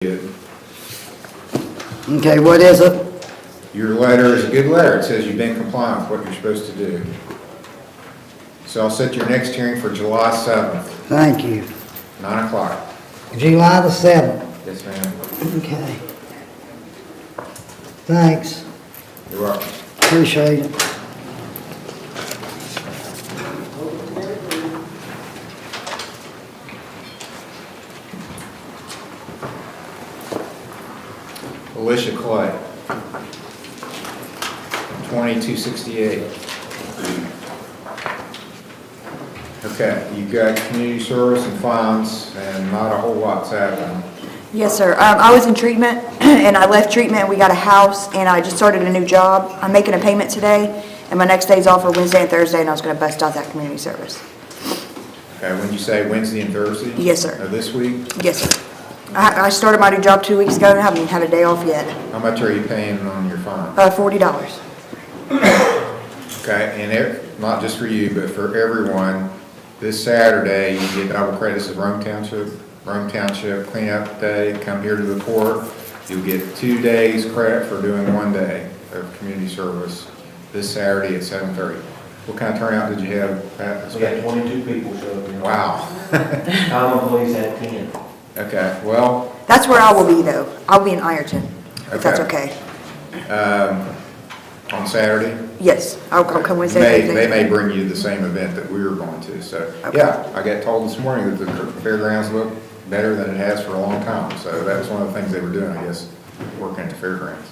Good. Okay, what is it? Your letter is a good letter. It says you've been compliant with what you're supposed to do. So I'll set your next hearing for July 7th, Thank you. 9 o'clock. July the 7th. Yes, ma'am. Okay. Thanks. You're welcome. Appreciate it. Alicia Clay, 2268. Okay, you've got community service and fines, and not a whole lot's happening. Yes, sir. I was in treatment, and I left treatment, and we got a house, and I just started a new job. I'm making a payment today, and my next day's off are Wednesday and Thursday, and I was gonna bust out that community service. Okay, when you say Wednesday and Thursday? Yes, sir. Of this week? Yes, sir. I started my new job 2 weeks ago, and I haven't even had a day off yet. How much are you paying on your fine? $40. Okay, and not just for you, but for everyone, this Saturday, you get double credits of Rome Township cleanup day, come here to the court. You'll get 2 days credit for doing 1 day of community service this Saturday at 7:30. What kind of turnout did you have, Pat? We got 22 people show up. Wow. Common Police had 10. Okay, well, That's where I will be, though. I'll be in Ironton, if that's okay. on Saturday, Yes, I'll come Wednesday. they may bring you the same event that we were going to, so, Okay. yeah, I got told this morning that the fairgrounds look better than it has for a long time, so that was one of the things they were doing, I guess, working at the fairgrounds.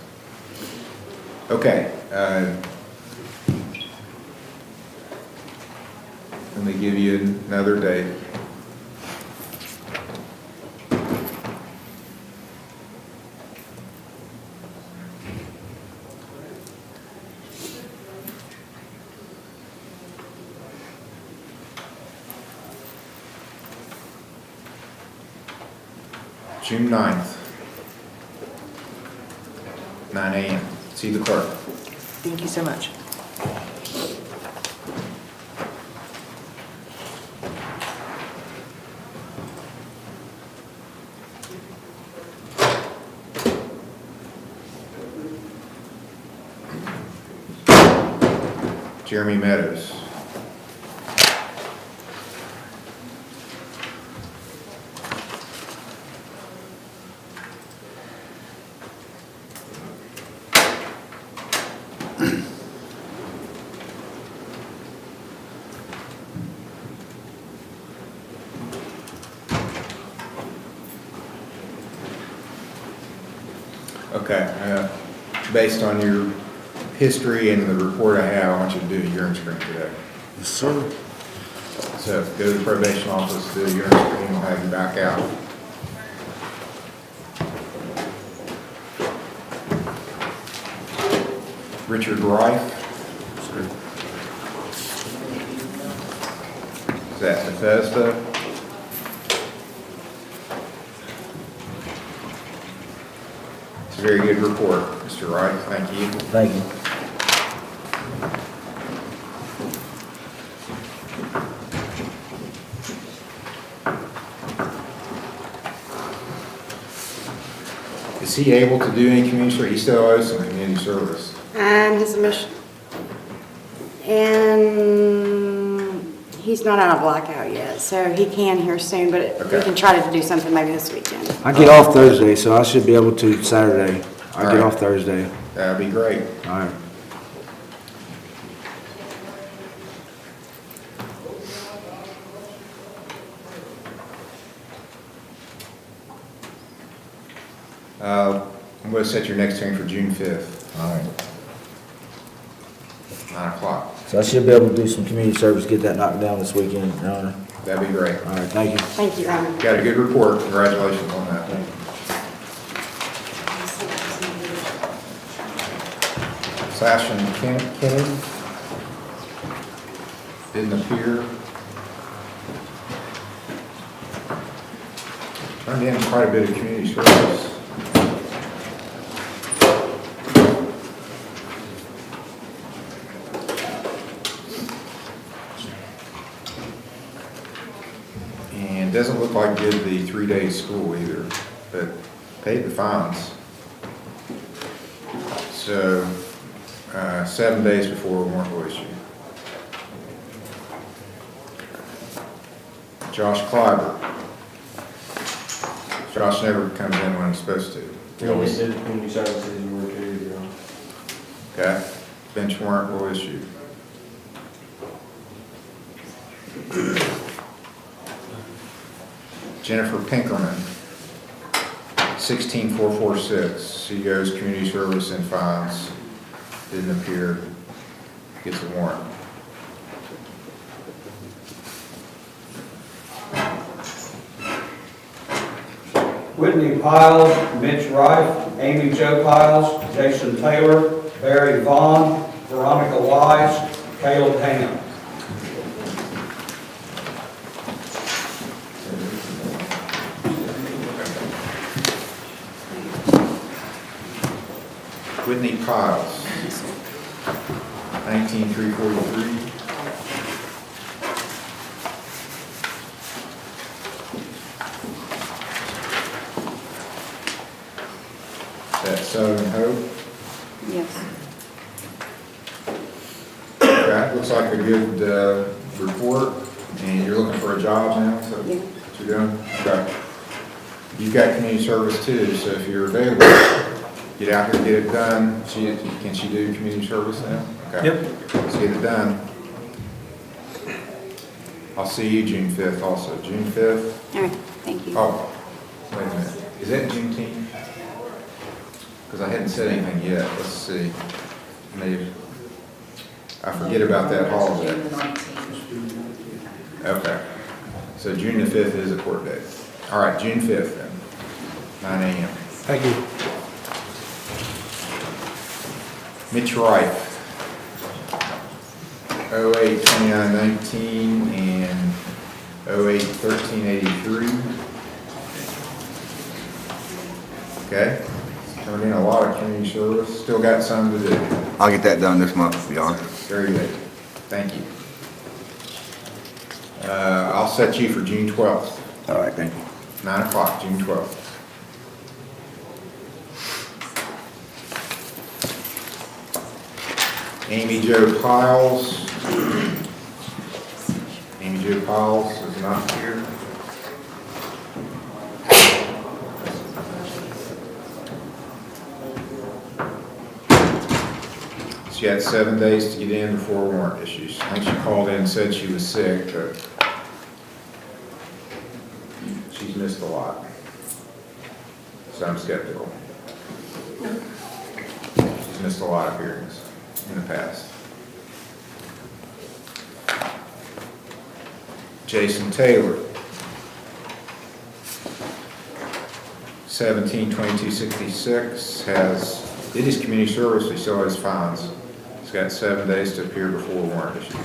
Okay, let me give you another date. June 9th, 9 a.m. See the clerk. Thank you so much. Jeremy Meadows. Okay, based on your history and the report I have, I want you to do a urine screen today. Yes, sir. So go to the probation office, do a urine screen, we'll have you back out. Richard Reif. Is that Bethesda? It's a very good report, Mr. Wright. Thank you. Thank you. Is he able to do any community service? He still owes some community service. His mission, and he's not out of blackout yet, so he can here soon, but Okay. we can try to do something maybe this weekend. I get off Thursday, so I should be able to Saturday. I All get right. off Thursday. That'd be great. All right. I'm going to set your next hearing for June 5th, All right. 9 o'clock. So I should be able to do some community service, get that knocked down this weekend, Your Honor. That'd be great. All right, thank you. Thank you, Ryan. Got a good report. Congratulations on that. Sasha Kenny didn't appear. Turned in quite a bit of community service. And doesn't look like did the 3 days school either, but paid the fines. So, 7 days before a warrant will issue. Josh Clyber. Josh never comes in when he's supposed to. We always did community services, we were too, you know. Okay, bench warrant will issue. Jennifer Pinkerman, 16446, she goes community service and fines, didn't appear, gets a warrant. Whitney Piles, Mitch Wright, Amy Jo Piles, Jason Taylor, Barry Vaughn, Veronica Wise, Caleb Ham. Whitney Piles, 19343. That Southern Hope. Yes. Okay, looks like a good report, and you're looking for a job now, so Yeah. what you're doing? Okay. You've got community service too, so if you're available, get out here, get it done. Can she do community service now? Okay. Yep. Let's get it done. I'll see you June 5th also. June 5th? All right, thank you. Oh, wait a minute. Is that Juneteenth? Because I hadn't said anything yet. Let's see. Maybe. I forget about that holiday. Okay. So June the 5th is a court date. All right, June 5th then, 9 a.m. Thank you. Mitch Wright, 08-29-19 and 08-13-83. Okay, turned in a lot of community service, still got some to do. I'll get that done this month, to be honest. Very good, thank you. I'll set you for June 12th, All right, thank you. 9 o'clock, June 12th. Amy Jo Piles. Amy Jo Piles is not here. She had 7 days to get in before warrant issues. I think she called in and said she was sick, but she's missed a lot. So I'm skeptical. She's missed a lot of hearings in the past. Jason Taylor, 17-22-66, did his community service, he still has fines. He's got 7 days to appear before warrant issues.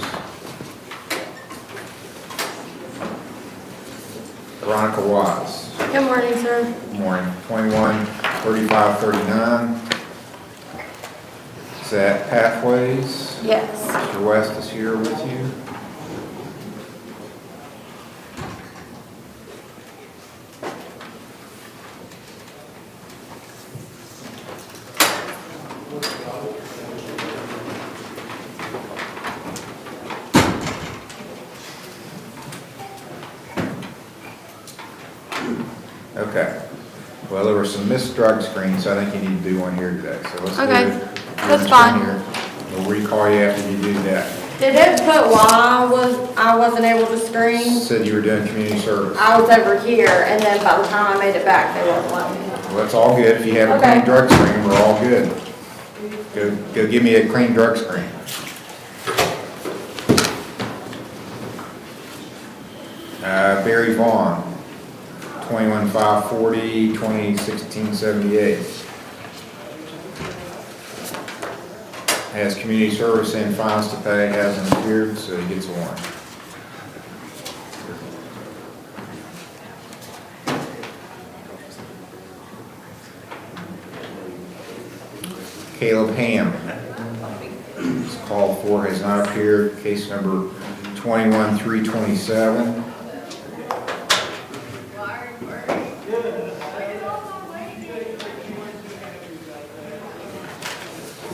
Veronica Wise. Good morning, sir. Morning, 21-35-39. Is that Pathways? Yes. Mr. West is here with you. Okay. Well, there were some missed drug screens, so I think you need to do one here today. So let's do Okay. it. That's fine. We'll recall you after you do that. Did it put why I wasn't able to screen? Said you were doing community service. I was over here, and then by the time I made it back, they weren't letting me. Well, that's all good. If you have a Okay. clean drug screen, we're all good. Go give me a clean drug screen. Barry Vaughn, 21-5-40, 2016-78. Has community service and fines to pay, hasn't appeared, so he gets a warrant. Caleb Ham is called for, has not appeared, case number 21-327.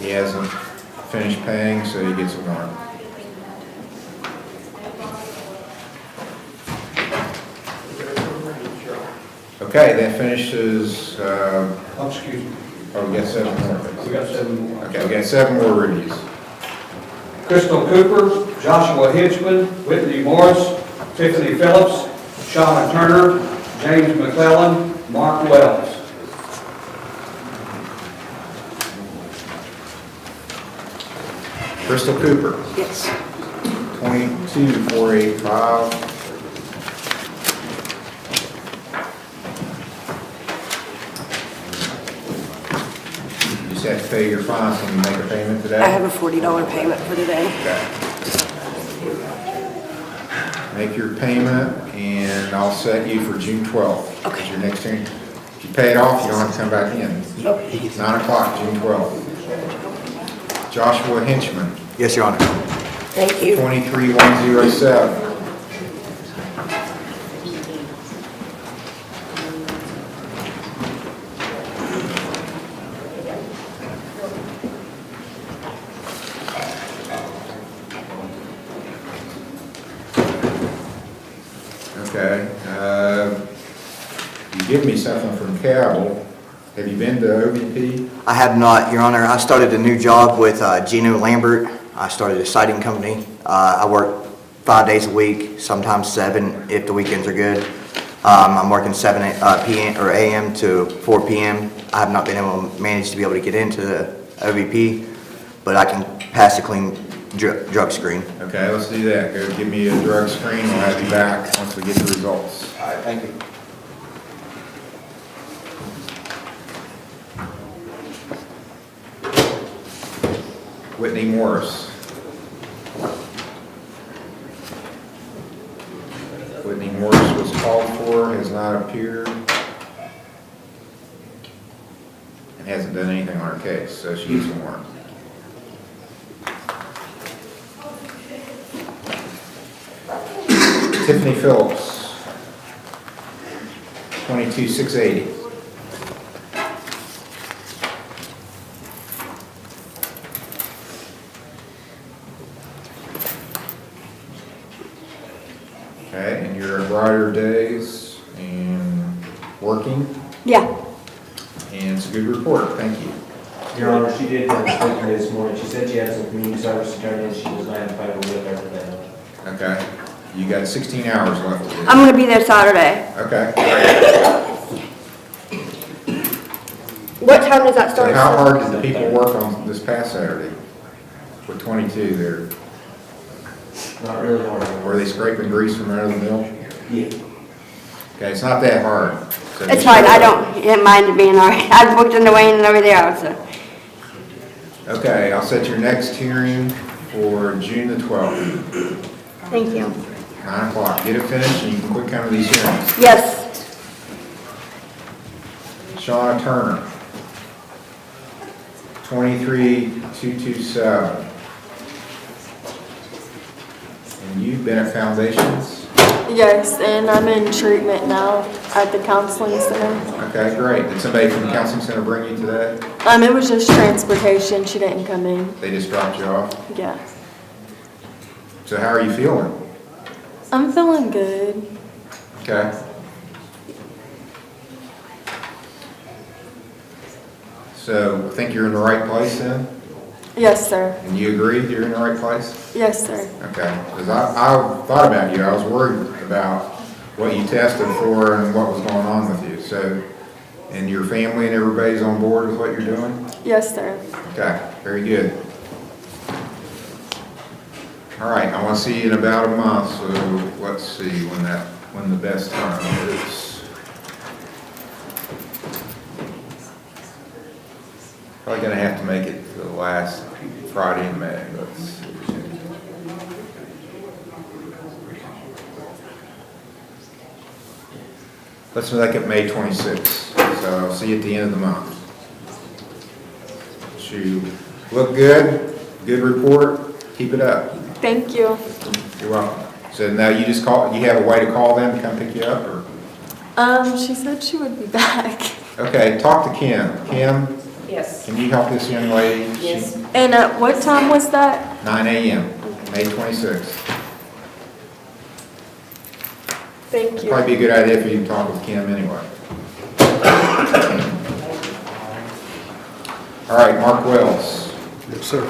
He hasn't finished paying, so he gets a warrant. Okay, that finishes, Oh, excuse me, oh, we got 7 more. we got 7 more. Okay, we got 7 more reviews. Crystal Cooper, Joshua Hitchman, Whitney Morris, Tiffany Phillips, Shauna Turner, James McClellan, Mark Wells. Crystal Cooper, Yes. 22,485. You just have to pay your fines when you make a payment today? I have a $40 payment for today. Okay. Make your payment, and I'll set you for June 12th. Okay. As your next hearing. If you pay it off, you don't have to come back in. 9 o'clock, June 12th. Joshua Hinchman, Yes, Your Honor. Thank you. 23,107. Okay, you give me something from Cabell. Have you been to OVP? I have not, Your Honor. I started a new job with Gino Lambert. I started a siding company. I work 5 days a week, sometimes 7 if the weekends are good. I'm working 7 p.m. or a.m. to 4 p.m. I have not been able to manage to be able to get into the OVP, but I can pass a clean drug screen. Okay, let's do that. Go give me a drug screen. We'll have you back once we get the results. All right, thank you. Whitney Morris. Whitney Morris was called for, has not appeared, and hasn't done anything on her case, so she gets a warrant. Tiffany Phillips, 22,680. Okay, and you're at brighter days and working, Yeah. and it's a good report, thank you. Your Honor, she did speak to me this morning. She said she had some community service to turn in. She was not in favor with everything. Okay, you got 16 hours left to do. I'm gonna be there Saturday. Okay, What time does that so start? how hard did the people work on this past Saturday? With 22 there, Not really hard. were they scraping grease from out of the mill? Yeah. Okay, it's not that hard. So It's just fine, show I up. don't mind being all right. I've booked in the Wayne and everything else, so. Okay, I'll set your next hearing for June the 12th, Thank you. 9 o'clock. Get it finished and you can quit coming to these hearings. Yes. Shauna Turner, 23,227. And you've been at Foundations? Yes, and I'm in treatment now at the counseling center. Okay, great. Did somebody from the counseling center bring you today? It was just transportation. She didn't come in. They just dropped you off? Yeah. So how are you feeling? I'm feeling good. Okay. So think you're in the right place then? Yes, sir. And you agree you're in the right place? Yes, sir. Okay, because I thought about you, I was worried about what you tested for and what was going on with you, so, and your family and everybody's on board with what you're doing? Yes, sir. Okay, very good. All right, I want to see you in about a month, so let's see when the best time is. Probably gonna have to make it to the last Friday in May, let's see. Let's make it May 26th, so I'll see you at the end of the month. You look good, good report, keep it up. Thank you. You're welcome. So now you just call, you have a way to call them to come pick you up, or? She said she would be back. Okay, talk to Kim. Kim, Yes. Can you help this young lady? Yes. And at what time was that? 9 a.m., May 26th. Thank you. Probably be a good idea for you to talk with Kim anyway. All right, Mark Wells. Yes, sir.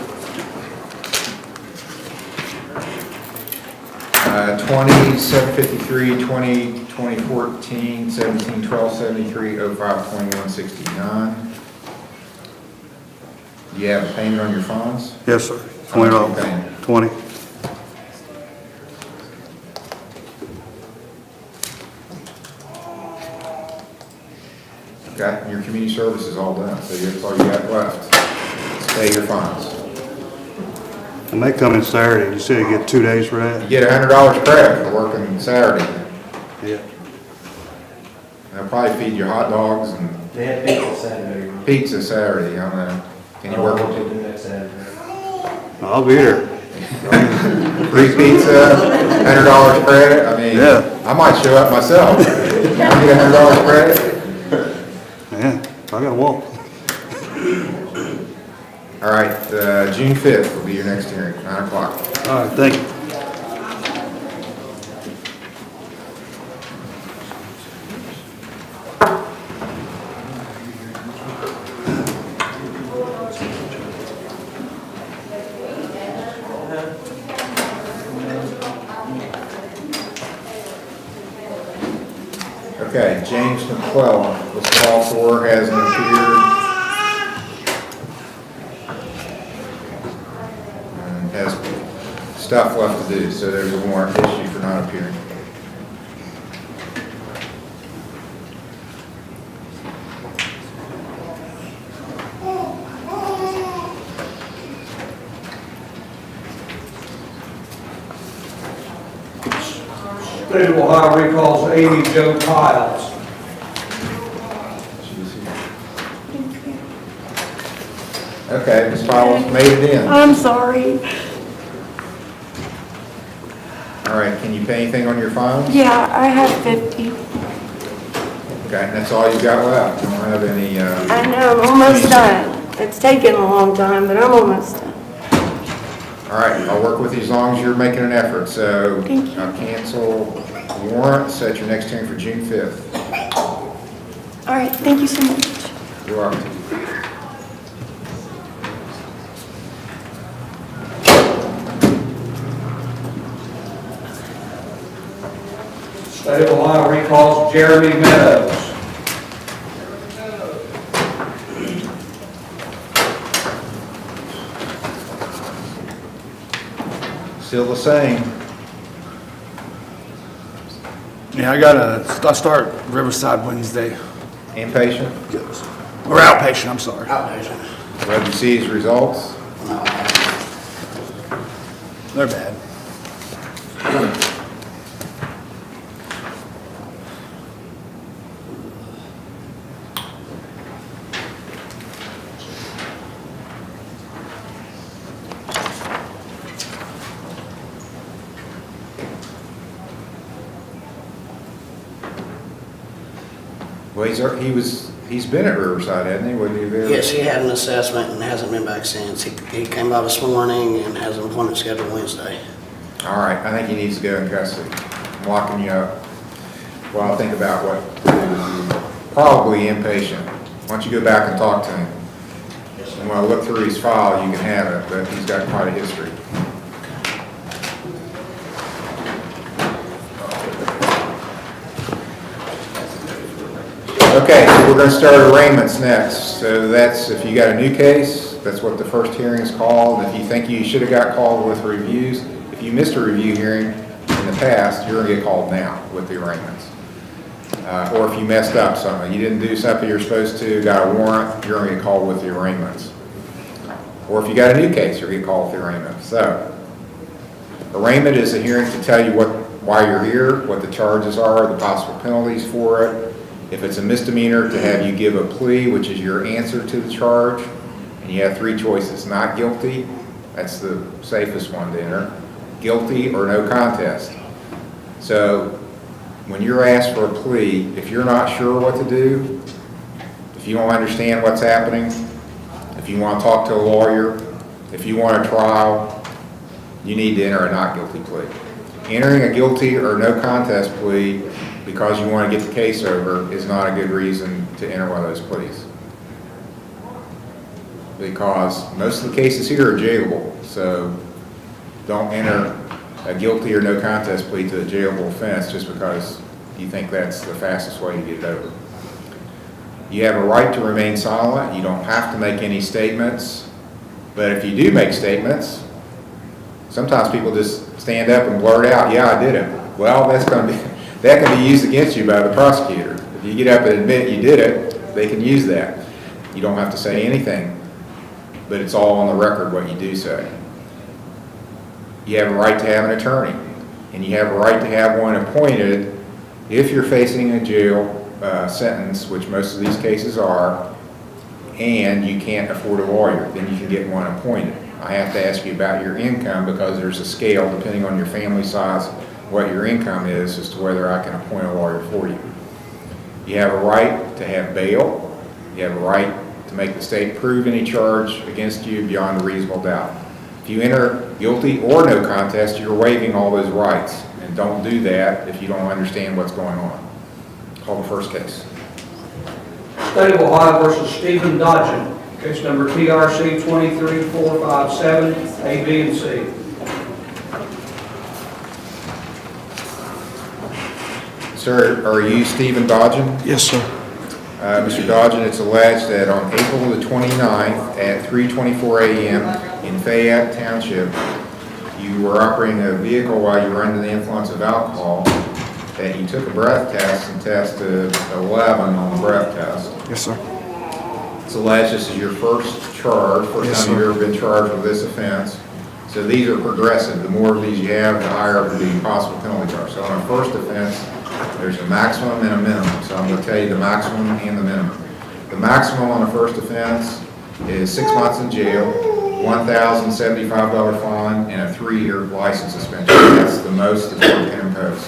2753, 2014, 17, 12, 73, 05, 21, 69. You have a payment on your funds? Yes, sir. How much are you paying? 20. Okay, and your community service is all done, so that's all you got left. Pay your funds. And they come in Saturday. You said you get 2 days for You that? get $100 credit for working Saturday. Yeah. They'll probably feed you hot dogs and They had pizza Saturday. pizza Saturday, I don't know. Can you work with it next Saturday? I'll be there. free pizza, $100 credit? I mean, Yeah. I might show up myself. Can I get $100 credit? Yeah, I gotta walk. All right, June 5th will be your next hearing, 9 o'clock. All right, thank you. Okay, James McClellan was called for, hasn't appeared. And has stuff left to do, so there's a warrant issue for not appearing. State of Ohio recalls Amy Jo Piles. Okay, Ms. Powell made it in. I'm sorry. All right, can you pay anything on your phone? Yeah, I have 50. Okay, that's all you got left. You don't have any, I know, I'm almost done. It's taken a long time, but I'm almost done. all right, I'll work with you as long as you're making an effort. So Thank you. I'll cancel the warrant, set your next hearing for June 5th. All right, thank you so much. You're welcome. State of Ohio recalls Jeremy Meadows. Still the same. Yeah, I start Riverside Wednesday. Inpatient? Or outpatient, I'm sorry. Glad you see his results. They're bad. Well, he's been at Riverside, hasn't he? Wasn't he there? Yes, he had an assessment and hasn't been back since. He came by this morning and has an appointment scheduled Wednesday. All right, I think he needs to go in custody. I'm locking you up. Well, I'll think about what to do with you. Probably inpatient. Why don't you go back and talk to him? And when I look through his file, you can have it, but he's got quite a history. Okay, so we're going to start arraignments next. So that's, if you got a new case, that's what the first hearing is called. If you think you should have got called with reviews, if you missed a review hearing in the past, you're going to get called now with the arraignments. Or if you messed up something, you didn't do something you're supposed to, got a warrant, you're going to get called with the arraignments. Or if you got a new case, you're going to get called with the arraignments. So, arraignment is a hearing to tell you why you're here, what the charges are, the possible penalties for it. If it's a misdemeanor, to have you give a plea, which is your answer to the charge. And you have three choices: not guilty, that's the safest one to enter, guilty, or no contest. So when you're asked for a plea, if you're not sure what to do, if you don't understand what's happening, If you want to talk to a lawyer, if you want a trial, you need to enter a not guilty plea. Entering a guilty or no contest plea because you want to get the case over is not a good reason to enter one of those pleas. Because most of the cases here are jailable, so don't enter a guilty or no contest plea to a jailable offense just because you think that's the fastest way to get it over. You have a right to remain silent. You don't have to make any statements, but if you do make statements, sometimes people just stand up and blurt out, "Yeah, I did it." Well, that can be used against you by the prosecutor. If you get up and admit you did it, they can use that. You don't have to say anything, but it's all on the record what you do say. You have a right to have an attorney, and you have a right to have one appointed if you're facing a jail sentence, which most of these cases are, and you can't afford a lawyer, then you can get one appointed. I have to ask you about your income because there's a scale depending on your family size, what your income is as to whether I can appoint a lawyer for you. You have a right to have bail. You have a right to make the state prove any charge against you beyond a reasonable doubt. If you enter guilty or no contest, you're waiving all those rights, and don't do that if you don't understand what's going on. Call the first case. State of Ohio versus Stephen Dodgen, case number TRC 23457, A, B, and C. Sir, are you Stephen Dodgen? Yes, sir. Mr. Dodgen, it's alleged that on April the 29th at 3:24 a.m. in Fayette Township, you were operating a vehicle while you were under the influence of alcohol, that you took a breath test and tested 11 on the breath test. Yes, sir. It's alleged this is your first charge, first Yes, time sir. you've ever been charged with this offense. So these are progressive. The more of these you have, the higher up the possible penalty are. So on a first offense, there's a maximum and a minimum. So I'm going to tell you the maximum and the minimum. The maximum on a first offense is 6 months in jail, $1,075 fine, and a 3-year license suspension. That's the most the court can impose.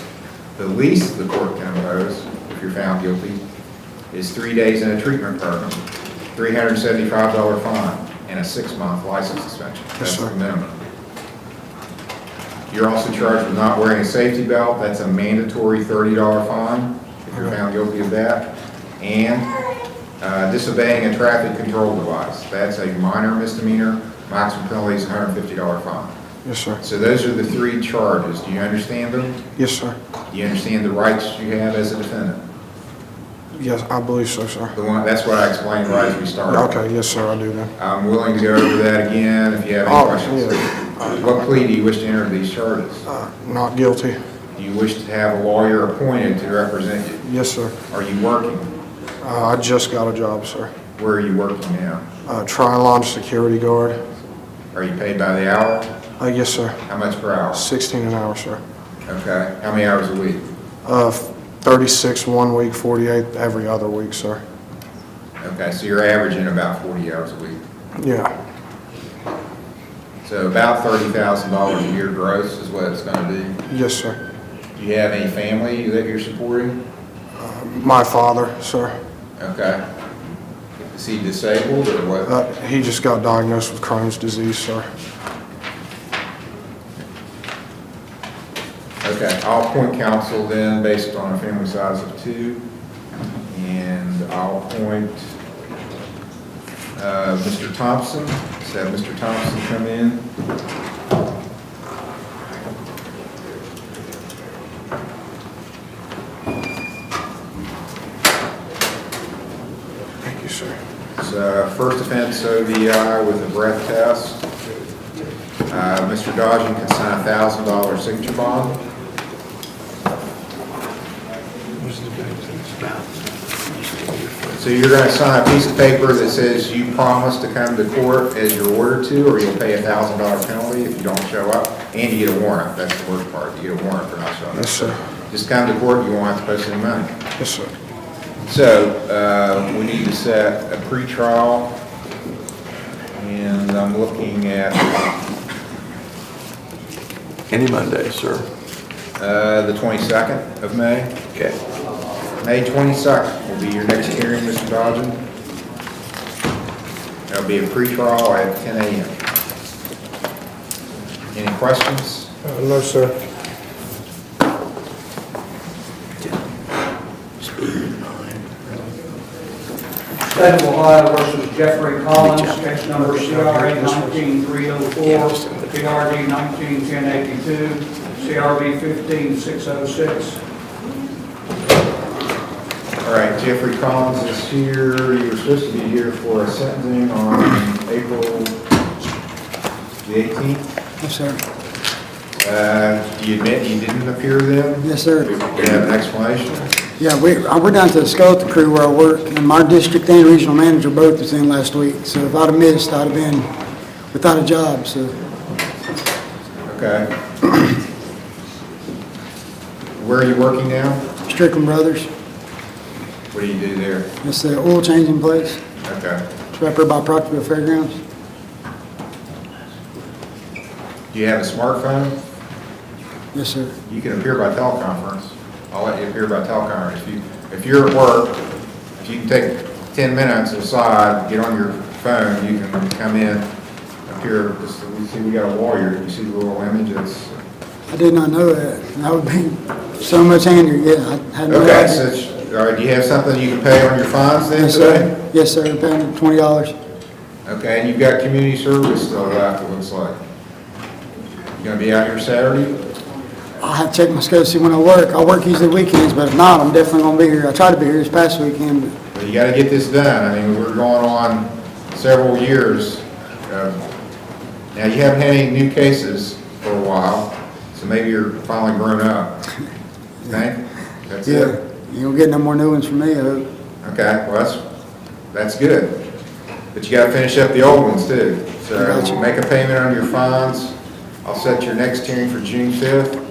The least the court can impose, if you're found guilty, is 3 days in a treatment program, $375 fine, and a 6-month license suspension. That's the minimum. You're also charged with not wearing a safety belt. That's a mandatory $30 fine if you're found guilty of that. And disobeying a traffic control device. That's a minor misdemeanor. Maximum penalty is $150 fine. Yes, sir. So those are the 3 charges. Do you understand them? Yes, sir. Do you understand the rights you have as a defendant? Yes, I believe so, sir. That's what I explained right as we started. Okay, yes, sir, I do then. I'm willing to go over that again if you have any Oh, questions. yeah. What plea do you wish to enter these charges? Not guilty. Do you wish to have a lawyer appointed to represent you? Yes, sir. Are you working? I just got a job, sir. Where are you working now? Tri-Launch security guard. Are you paid by the hour? Yes, sir. How much per hour? 16 an hour, sir. Okay. How many hours a week? 36 one week, 48 every other week, sir. Okay, so you're averaging about 40 hours a week. Yeah. So about $30,000 a year gross is what it's going to be. Yes, sir. Do you have any family that you're supporting? My father, sir. Okay. Is he disabled or what? He just got diagnosed with Crohn's disease, sir. Okay, I'll appoint counsel then based on a family size of 2. And I'll appoint Mr. Thompson. Let's have Mr. Thompson come in. Thank you, sir. It's first offense OVI with a breath test. Mr. Dodgen can sign a $1,000 signature bond. So you're going to sign a piece of paper that says you promise to come to court as you're ordered to, or you'll pay a $1,000 penalty if you don't show up, and you get a warrant. That's the worst part. You get a warrant for not showing up. Yes, sir. Just come to court, you won't have to post any money. Yes, sir. So, we need to set a pretrial, and I'm looking at Any Monday, sir. the 22nd of May. Okay. May 22nd will be your next hearing, Mr. Dodgen. There'll be a pretrial at 10 a.m. Any questions? No, sir. State of Ohio versus Jeffrey Collins, case number CRA 19304, PRD 191082, CRB 15606. All right, Jeffrey Collins is here. You were supposed to be here for a sentencing on April the 18th. Yes, sir. Do you admit you didn't appear then? Yes, sir. Do you have an explanation? Yeah, we're down to the skeleton crew where I work, and my district and regional manager both was in last week. So if I'd have missed, I'd have been without a job, so. Okay. Where are you working now? Strickland Brothers, What do you do there? it's the oil changing place. Okay. It's right there by Proctorville Fairgrounds. Do you have a smartphone? Yes, sir. You can appear by teleconference. I'll let you appear by teleconference. If you're at work, if you can take 10 minutes aside, get on your phone, you can come in, appear. We see we got a wall here. You see the little image? I did not know that. That would be so much handier, yeah. I had no Okay, idea. so, all right, do you have something you can pay on your funds then Yes, today? sir. Yes, sir. I'm paying $20. Okay, and you've got community service still left, it looks like. You gonna be out here Saturday? I'll have to check my schedule, see when I work. I work usually weekends, but if not, I'm definitely gonna be here. I tried to be here this past weekend, but Well, you gotta get this done. I mean, we're going on several years. Now, you haven't had any new cases for a while, so maybe you're finally grown up. Okay? That's yeah, it? you don't get no more new ones from me, I hope. Okay, well, that's good. But you gotta finish up the old ones too. Gotcha. So make a payment on your fines. I'll set your next hearing for June 5th.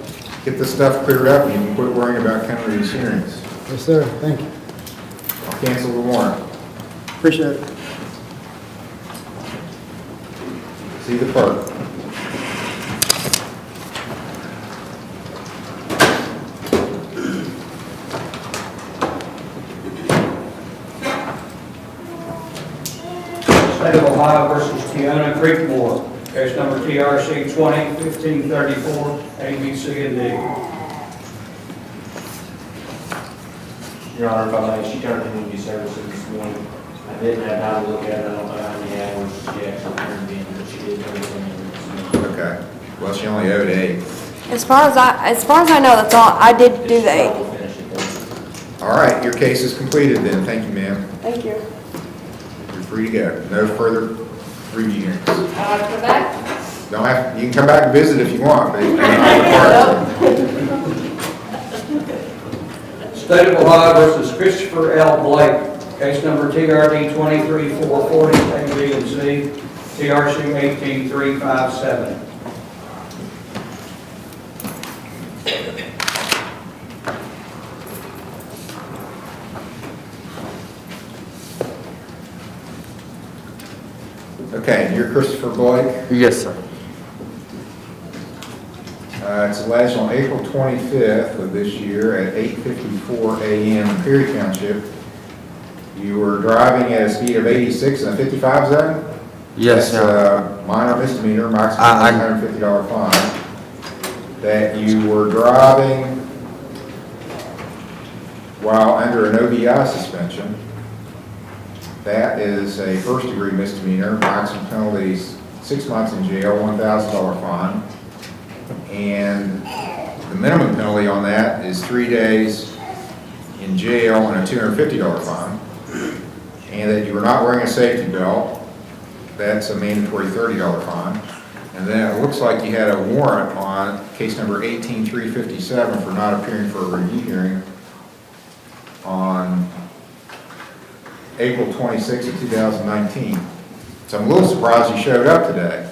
Get this stuff cleared up and you can quit worrying about coming to these hearings. Yes, sir. Thank you. I'll cancel the warrant. Appreciate it. See the clerk. State of Ohio versus Tiona Creekmore, case number TRC 20-1534, A, B, C, and D. Your Honor, if I may, she turned in community services this morning. I didn't have time to look at it, I don't know how many hours she actually turned in, but she did turn it in this morning. Okay. Well, she only owed 8. As far as I know, that's all, I did do the 8. We'll finish it then. All right, your case is completed then. Thank you, ma'am. Thank you. You're free to go. No further review hearings. Come back? Don't have, you can come back and visit if you want, but you're not required to. State of Ohio versus Christopher L. Blake, case number TRD 23440, A, B, and C, TRC 18357. Okay, you're Christopher Blake. Yes, sir. It's alleged on April 25th of this year at 8:54 a.m. in Perry Township, you were driving at a speed of 86 in a 55 zone? Yes, That's sir. a minor misdemeanor, maximum I- $150 fine. That you were driving while under an OVI suspension. That is a first-degree misdemeanor, maximum penalty is 6 months in jail, $1,000 fine. And the minimum penalty on that is 3 days in jail and a $250 fine. And that you were not wearing a safety belt, that's a mandatory $30 fine. And then it looks like you had a warrant on case number 18357 for not appearing for a review hearing on April 26th of 2019. So I'm a little surprised you showed up today.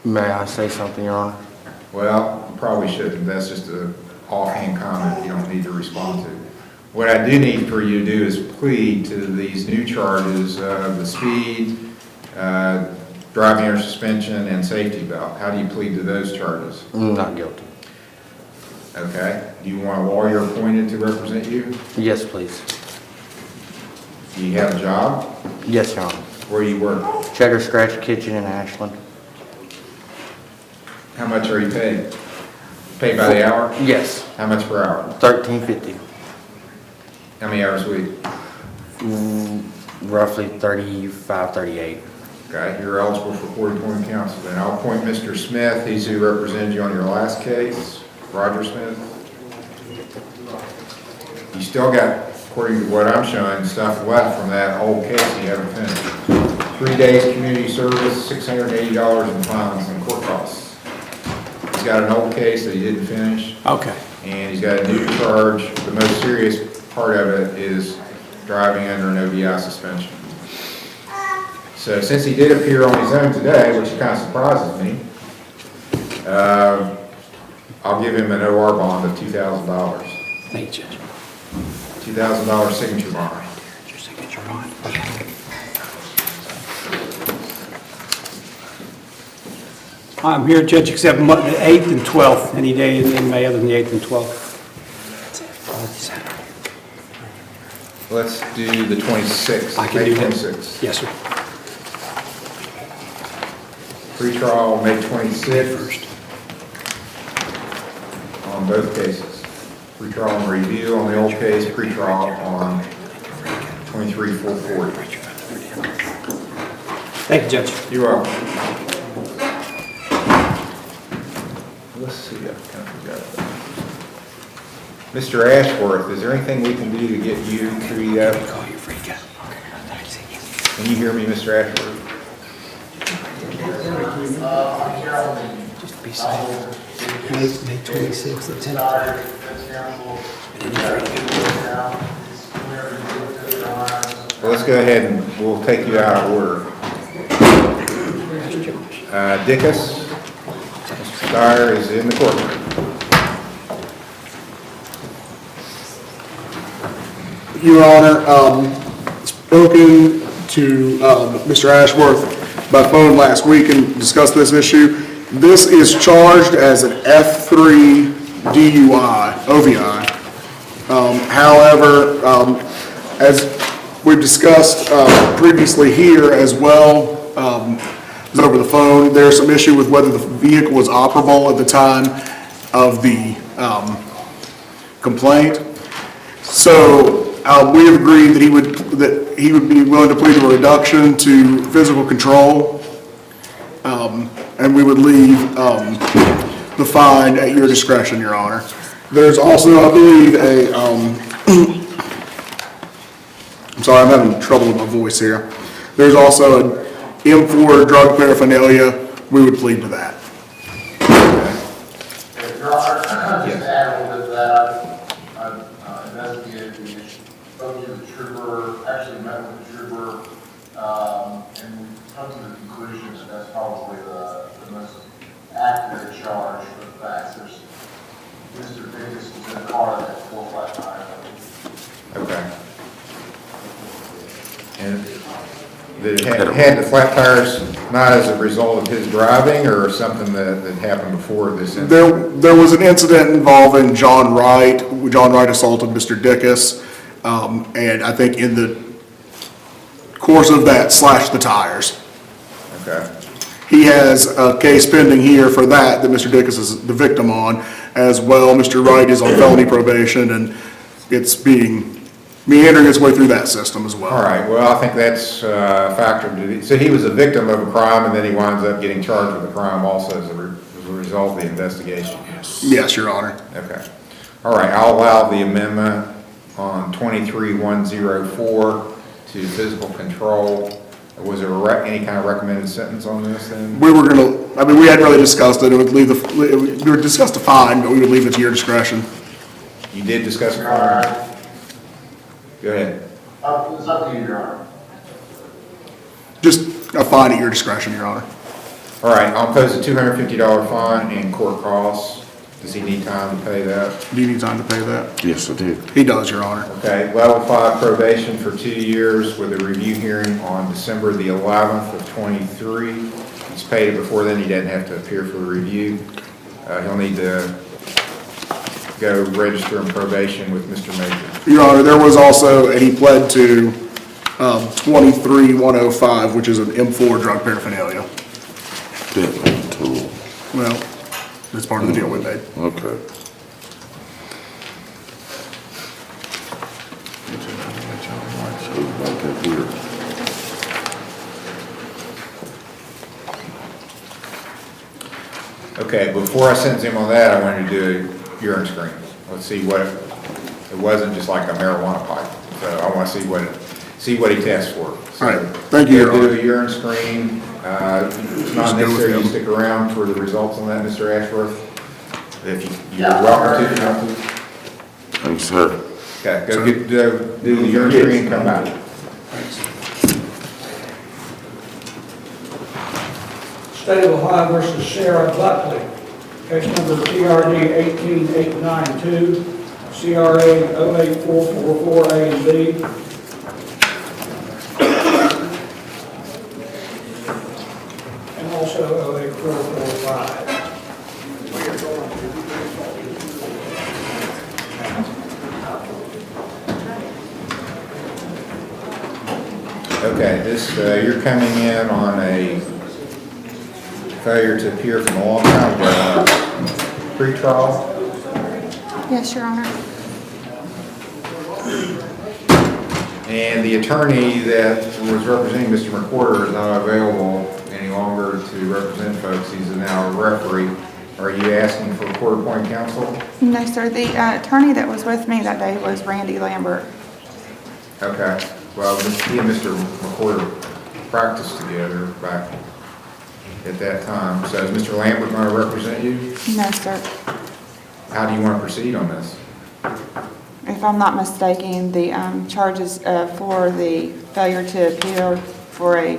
May I say something, Your Honor? Well, you probably shouldn't. That's just an offhand comment you don't need to respond to. What I do need for you to do is plead to these new charges of the speed, driving under suspension, and safety belt. How do you plead to those charges? Not guilty. Okay. Do you want a lawyer appointed to represent you? Yes, please. Do you have a job? Yes, Your Honor. Where you work? Cheddar Scratch Kitchen in Ashland. How much are you paid? Paid by the hour? Yes. How much per hour? $13.50. How many hours a week? Roughly 35, 38. Okay, you're eligible for court appointed counsel. Then I'll appoint Mr. Smith. He's who represented you on your last case. Roger Smith. You still got, according to what I'm showing, stuff left from that old case you haven't finished. 3 days community service, $680 in fines and court costs. He's got an old case that he didn't finish. Okay. And he's got a new charge. The most serious part of it is driving under an OBI suspension. So since he did appear on his own today, which kind of surprises me, I'll give him an OR bond of $2,000. Thank you, Judge. $2,000 signature bond. Your signature on. I'm here, Judge, except the 8th and 12th, any day in May other than the 8th and 12th. Let's do the 26th. I can May do that. 26th. Yes, sir. Pre-trial, May 26th. On both cases. Pre-trial and review on the old case, pre-trial on 23-440. Thank you, Judge. You're welcome. Let's see, I kind of forgot that. Mr. Ashworth, is there anything we can do to get you treated up? Can you hear me, Mr. Ashworth? Just be silent. May 26th at 10. Well, let's go ahead and we'll take you out of order. Dickus, Mr. Steyer is in the courtroom. Your Honor, spoken to Mr. Ashworth by phone last week and discussed this issue. This is charged as an F3 DUI, OVI. However, as we've discussed previously here as well, over the phone, there's some issue with whether the vehicle was operable at the time of the complaint. So we have agreed that he would be willing to plead to a reduction to physical control, and we would leave the fine at your discretion, Your Honor. There's also, I believe, I'm sorry, I'm having trouble with my voice here. There's also an M4 drug paraphernalia. We would plead to that. Your Honor, just to add a little bit to that, I investigated spoke to the trooper, actually met with the trooper, and we come to the conclusion that that's probably the most accurate charge for the facts. Mr. Davis was in a car that had 4 flat tires. Okay. And that had the flat tires not as a result of his driving or something that happened before this incident? There was an incident involving John Wright. John Wright assaulted Mr. Dickus, and I think in the course of that slashed the tires. Okay. He has a case pending here for that Mr. Dickus is the victim on as well. Mr. Wright is on felony probation, and it's meandering its way through that system as well. All right, well, I think that's factored into, so he was a victim of a crime and then he winds up getting charged with a crime also as a result of the investigation? Yes, Your Honor. Okay. All right, I'll allow the amendment on 23-104 to physical control. Was there any kind of recommended sentence on this then? We were we hadn't really discussed it. We would discuss the fine, but we would leave it to your discretion. You did discuss the fine? Go ahead. It's up to you, Your Honor. Just a fine at your discretion, Your Honor. All right, I'll impose a $250 fine and court costs. Does he need time to pay that? Do you need time to pay that? Yes, I do. He does, Your Honor. Okay, level 5 probation for 2 years with a review hearing on December the 11th of 23. He's paid it before then, he doesn't have to appear for the review. He'll need to go register in probation with Mr. Major. Your Honor, there was also, and he pled to 23105, which is an M4 drug paraphernalia. Tool. Well, that's part of the deal we made. Okay. Okay, before I sentence him on that, I wanted to do a urine screen. Let's see what, it wasn't just like a marijuana pipe. So I want to see what he tests for. So, All right, thank you, Your we'll Honor. do a urine screen. It's not Just go with necessary you him. stick around for the results on that, Mr. Ashworth. If you're Yeah. welcome to, if you want to. Thanks, sir. Okay, go do the urine screen and come back. State of Ohio versus Sarah Buckley, case number TRD 18892, CRA 08444A and B. And also 08445. Okay, this, you're coming in on a failure to appear from a long time ago, pre-trial. Yes, Your Honor. And the attorney that was representing Mr. McWhorter is not available any longer to represent folks. He's now a referee. Are you asking for court-appointed counsel? No, sir. The attorney that was with me that day was Randy Lambert. Okay. Well, he and Mr. McWhorter practiced together back at that time. So is Mr. Lambert going to represent you? No, sir. How do you want to proceed on this? If I'm not mistaken, the charges for the failure to appear for a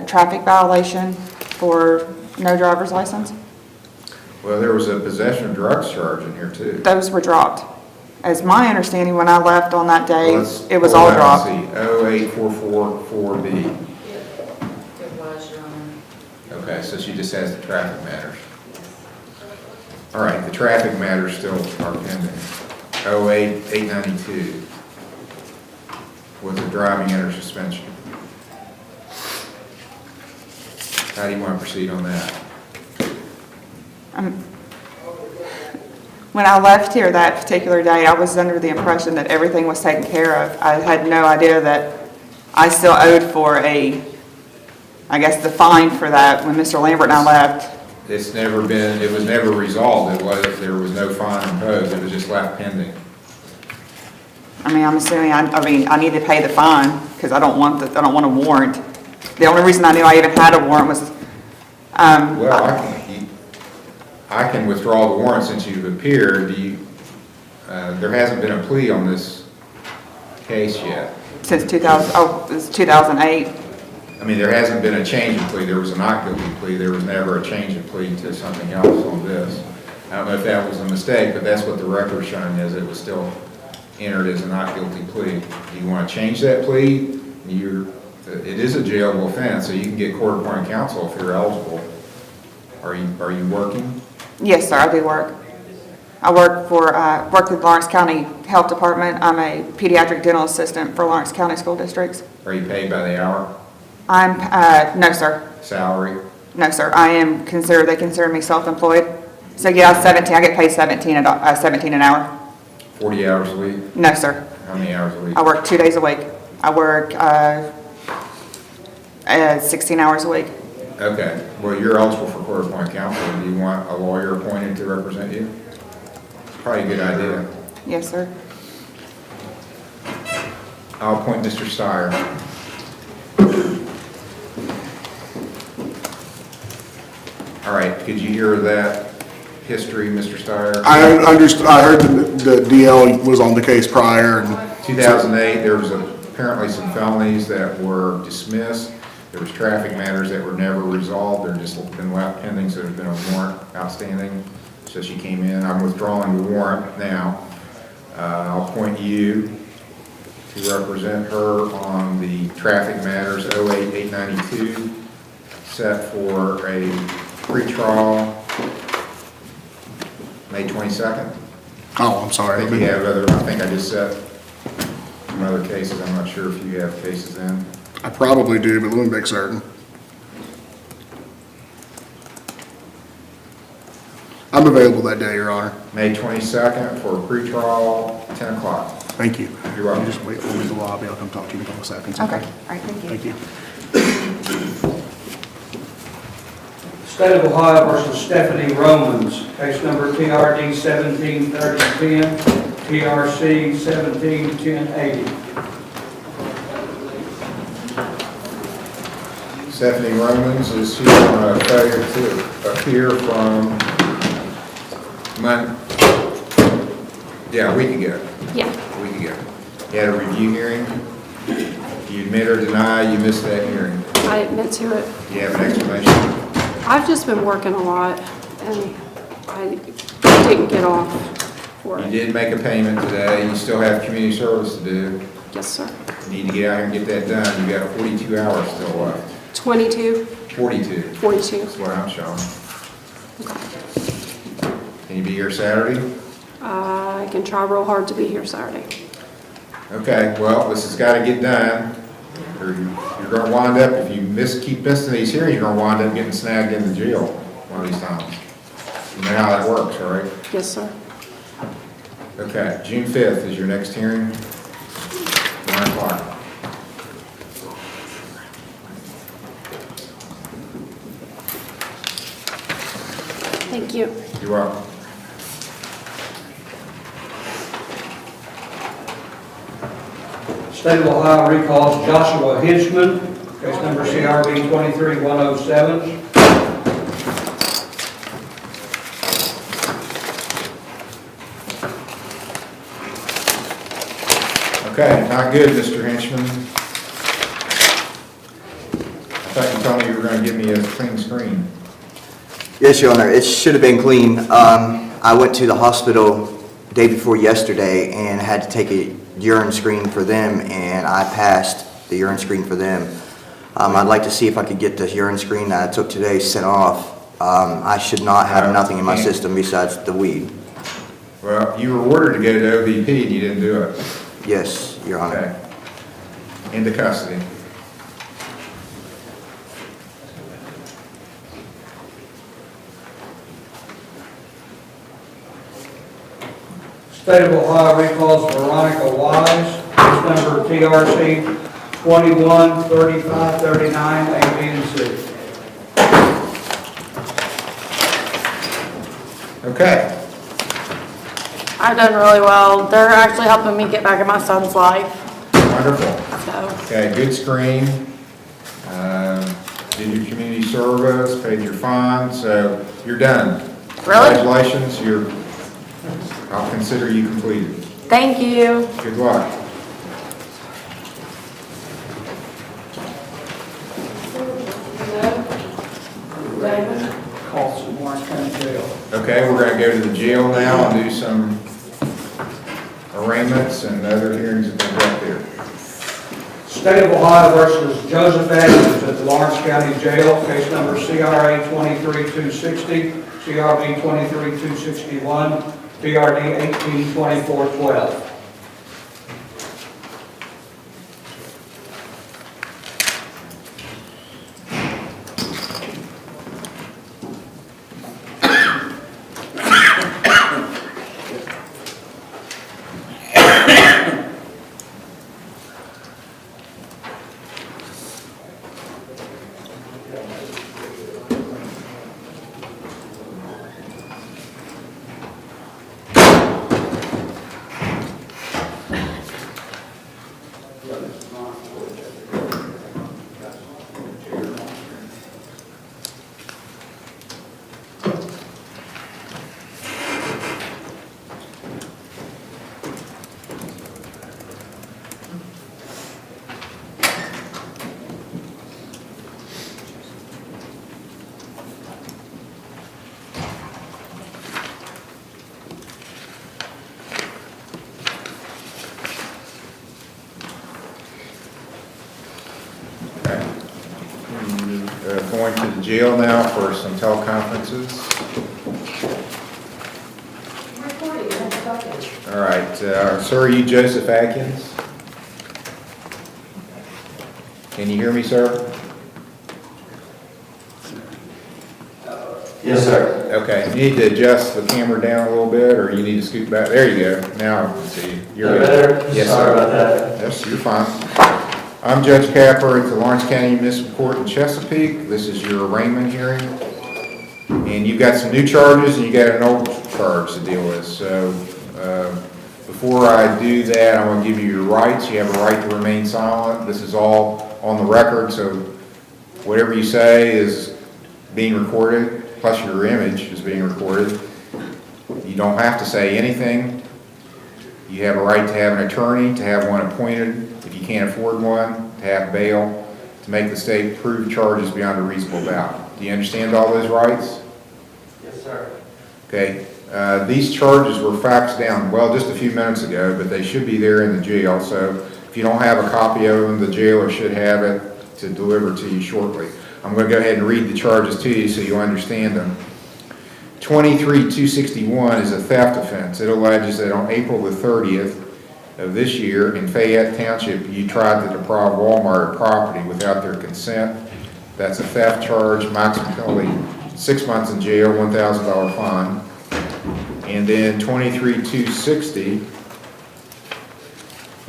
traffic violation for no driver's license, Well, there was a possession of drugs charge in here too. those were dropped. As my understanding, when I left on that day, Well, let's it was pull all that dropped. and see. 08444B. It was, Your Honor. Okay, so she just has the traffic matters. All right, the traffic matters still are pending. 08892 was a driving under suspension. How do you want to proceed on that? When I left here that particular day, I was under the impression that everything was taken care of. I had no idea that I still owed for I guess the fine for that when Mr. Lambert and I left. It was never resolved. There was no fine imposed. It was just left pending. I mean, I'm assuming, I need to pay the fine because I don't want a warrant. The only reason I knew I even had a warrant was, Well, I can withdraw the warrant since you've appeared. There hasn't been a plea on this case yet. since 2000, it was 2008. I mean, there hasn't been a change in plea. There was a not guilty plea. There was never a change in plea to something else on this. I don't know if that was a mistake, but that's what the record's showing is it was still entered as a not guilty plea. Do you want to change that plea? It is a jailable offense, so you can get court-appointed counsel if you're eligible. Are you working? Yes, sir, I do work. I work with Lawrence County Health Department. I'm a pediatric dental assistant for Lawrence County School Districts. Are you paid by the hour? No, sir. Salary? No, sir. They consider me self-employed. So yeah, I get paid 17 an hour. 40 hours a week? No, sir. How many hours a week? I work 2 days a week. I work 16 hours a week. Okay. Well, you're eligible for court-appointed counsel. Do you want a lawyer appointed to represent you? Probably a good idea. Yes, sir. I'll appoint Mr. Steyer. All right, could you hear that history, Mr. Steyer? I heard the DL was on the case prior. And 2008, there was apparently some felonies that were dismissed. There was traffic matters that were never resolved. They're just been left pending, so there's been a warrant outstanding. So she came in. I'm withdrawing the warrant now. I'll appoint you to represent her on the traffic matters 08892, set for a pretrial May 22nd. Oh, I'm sorry. I think you have other, I think I just set some other cases. I'm not sure if you have cases in. I probably do, but let me make certain. I'm available that day, Your Honor. May 22nd for a pretrial, 10 o'clock. Thank you. You're welcome. You just wait for me in the lobby. I'll come talk to you in a couple seconds. Okay, all right, thank you. Thank you. State of Ohio versus Stephanie Romans, case number TRD 173010, TRC 171080. Stephanie Romans is here on a failure to appear from a week ago. Yeah. A week ago. You had a review hearing. You admit or deny you missed that hearing. I admit to it. You have an explanation? I've just been working a lot and I didn't get off for You it. did make a payment today. You still have community service to do. Yes, sir. You need to get out here and get that done. You've got 42 hours still left. 22, 42. 42. That's what I'm showing. Can you be here Saturday? I can try real hard to be here Saturday. Okay, well, this has got to get done. Or you're going to wind up, if you keep missing these hearings, you're going to wind up getting snagged in the jail one of these times. You know how that works, right? Yes, sir. Okay, June 5th is your next hearing, 9 o'clock. Thank you. You're welcome. State of Ohio recalls Joshua Hinchman, case number CRB 23107. Okay, not good, Mr. Henchman. I thought you told me you were going to give me a clean screen. Yes, Your Honor, it should have been clean. I went to the hospital day before yesterday and had to take a urine screen for them, and I passed the urine screen for them. I'd like to see if I could get the urine screen that I took today sent off. I should not have nothing in my system besides the weed. Well, you were ordered to go to OVP and you didn't do it. Yes, Your Honor. Okay. Into custody. State of Ohio recalls Veronica Wise, case number TRC 213539, A, B, and C. Okay. I've done really well. They're actually helping me get back in my son's life. Wonderful. So, Okay, good screen. Did your community service, paid your fine, so you're done. Really? Congratulations, I'll consider you completed. thank you. Good luck. Call some Warren County Jail. Okay, we're going to go to the jail now and do some arraignments and other hearings that we've got there. State of Ohio versus Joseph Adams at the Lawrence County Jail, case number CRA 23260, CRB 23261, PRD 182412. Going to the jail now for some teleconferences. Recording, All right, sir, are you Joseph Atkins? Can you hear me, sir? Yes, sir. Okay, you need to adjust the camera down a little bit, or you need to scoot back. There you go. Now I can see you. You're Is that good. better? Yes, Sorry sir. about that. Yes, you're fine. I'm Judge Capper at the Lawrence County Municipal Court in Chesapeake. This is your arraignment hearing. And you've got some new charges and you got an old charge to deal with. So before I do that, I want to give you your rights. You have a right to remain silent. This is all on the record, so whatever you say is being recorded, plus your image is being recorded. You don't have to say anything. You have a right to have an attorney, to have one appointed, if you can't afford one, to have bail, to make the state prove charges beyond a reasonable doubt. Do you understand all those rights? Yes, sir. Okay. These charges were faxed down, well, just a few minutes ago, but they should be there in the jail. So if you don't have a copy of them, the jailer should have it to deliver to you shortly. I'm going to go ahead and read the charges to you so you'll understand them. 23-261 is a theft offense. It alleges that on April the 30th of this year in Fayette Township, you tried to deprive Walmart of property without their consent. That's a theft charge, maximum penalty 6 months in jail, $1,000 fine. And then 23-260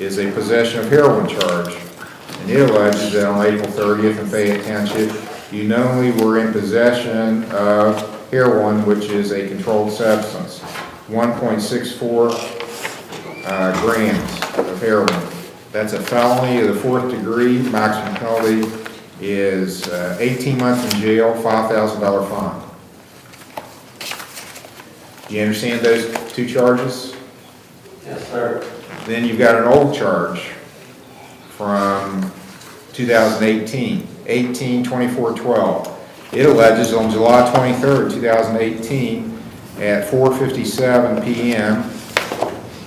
is a possession of heroin charge. And it alleges that on April 30th in Fayette Township, you knowingly were in possession of heroin, which is a controlled substance, 1.64 grams of heroin. That's a felony of the 4th degree. Maximum penalty is 18 months in jail, $5,000 fine. Do you understand those two charges? Yes, sir. Then you've got an old charge from 2018, 18-24-12. It alleges on July 23rd, 2018, at 4:57 p.m.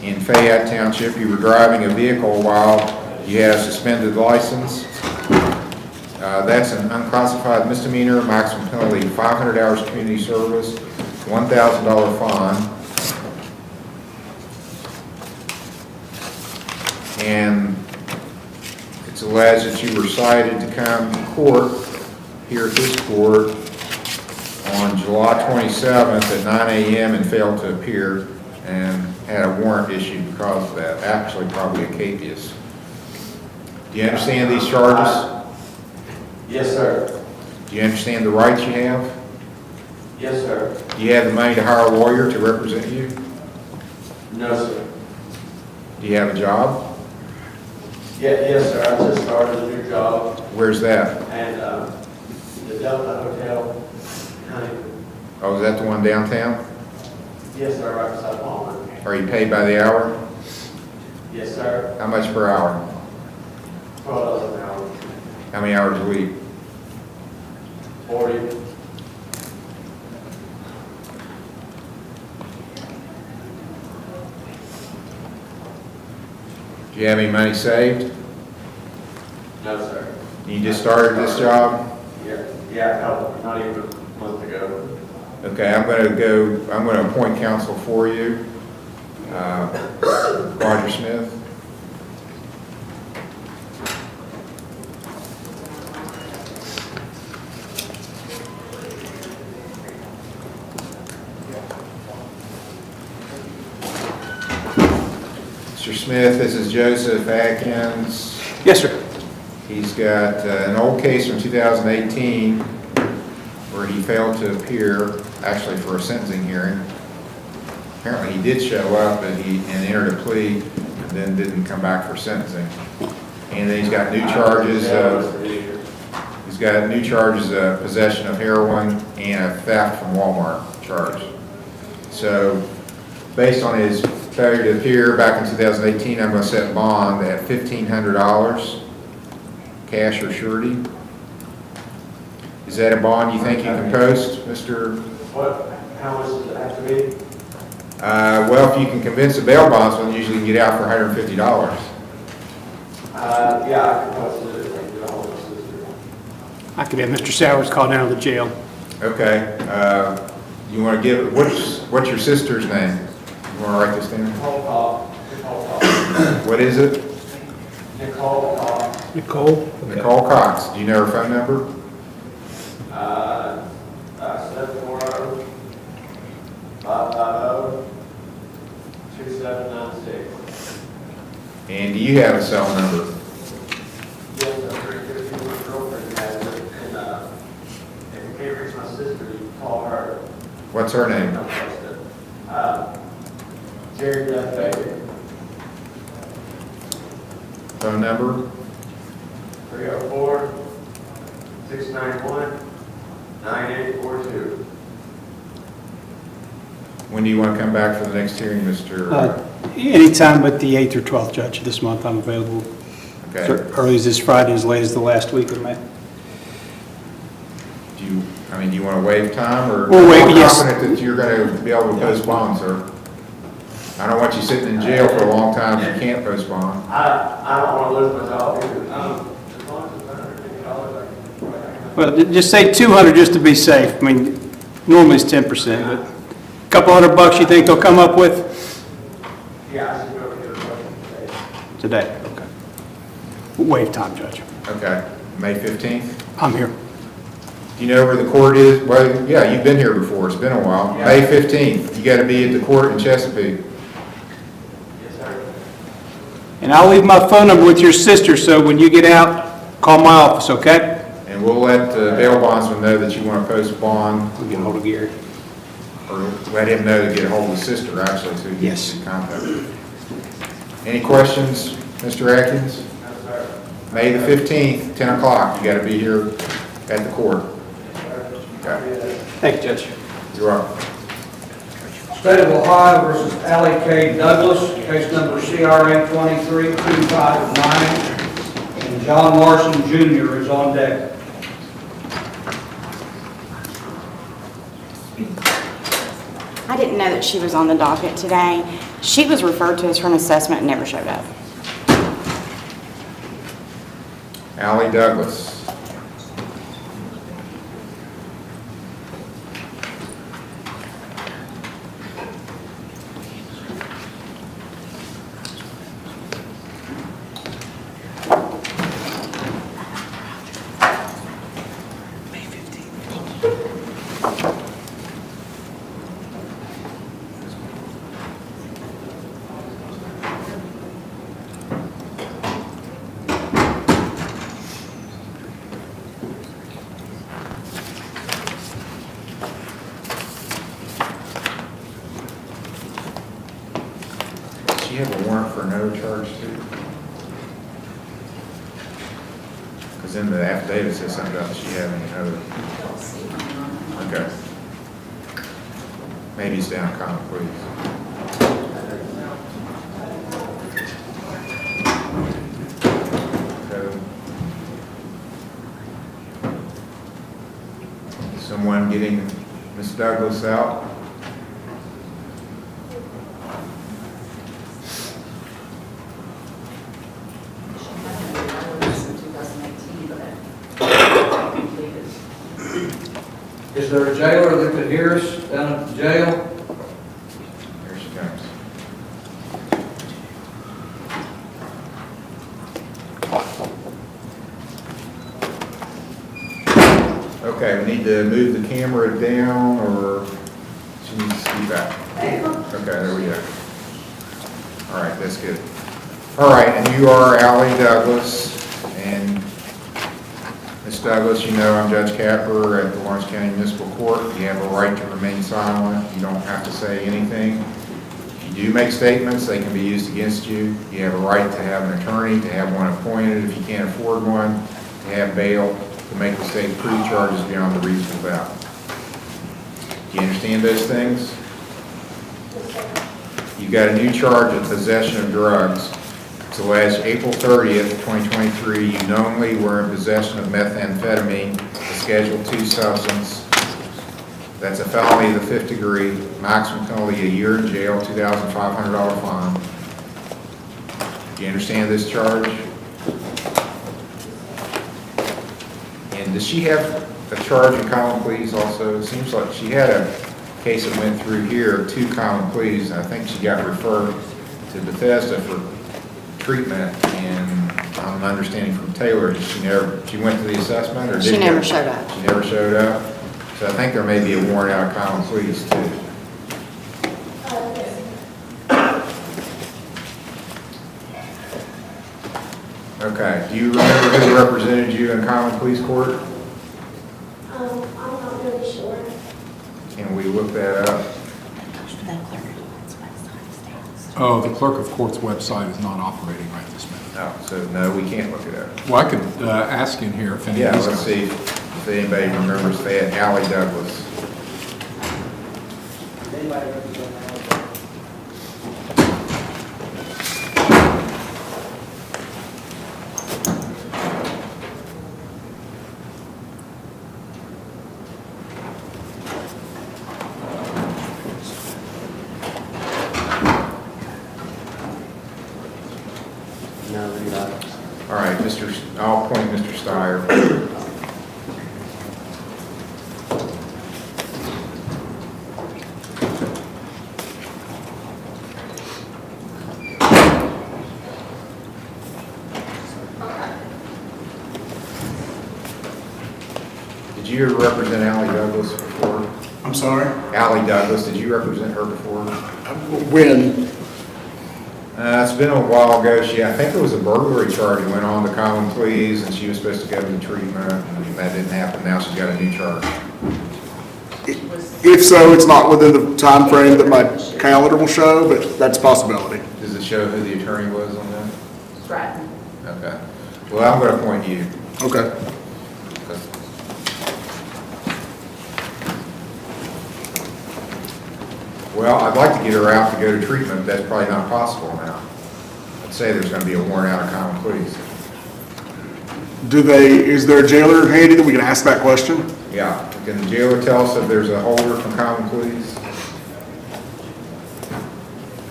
in Fayette Township, you were driving a vehicle while you had a suspended license. That's an unclassified misdemeanor, maximum penalty 500 hours community service, $1,000 fine. And it's alleged that you were cited to come to court, here at this court, on July 27th at 9 a.m. and failed to appear and had a warrant issued because of that, actually probably a capias. Do you understand these charges? Yes, sir. Do you understand the rights you have? Yes, sir. Do you have the money to hire a lawyer to represent you? No, sir. Do you have a job? Yes, sir. I just started a new job Where's that? and the Delta Hotel. Oh, is that the one downtown? Yes, sir. Right beside Walmart. Are you paid by the hour? Yes, sir. How much per hour? $12 an hour. How many hours a week? 40. Do you have any money saved? No, sir. You just started this job? Yeah, not even a month ago. Okay, I'm going to appoint counsel for you. Roger Smith. Mr. Smith, this is Joseph Atkins. Yes, sir. He's got an old case from 2018 where he failed to appear, actually for a sentencing hearing. Apparently he did show up and entered a plea and then didn't come back for sentencing. And then he's got new charges of possession of heroin and a theft from Walmart charge. So based on his failure to appear back in 2018, I'm going to set bond at $1,500, cash or surety. Is that a bond you think you can post, Mr.? How much does it have to be? Well, if you can convince a bail bondsman, usually you can get out for $150. Yeah, I can post it. I could have Mr. Sowers called down to the jail. Okay. You want to give, what's your sister's name? want to write this down? Nicole Cox, Nicole Cox, What is it? Nicole Cox. Nicole? Nicole Cox. Do you know her phone number? 740-550-2796. And do you have a cell number? Yes, I'm very good. My girlfriend has it, and if you can't reach my sister, you can call her. What's her name? Jerry Beth Baker, Phone number? 304-691-9842. When do you want to come back for the next hearing, Mr.? Anytime but the 8th or 12th, Judge. This month I'm available. Okay. Early as this Friday, as late as the last week of May. Do you want to waive time, or We'll waive, are you yes. confident that you're going to be able to postpone, sir? I don't want you sitting in jail for a long time if you can't postpone. I don't want to lose my job either. Well, just say 200 just to be safe. I mean, normally it's 10%, but a couple $100 you think they'll come up with? Yeah, I should go get a motion today. Today, okay. Waive time, Judge. Okay, May 15th? I'm here. Do you know where the court is? Well, yeah, you've been here before, it's been a while. Yeah. May 15th, you got to be at the court in Chesapeake. Yes, sir. And I'll leave my phone number with your sister, so when you get out, call my office, okay? And we'll let the bail bondsman know that you want to post bond, We'll get a hold of Gary. or let him know to get a hold of his sister, actually, so he Yes. can contact her. Any questions, Mr. Atkins? No, sir. May the 15th, 10 o'clock, you got to be here at the court. Okay, Thank you, Judge. you're welcome. State of Ohio versus Allie K. Douglas, case number CRA 23-259, and John Larson Jr. is on deck. I didn't know that she was on the docket today. She was referred to us for an assessment and never showed up. Allie Douglas. Does she have a warrant for no charge too? Because in the affidavit says something about she having another. Okay. Maybe it's down common, please. Someone getting Ms. Douglas out? Is there a jailer that could hear us down at the jail? Here she comes. Okay, we need to move the camera down, or she needs to see back. Okay, there we go. All right, that's good. All right, and you are Allie Douglas, and Ms. Douglas, you know I'm Judge Capper at the Lawrence County Municipal Court. You have a right to remain silent. You don't have to say anything. If you do make statements, they can be used against you. You have a right to have an attorney, to have one appointed if you can't afford one, to have bail, to make the state prove charges beyond the reasonable doubt. Do you understand those things? You've got a new charge of possession of drugs. It's alleged April 30th, 2023, you knowingly were in possession of methamphetamine, a Schedule II substance. That's a felony of the 5th degree, maximum penalty a year in jail, $2,500 fine. Do you understand this charge? And does she have a charge in common pleas also? It seems like she had a case that went through here, 2 common pleas. I think she got referred to Bethesda for treatment, and I'm understanding from Taylor, she went to the assessment, or did She never showed up. She never showed up. So I think there may be a warrant out of common pleas too. Okay, do you remember who represented you in common pleas court? I'm not really sure. Can we look that up? Oh, the clerk of court's website is not operating right this minute. Oh, so no, we can't look it up. Well, I could ask in here if Yeah, anybody's... let's see if anybody remembers that, Allie Douglas. No, they're not. All right, I'll appoint Mr. Steyer. Did you ever represent Allie Douglas before? I'm sorry? Allie Douglas, did you represent her before? When? It's been a while ago. I think it was a burglary charge that went on to common pleas, and she was supposed to go to treatment, and that didn't happen. Now she's got a new charge. If so, it's not within the time frame that my calendar will show, but that's a possibility. Does it show who the attorney was on that? Stratton. Okay. Well, I'm going to appoint you. Okay. Well, I'd like to get her out to go to treatment, but that's probably not possible now. I'd say there's going to be a warrant out of common pleas. Is there a jailer handy that we can ask that question? Yeah. Can the jailer tell us if there's a holder from common pleas? So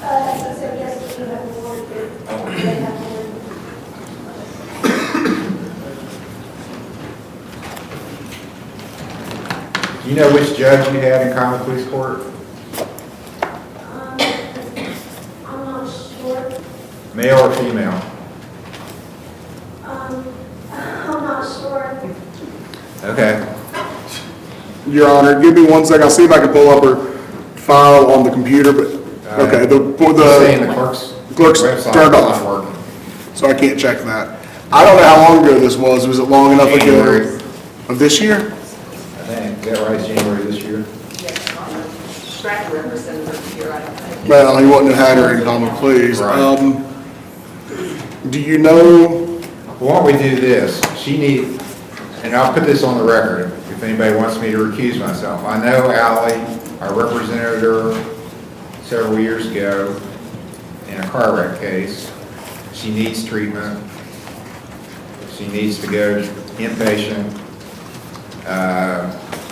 yes, we have a warrant. They have Do you know which judge you had in common pleas court? I'm not sure. Male or female? I'm not sure. Okay. Your Honor, give me 1 second. I'll see if I can pull up her file on the computer, but, okay, Saying the the clerk's clerk's website turned is off, not working. so I can't check that. I don't know how long ago this was. Was it long enough January. ago of this year? I think, is that right, January this year? Stratton representative here, I don't think. Well, he wouldn't have had her in common pleas. Right. Do you know, Well, why don't we do this? And I'll put this on the record if anybody wants me to recuse myself. I know Allie, I represented her several years ago in a car wreck case. She needs treatment. She needs to go inpatient.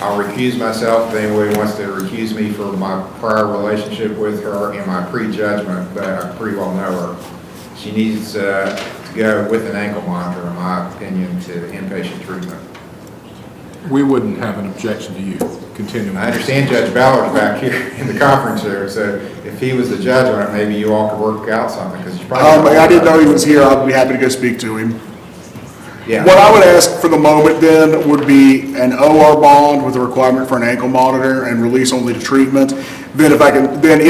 I'll recuse myself if anybody wants to recuse me for my prior relationship with her and my prejudgment, but I pretty well know her. She needs to go with an ankle monitor, in my opinion, to inpatient treatment. We wouldn't have an objection to you continuing. I understand Judge Ballard's back here in the conference room, so if he was the judge on it, maybe you all could work out something, because you probably... I didn't know he was here. I'd be happy to go speak to him. Yeah. What I would ask for the moment then would be an OR bond with a requirement for an ankle monitor and release only to treatment. Then if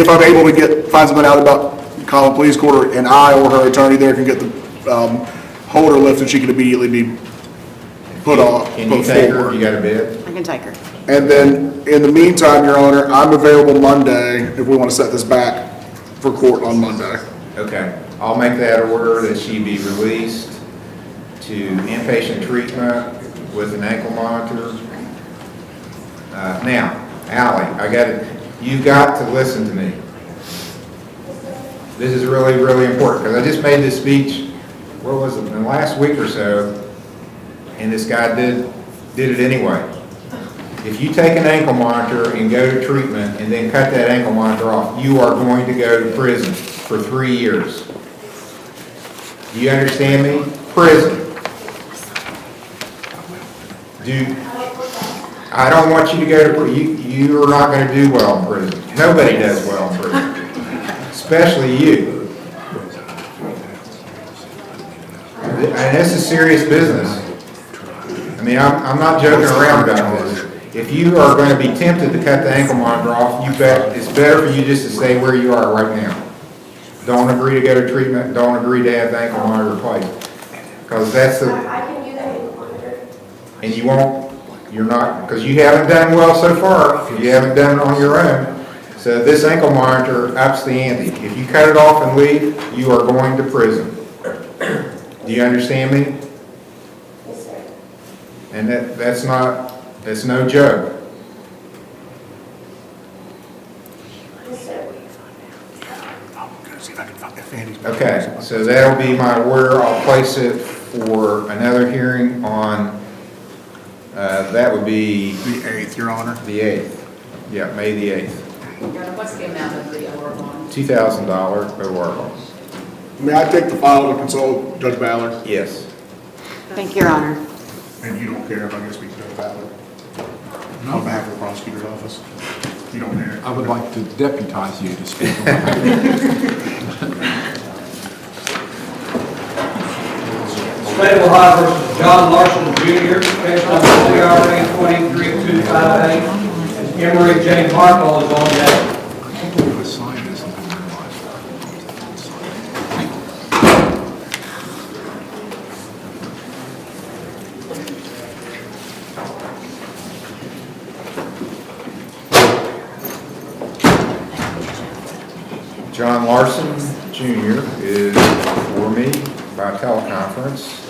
I'm able to find something out about common pleas court, and I or her attorney there can get the holder lifted, she can immediately be put off. Can you take her? You got a bid? I can take her. And then, in the meantime, Your Honor, I'm available Monday if we want to set this back for court on Monday. Okay. I'll make that order that she be released to inpatient treatment with an ankle monitor. Now, Allie, you got to listen to me. This is really, really important, because I just made this speech, what was it, in the last week or so, and this guy did it anyway. If you take an ankle monitor and go to treatment and then cut that ankle monitor off, you are going to go to prison for 3 years. Do you understand me? Prison. I don't want you to go to, you are not gonna do well in prison. Nobody does well in prison, especially you. And this is serious business. I mean, I'm not joking around about this. If you are gonna be tempted to cut the ankle monitor off, you bet, it's better for you just to stay where you are right now. Don't agree to go to treatment, don't agree to have the ankle monitor replaced. Because that's the, I can do the ankle monitor. and you won't, you're not, because you haven't done well so far, you haven't done it on your own. So this ankle monitor ups the ante. If you cut it off and leave, you are going to prison. Do you understand me? Yes, sir. And that's no joke. Yes, sir. Okay, so that'll be my order. I'll place it for another hearing on, that would be... The 8th, Your Honor. The 8th. Yeah, May the 8th. What's the amount of the OR bond? $2,000 OR bond. May I take the file to consult Judge Ballard? Yes. Thank you, Your Honor. And you don't care if I can speak to Judge Ballard? On behalf of the prosecutor's office? You don't care? I would like to deputize you to speak on behalf. State of Ohio versus John Larson Jr., case number CRA 23258. Emory J. Markle is on deck. John Larson Jr. is before me by teleconference.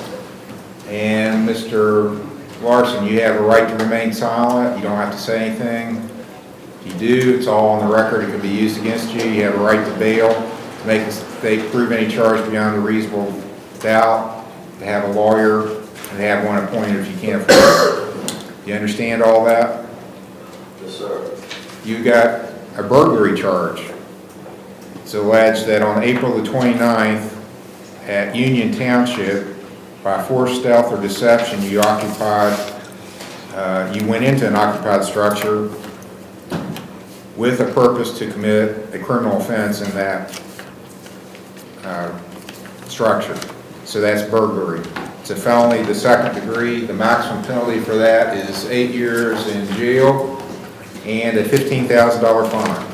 And Mr. Larson, you have a right to remain silent. You don't have to say anything. If you do, it's all on the record. It can be used against you. You have a right to bail, to make the state prove any charge beyond a reasonable doubt, to have a lawyer, and have one appointed if you can't afford it. You understand all that? Yes, sir. You got a burglary charge. It's alleged that on April the 29th at Union Township, by force, stealth, or deception, you went into an occupied structure with a purpose to commit a criminal offense in that structure. So that's burglary. It's a felony, the second degree. The maximum penalty for that is 8 years in jail and a $15,000 fine.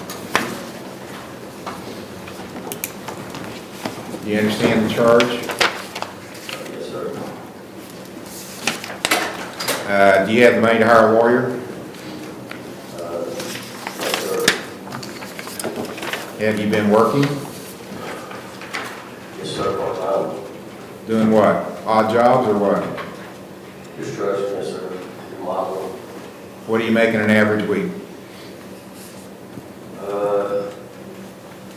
Do you understand the charge? Yes, sir. Do you have the money to hire a lawyer? Yes, sir. Have you been working? Yes, sir, part-time. Doing what? Odd jobs or what? Construction, yes, sir. Modeling. What are you making an average week?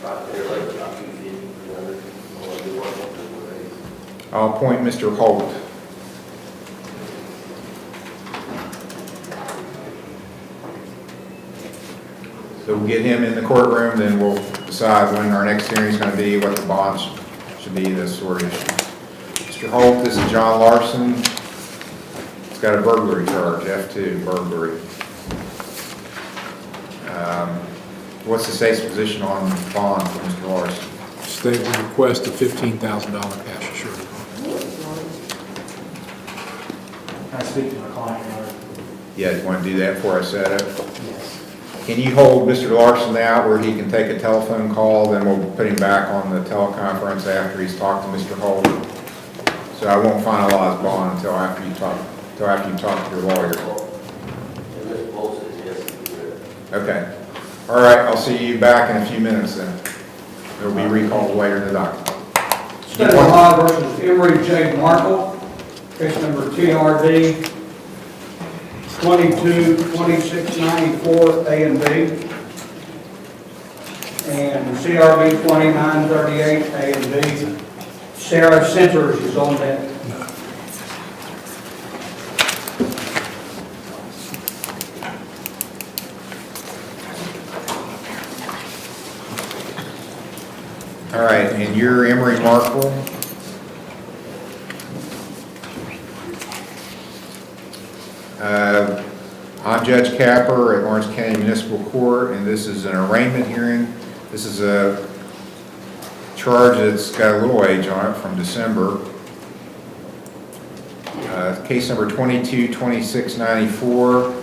Right there, like, about 250, 300. I want to do work on 2 days. I'll appoint Mr. Holt. So we'll get him in the courtroom, then we'll decide when our next hearing is going to be, what the bonds should be, this sort of issue. Mr. Holt, this is John Larson. He's got a burglary charge, F2, burglary. What's the state's position on bond for Mr. Larson? State will request a $15,000 cash assurance. Can I speak to my client, Your Honor? Yeah, you want to do that before I set it? Yes. Can you hold Mr. Larson out where he can take a telephone call, then we'll put him back on the teleconference after he's talked to Mr. Holt? So I won't finalize bond until after you talk to your lawyer. And Ms. Bolton says yes, you can do it. Okay. All right, I'll see you back in a few minutes then. It'll be recalled later in the document. State of Ohio versus Emory J. Markle, case number TRD 222694 A and B, and CRB 2938 A and B. Sarah Centers is on that. All right, and you're Emory Markle. I'm Judge Capper at Lawrence County Municipal Court, and this is an arraignment hearing. This is a charge that's got a little age on it from December. Case number 222694,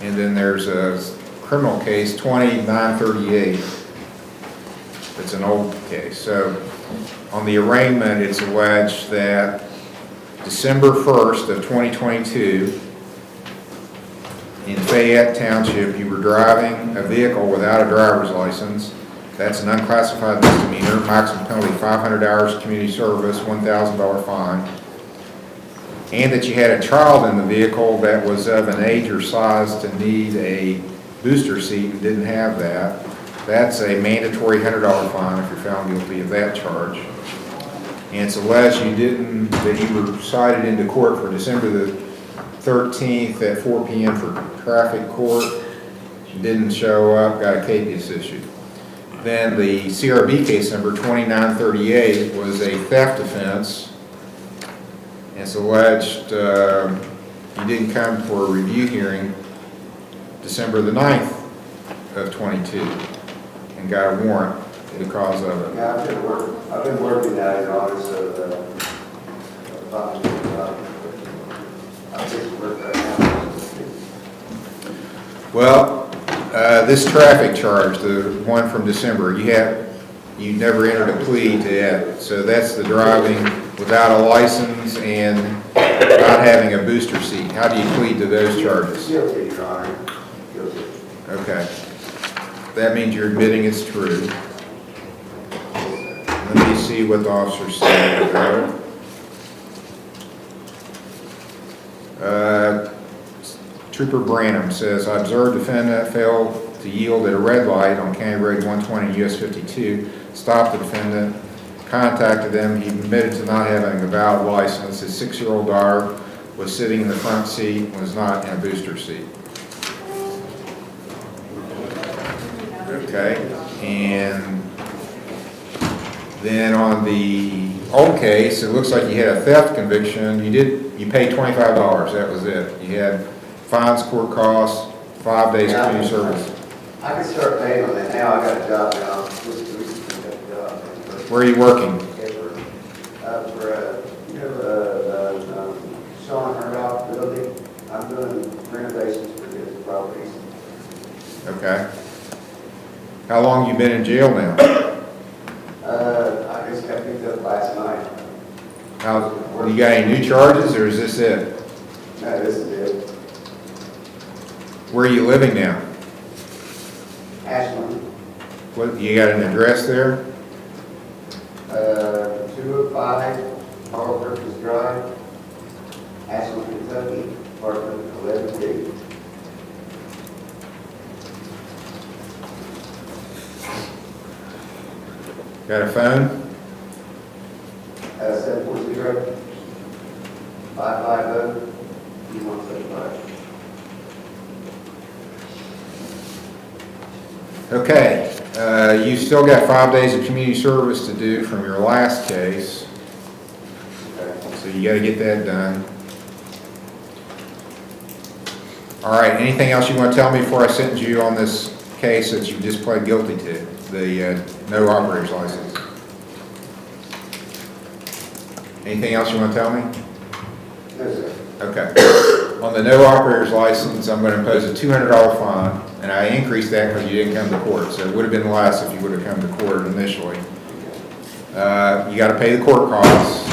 and then there's a criminal case 20938. It's an old case. So on the arraignment, it's alleged that December 1st of 2022, in Fayette Township, you were driving a vehicle without a driver's license. That's an unclassified misdemeanor, maximum penalty 500 hours community service, $1,000 fine. And that you had a child in the vehicle that was of an age or size to need a booster seat and didn't have that. That's a mandatory $100 fine if you're found guilty of that charge. And it's alleged that you were cited into court for December the 13th at 4 p.m. for traffic court. You didn't show up, got a capias issued. Then the CRB case number 2938 was a theft offense. It's alleged you didn't come for a review hearing December the 9th of 22 and got a warrant because of it. Yeah, I've been working now, Your Honor, so I think work right now. Well, this traffic charge, the one from December, you never entered a plea to that. So that's the driving without a license and not having a booster seat. How do you plead to those charges? Guilty, Your Honor. Guilty. Okay. That means you're admitting it's true. Let me see what the officer said about it. Trooper Branham says, I observed defendant failed to yield at a red light on County Road 120 US 52, stopped the defendant, contacted them. He admitted to not having a valid license. His 6-year-old daughter was sitting in the front seat and was not in a booster seat. Okay, and then on the old case, it looks like you had a theft conviction. You paid $25, that was it. You had fines, court costs, 5 days community service. I can start paying on that now. I got a job now. Where are you working? For Sean Herdoff building. I'm doing renovations for his properties. Okay. How long you been in jail now? I just got picked up last night. You got any new charges, or is this it? No, this is it. Where are you living now? Ashland. What, you got an address there? 205 Carl Perkins Drive, Ashland, Kentucky, apartment 11D. Got a phone? 740-550-2175. Okay, you still got 5 days of community service to do from your last case. So you gotta get that done. All right, anything else you want to tell me before I sentence you on this case that you just pled guilty to, the no operator's license? Anything else you want to tell me? No, sir. Okay. On the no operator's license, I'm going to impose a $200 fine, and I increased that because you didn't come to court, so it would have been less if you would have come to court initially. You got to pay the court costs.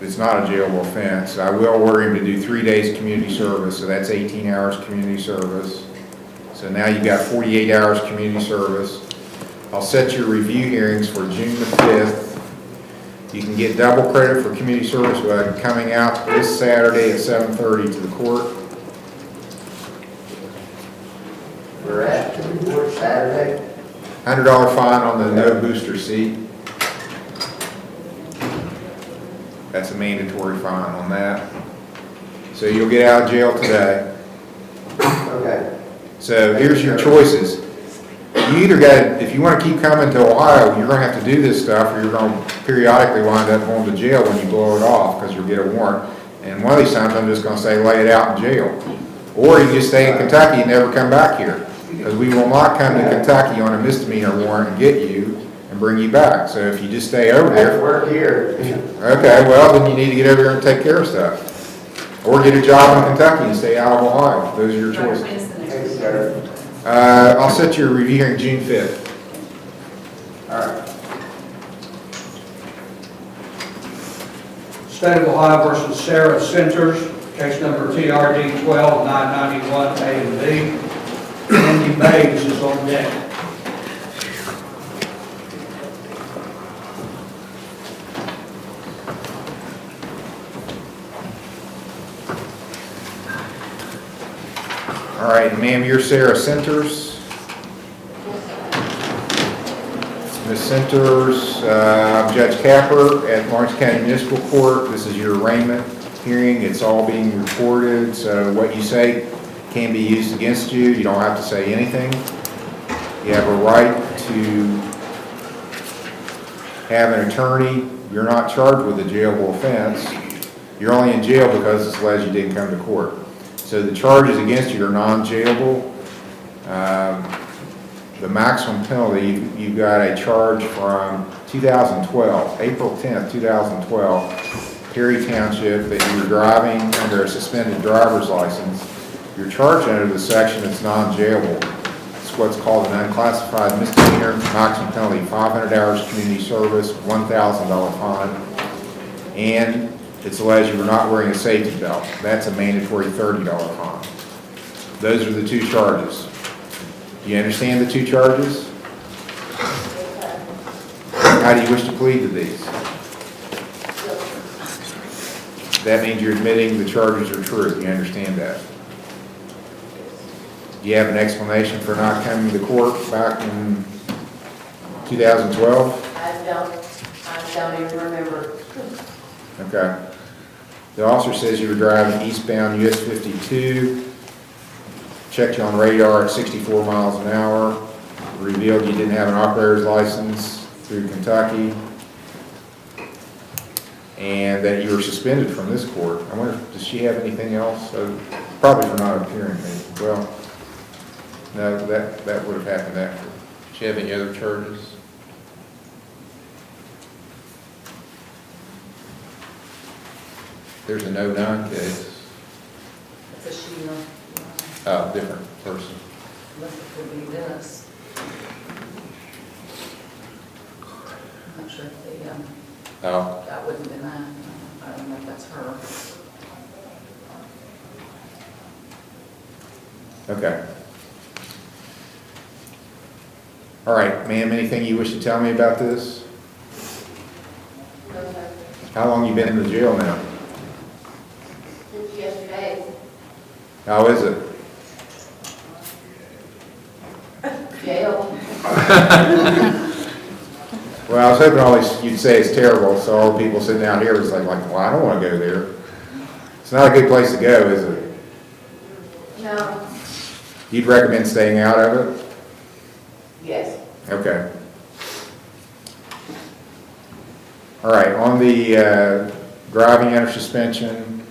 It's not a jailable offense. I will order him to do 3 days community service, so that's 18 hours community service. So now you've got 48 hours community service. I'll set your review hearings for June the 5th. You can get double credit for community service by coming out this Saturday at 7:30 to the court. We're at Saturday. $100 fine on the no booster seat. That's a mandatory fine on that. So you'll get out of jail today. Okay. So here's your choices. You either got, if you want to keep coming to Ohio, you're going to have to do this stuff, or you're going to periodically wind up going to jail when you blow it off because you'll get a warrant. And one of these times, I'm just gonna say, lay it out in jail. Or you just stay in Kentucky and never come back here. Because we will not come to Kentucky on a misdemeanor warrant and get you and bring you back. So if you just stay over there. Work here. Okay, well, then you need to get over here and take care of stuff. Or get a job in Kentucky and stay out of Ohio. Those are your choices. Thanks, sir. I'll set your review hearing June 5th. All right. State of Ohio versus Sarah Centers, case number TRD 12991 A and B. Andy Bates is on deck. All right, ma'am, you're Sarah Centers. Ms. Centers, I'm Judge Capper at Lawrence County Municipal Court. This is your arraignment hearing. It's all being recorded, so what you say can be used against you. You don't have to say anything. You have a right to have an attorney. You're not charged with a jailable offense. You're only in jail because it's alleged you didn't come to court. So the charges against you are non-jailable. The maximum penalty, you've got a charge from 2012, April 10th, 2012, Perry Township, that you were driving under a suspended driver's license. You're charged under the section that's non-jailable. It's what's called an unclassified misdemeanor, maximum penalty 500 hours community service, $1,000 fine, and it's alleged you were not wearing a safety belt. That's a mandatory $30 fine. Those are the two charges. Do you understand the two charges? How do you wish to plead to these? That means you're admitting the charges are true. You understand that? Do you have an explanation for not coming to court back in 2012? I don't even remember. Okay. The officer says you were driving eastbound US 52, checked you on radar at 64 miles an hour, revealed you didn't have an operator's license through Kentucky, and that you were suspended from this court. I wonder, does she have anything else? Probably for not appearing, maybe. Well, no, that would have happened after. Does she have any other charges? There's a no-9 case. It's a she, no. Oh, different person. Unless it could be this. I'm not sure if Oh, that wouldn't have been that. I don't know if that's her. okay. All right, ma'am, anything you wish to tell me about this? How long you been in the jail now? Since yesterday. How is it? Jail. Well, I was hoping always you'd say it's terrible, so all the people sitting out here was like, well, I don't want to go there. It's not a good place to go, is it? No. You'd recommend staying out of it? Yes. Okay. All right, on the driving under suspension,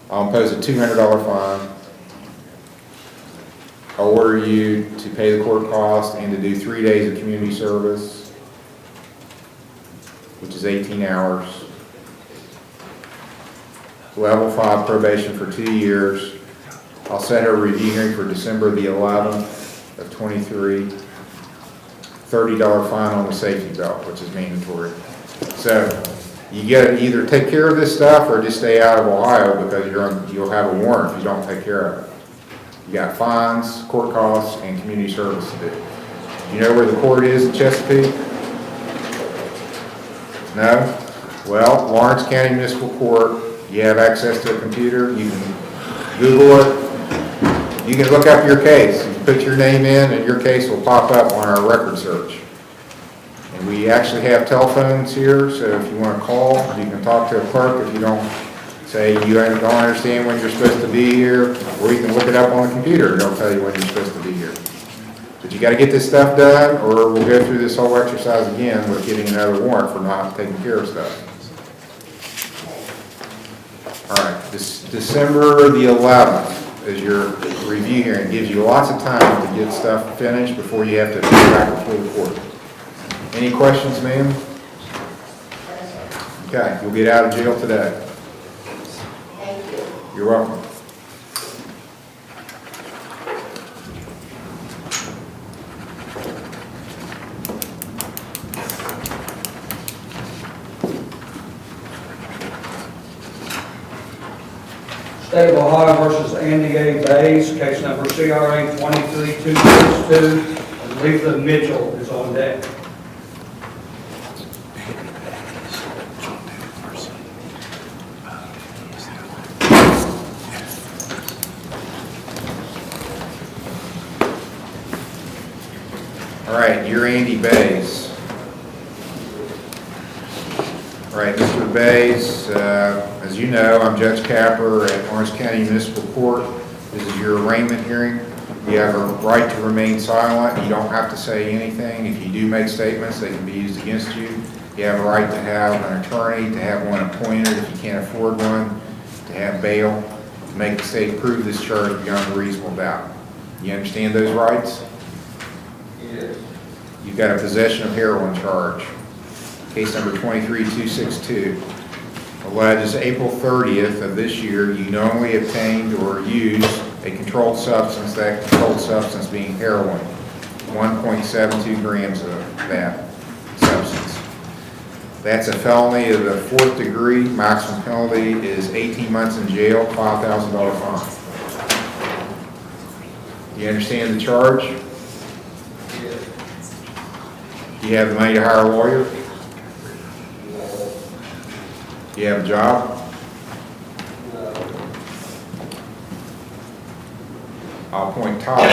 I'll impose a $200 fine. I'll order you to pay the court cost and to do 3 days of community service, which is 18 hours. Level 5 probation for 2 years. I'll set a review hearing for December the 11th of 23. $30 fine on the safety belt, which is mandatory. So you got to either take care of this stuff or just stay out of Ohio because you'll have a warrant if you don't take care of it. You got fines, court costs, and community service to do. You know where the court is in Chesapeake? No? Well, Lawrence County Municipal Court, you have access to a computer, you can Google it, you can look up your case, you can put your name in and your case will pop up on our record search. And we actually have telephones here, so if you want to call, you can talk to a clerk if you don't say you don't understand when you're supposed to be here, or you can look it up on the computer, it'll tell you when you're supposed to be here. But you got to get this stuff done, or we'll go through this whole exercise again with getting another warrant for not taking care of stuff. All right, this December the 11th is your review hearing. Gives you lots of time to get stuff finished before you have to go back before the court. Any questions, ma'am? Okay, you'll get out of jail today. Thank you. You're welcome. State of Ohio versus Andy A. Bays, case number CRA 23262. And Lisa Mitchell is on deck. All right, you're Andy Bays. All right, Mr. Bays, as you know, I'm Judge Capper at Orange County Municipal Court. This is your arraignment hearing. You have a right to remain silent. You don't have to say anything. If you do make statements, they can be used against you. You have a right to have an attorney, to have one appointed if you can't afford one, to have bail, to make the state prove this charge beyond a reasonable doubt. You understand those rights? Yes. You've got a possession of heroin charge. Case number 23262 alleges April 30th of this year, you knowingly obtained or used a controlled substance, that controlled substance being heroin, 1.72 grams of that substance. That's a felony of the 4th degree. Maximum penalty is 18 months in jail, $5,000 fine. You understand the charge? Yes. Do you have the money to hire a lawyer? Do you have a job? No. I'll appoint Todd.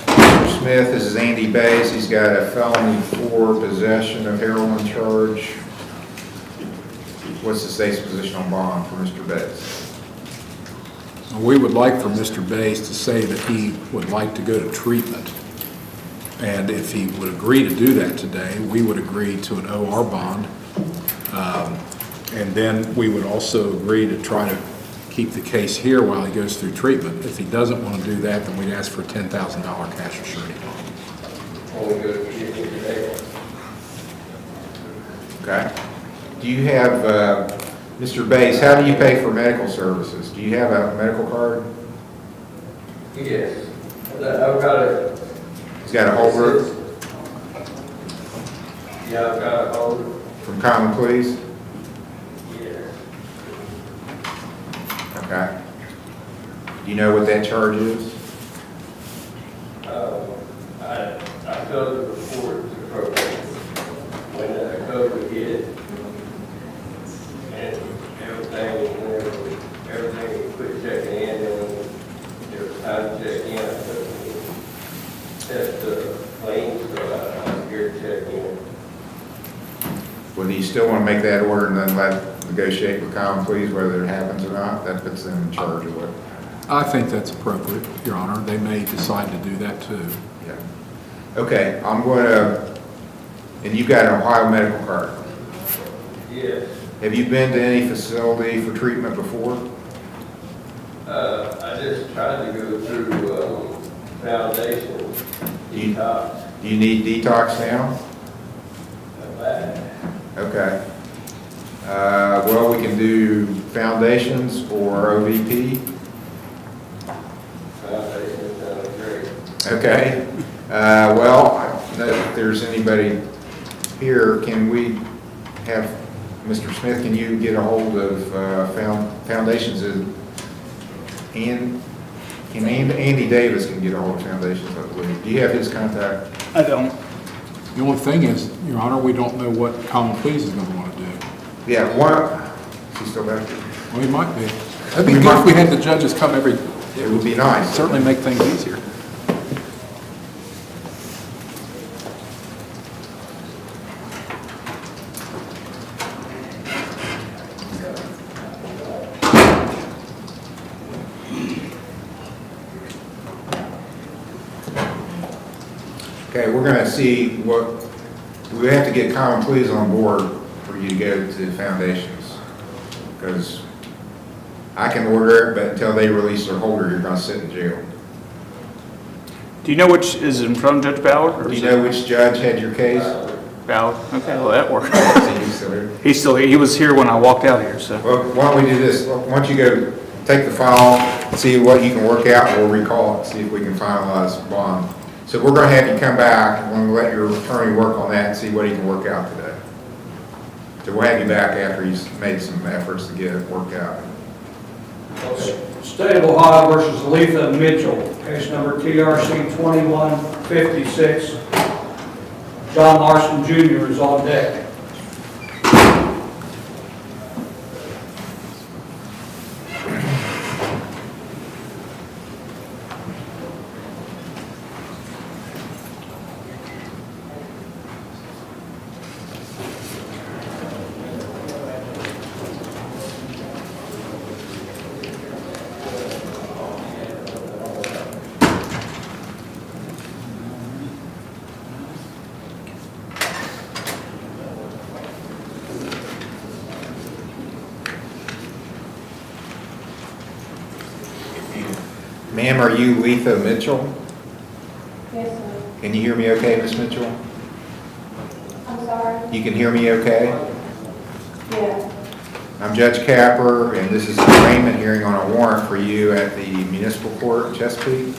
Mr. Smith, this is Andy Bays. He's got a felony for possession of heroin charge. What's the state's position on bond for Mr. Bays? We would like for Mr. Bays to say that he would like to go to treatment. And if he would agree to do that today, we would agree to an OR bond. And then we would also agree to try to keep the case here while he goes through treatment. If he doesn't want to do that, then we'd ask for a $10,000 cash or surety bond. Only go to treatment today. Okay. Do you have, Mr. Bays, how do you pay for medical services? Do you have a medical card? Yes. I've got a. He's got a holder Yeah, I've got a holder. from Common Pleas? Yes. Okay. Do you know what that charge is? I filled the report to the program when COVID hit. And everything quit checking in, and when there was time to check in, I couldn't test the claims, so I was here to check in. Well, do you still want to make that order and then negotiate with Common Pleas whether it happens or not? That puts them in charge of it. I think that's appropriate, Your Honor. They may decide to do that too. Yeah. Okay, I'm going to, and you've got an Ohio medical card. Yes. Have you been to any facility for treatment before? I just tried to go through foundation detox. Do you need detox now? Bad. Okay. Well, we can do foundations or OVP. Foundation sounds great. Okay. Well, I don't know if there's anybody here, can we have, Mr. Smith, can you get a hold of foundations? Andy Davis can get a hold of foundations, I believe. Do you have his contact? I don't. The only thing is, Your Honor, we don't know what Common Pleas is going to want to do. Yeah, is he still back there? Well, he might be. That'd be good if we had the judges come every. It would be nice. Certainly make things easier. Okay, we're gonna see what, we have to get common pleas on board for you to go to foundations. Because I can order it, but until they release their holder, you're gonna sit in jail. Do you know which is in front of Judge Ballard? Or Do is you it know which judge had your case? Ballard? Okay, well, that works. He's still here. He's still, he was here when I walked out here, so. Well, why don't we do this? Why don't you go take the file, see what you can work out, and we'll recall it, see if we can finalize bond. So we're gonna have you come back, and we're gonna let your attorney work on that and see what he can work out today. So we'll have you back after he's made some efforts to get it worked out. State of Ohio versus Letha Mitchell, case number TRC 2156. John Larson Jr. is on deck. Ma'am, are you Letha Mitchell? Yes, sir. Can you hear me okay, Miss Mitchell? I'm sorry. You can hear me okay? Yeah. I'm Judge Capper, and this is an arraignment hearing on a warrant for you at the Municipal Court in Chesapeake.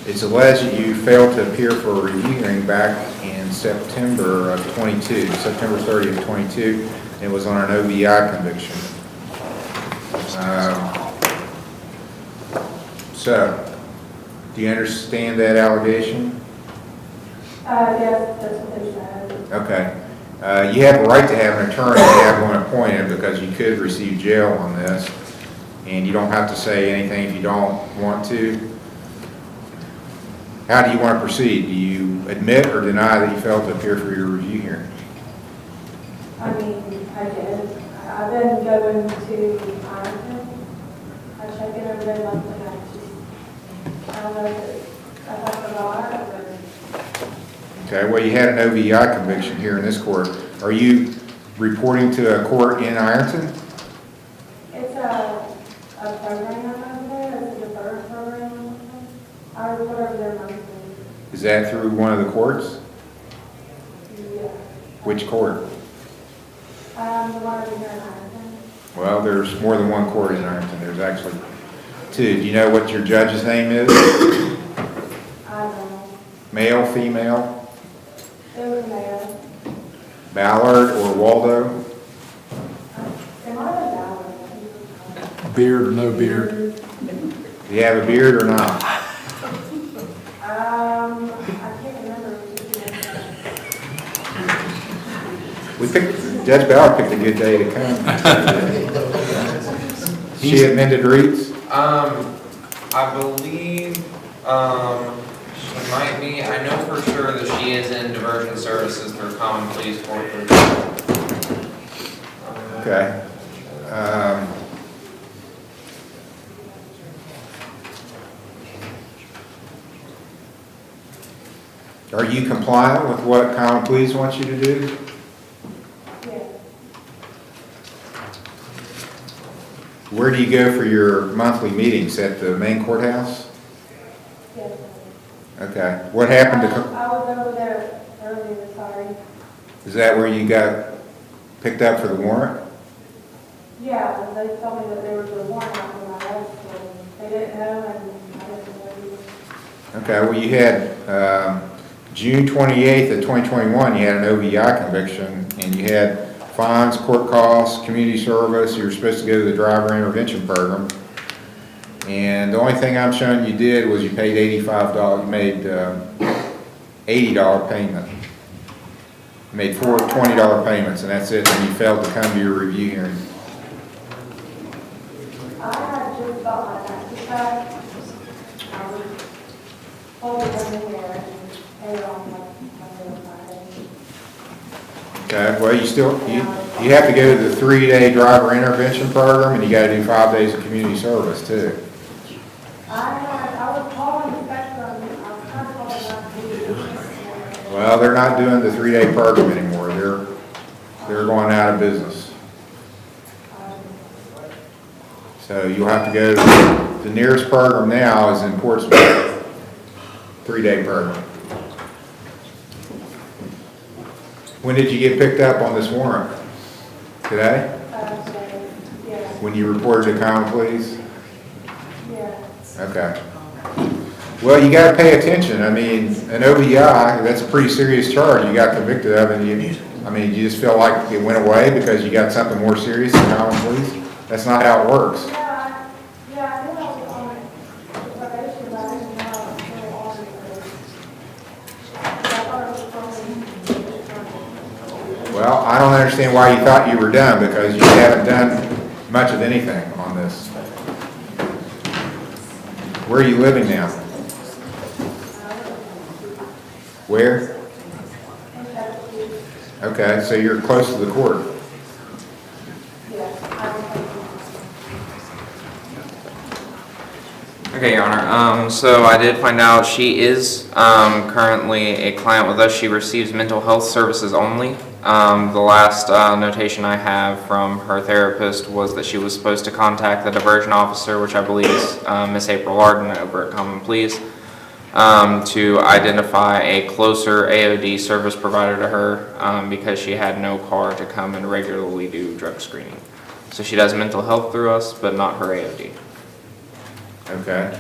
It's alleged that you failed to appear for a review hearing back in September of 22, September 30th, 22. And it was on an OVI conviction. So, do you understand that allegation? Yes, that's what they said. Okay. You have a right to have an attorney, to have one appointed, because you could receive jail on this, and you don't have to say anything if you don't want to. How do you want to proceed? Do you admit or deny that you failed to appear for your review hearing? I mean, I did. I've been going to Ironton. I check in over there monthly. I don't know if I forgot or. Okay, well, you had an OVI conviction here in this court. Are you reporting to a court in Ironton? It's a program over there. It's a deferred program. I report over there monthly. Is that through one of the courts? Yeah. Which court? The one over here in Ironton. Well, there's more than one court in Ironton. There's actually two. Do you know what your judge's name is? I don't know. Male, female? It was male. Ballard or Waldo? It might have been Ballard. Beard or no beard? Do you have a beard or not? I can't remember. Judge Ballard picked a good day to come. She at Mended Reeds? I believe, she might be, I know for sure that she is in diversion services through Common Pleas Court. Okay. Are you compliant with what Common Pleas wants you to do? Yeah. Where do you go for your monthly meetings? At the main courthouse? Yes. Okay. What happened to, I was over there earlier, sorry. is that where you got picked up for the warrant? Yeah, and they told me that they were doing warrant out for my arrest, so they didn't know, and I didn't know. Okay, well, you had, June 28th of 2021, you had an OVI conviction, and you had fines, court costs, community service. You were supposed to go to the driver intervention program. And the only thing I'm showing you did was you paid $85, you made $80 payment. You made four $20 payments, and that's it, and you failed to come to your review hearing. I had just got my taxes back. I was holding them in there and paid it on my Friday. Okay, well, you have to go to the 3-day driver intervention program, and you gotta do 5 days of community service too. I was calling the spectrum, I was trying to call them last week, and Well, they're not doing the 3-day program anymore. They're going out of business. So you'll have to go, the nearest program now is in Portsmouth, 3-day program. When did you get picked up on this warrant? Today? Yeah. When you reported to Common Pleas? Yeah. Okay. Well, you gotta pay attention. I mean, an OBI, that's a pretty serious charge you got convicted of, and you just feel like it went away because you got something more serious than Common Pleas? That's not how it works. Yeah, I think I was on probation, but I didn't know I was still on it. I thought it was from. Well, I don't understand why you thought you were done, because you haven't done much of anything on this. Where are you living now? Where? Okay, so you're close to the court. Okay, Your Honor. So I did find out she is currently a client with us. She receives mental health services only. The last notation I have from her therapist was that she was supposed to contact the diversion officer, which I believe is Miss April Arden over at Common Pleas, to identify a closer AOD service provider to her because she had no car to come and regularly do drug screening. So she does mental health through us, but not her AOD. Okay.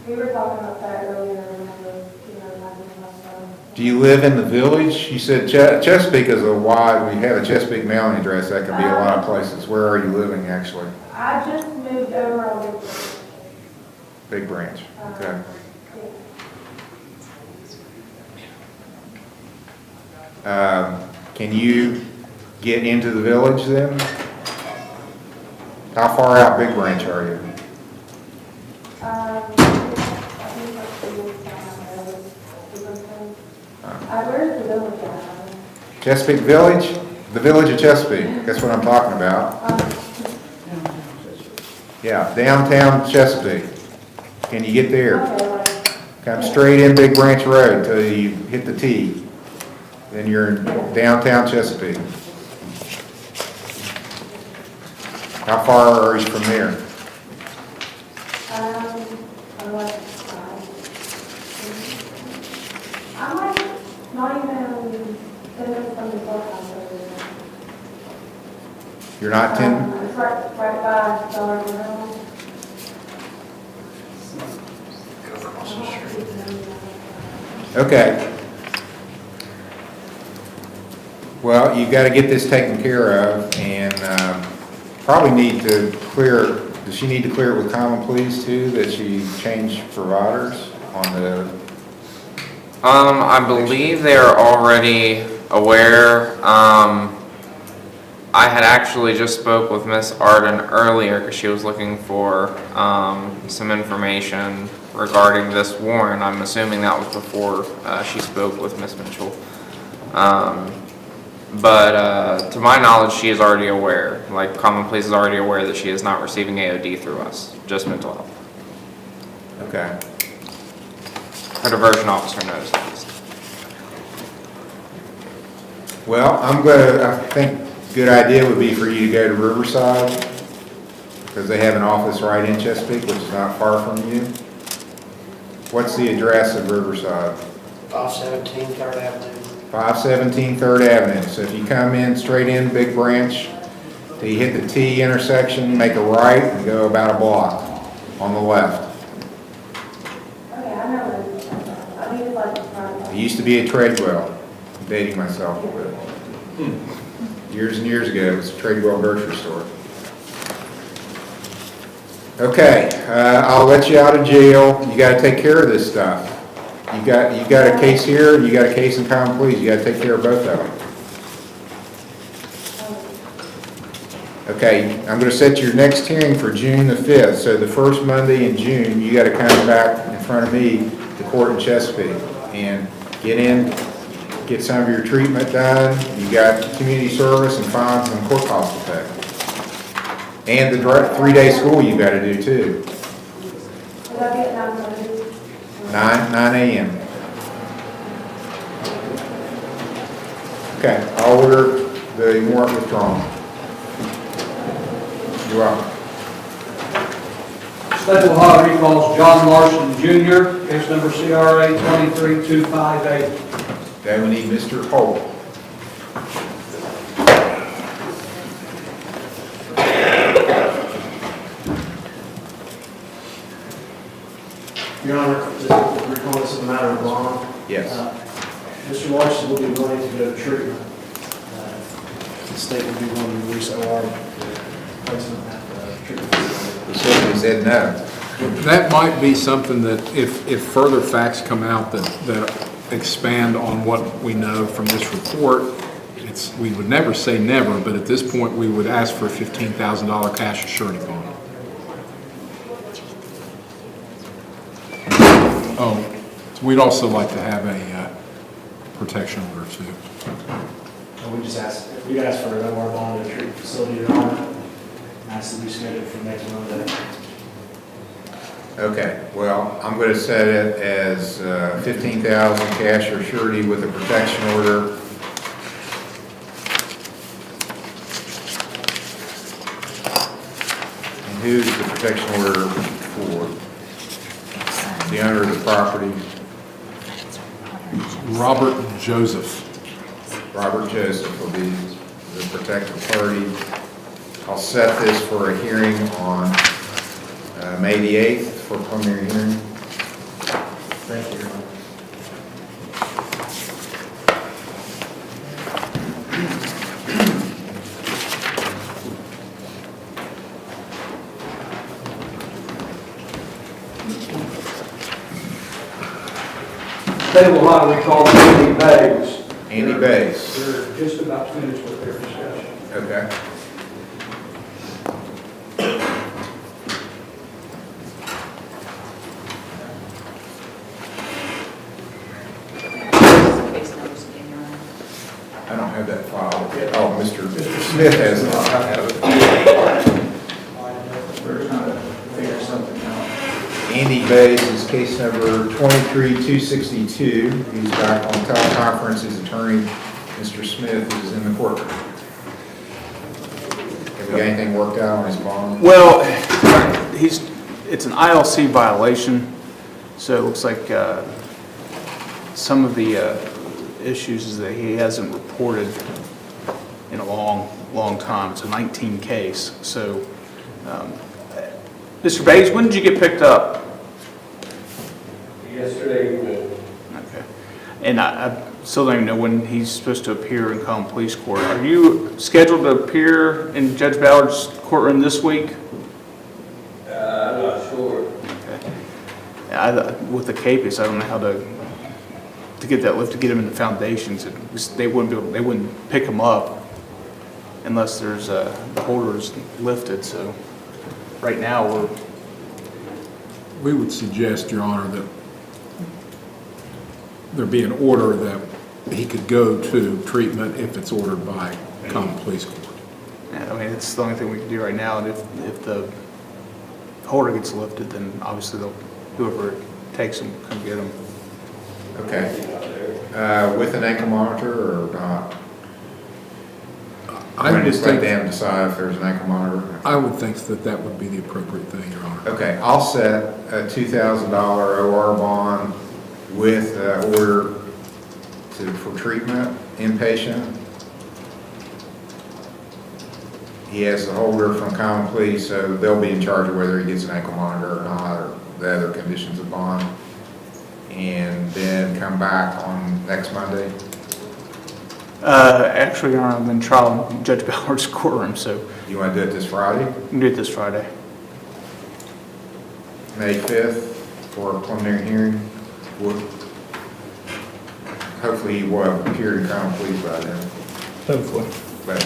We were talking about that earlier, remember, having myself. Do you live in the village? You said Chesapeake is a wide, we have a Chesapeake mailing address. That could be a lot of places. Where are you living, actually? I just moved over on Big Branch. Okay. Can you get into the village then? How far out Big Branch are you? Where's the village at? Chesapeake Village? The village of Chesapeake. That's what I'm talking about. Yeah, downtown Chesapeake. Can you get there? Come straight in Big Branch Road till you hit the T. Then you're in downtown Chesapeake. How far are you from there? I'm like not even 10 minutes from the courthouse. You're not 10? It's right by Dollar General. Okay. Well, you've got to get this taken care of, and probably need to clear, does she need to clear it with Common Pleas too, that she changed providers on the? I believe they are already aware. I had actually just spoke with Miss Arden earlier because she was looking for some information regarding this warrant. I'm assuming that was before she spoke with Miss Mitchell. But to my knowledge, she is already aware. Like, Common Pleas is already aware that she is not receiving AOD through us, just mental health. Okay. Her diversion officer knows at least. Well, I think a good idea would be for you to go to Riverside, because they have an office right in Chesapeake, which is not far from you. What's the address of Riverside? 517 3rd Avenue. 517 3rd Avenue. So if you come in straight in Big Branch, till you hit the T intersection, make a right and go about a block on the left. Okay, I know what it is. I think it's like It used to be a Tradewell. I'm dating myself a bit. Years and years ago, it was a Tradewell grocery store. Okay, I'll let you out of jail. You got to take care of this stuff. You got a case here, and you got a case in Common Pleas. You got to take care of both of them. Okay, I'm going to set your next hearing for June the 5th. So the first Monday in June, you got to come back in front of me to court in Chesapeake and get in, get some of your treatment done. You got community service and fines and court costs to pay. And the 3-day school you got to do too. Would I be at 9:30? 9 a.m. Okay, I'll order the warrant withdrawn. You're welcome. State of Ohio recalls John Larson Jr., case number CRA 23258. Okay, we need Mr. Holt. Your Honor, just recall this is a matter of bond. Yes. Mr. Larson will be willing to go to treatment. The state will be willing to release OR placement at the treatment facility. The city said no. That might be something that if further facts come out that expand on what we know from this report, we would never say never, but at this point, we would ask for a $15,000 cash surety bond. Oh, so we'd also like to have a protection order too. We just asked, we asked for an OR bond at the treatment facility, Your Honor. Asked to be scheduled for next Monday. Okay, well, I'm going to set it as $15,000 cash or surety with a protection order. And who's the protection order for? The owner of the property? Robert Joseph. Robert Joseph will be the protected party. I'll set this for a hearing on May the 8th for a preliminary hearing. Thank you, Your Honor. State of Ohio recalls Andy Bays. Andy Bays. We're just about finished with their discussion. Okay. I don't have that file. Oh, Mr. Smith has it. I have it. We're trying to figure something out. Andy Bays is case number 23262. He's back on teleconference. His attorney, Mr. Smith, is in the courtroom. Have we got anything worked out on his bond? Well, it's an ILC violation, so it looks like some of the issues is that he hasn't reported in a long time. It's a 19 case. So, Mr. Bays, when did you get picked up? Yesterday evening. Okay. And I still don't even know when he's supposed to appear in common police court. Are you scheduled to appear in Judge Ballard's courtroom this week? I'm not sure. Okay. With the CAPES, I don't know how to get that lift, to get him in the foundations. They wouldn't pick him up unless there's the holder's lifted. So right now We would suggest, Your Honor, that there be an order that he could go to treatment if it's ordered by common police court. I mean, it's the only thing we can do right now. And if the holder gets lifted, then obviously whoever takes him will come get him. Okay. With an ankle monitor or not? I would just think- let them decide if there's an ankle monitor. I would think that would be the appropriate thing, Your Honor. Okay, I'll set a $2,000 OR bond with order for treatment, inpatient. He has the holder from common police, so they'll be in charge of whether he gets an ankle monitor or not, or the other conditions of bond. And then come back on next Monday. Actually, Your Honor, I'm in trial in Judge Ballard's courtroom, so. You want to do it this Friday? We can do it this Friday. May 5th for a preliminary hearing. Hopefully you will have appeared in common police by then. Hopefully. But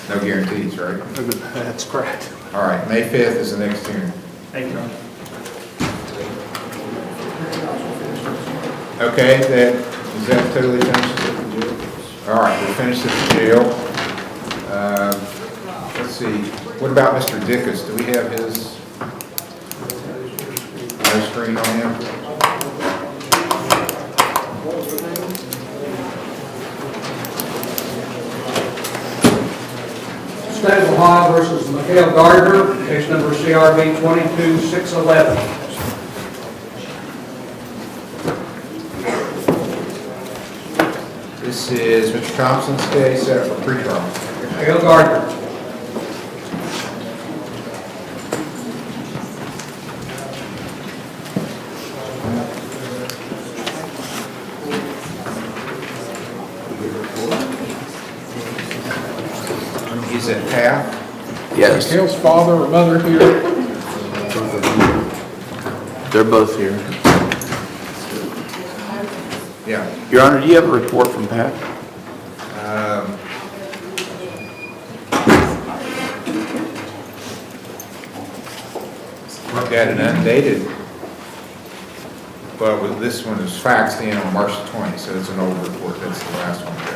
no guarantees, right? That's correct. All right, May 5th is the next hearing. Thank you, Your Honor. Okay, is that totally finished? All right, we'll finish at the jail. Let's see, what about Mr. Dickus? Do we have his no screen on him? State of Ohio versus Mikhail Gardner, case number CRB 22611. This is Mr. Thompson's case set for pretrial. Mikhail Gardner. Is it Taft? Yes. Mikhail's father or mother here? They're both here. Yeah. Your Honor, do you have a report from Pat? Look at an undated, but with this one is faxed in on March the 20th, so it's an old report. That's the last one we got.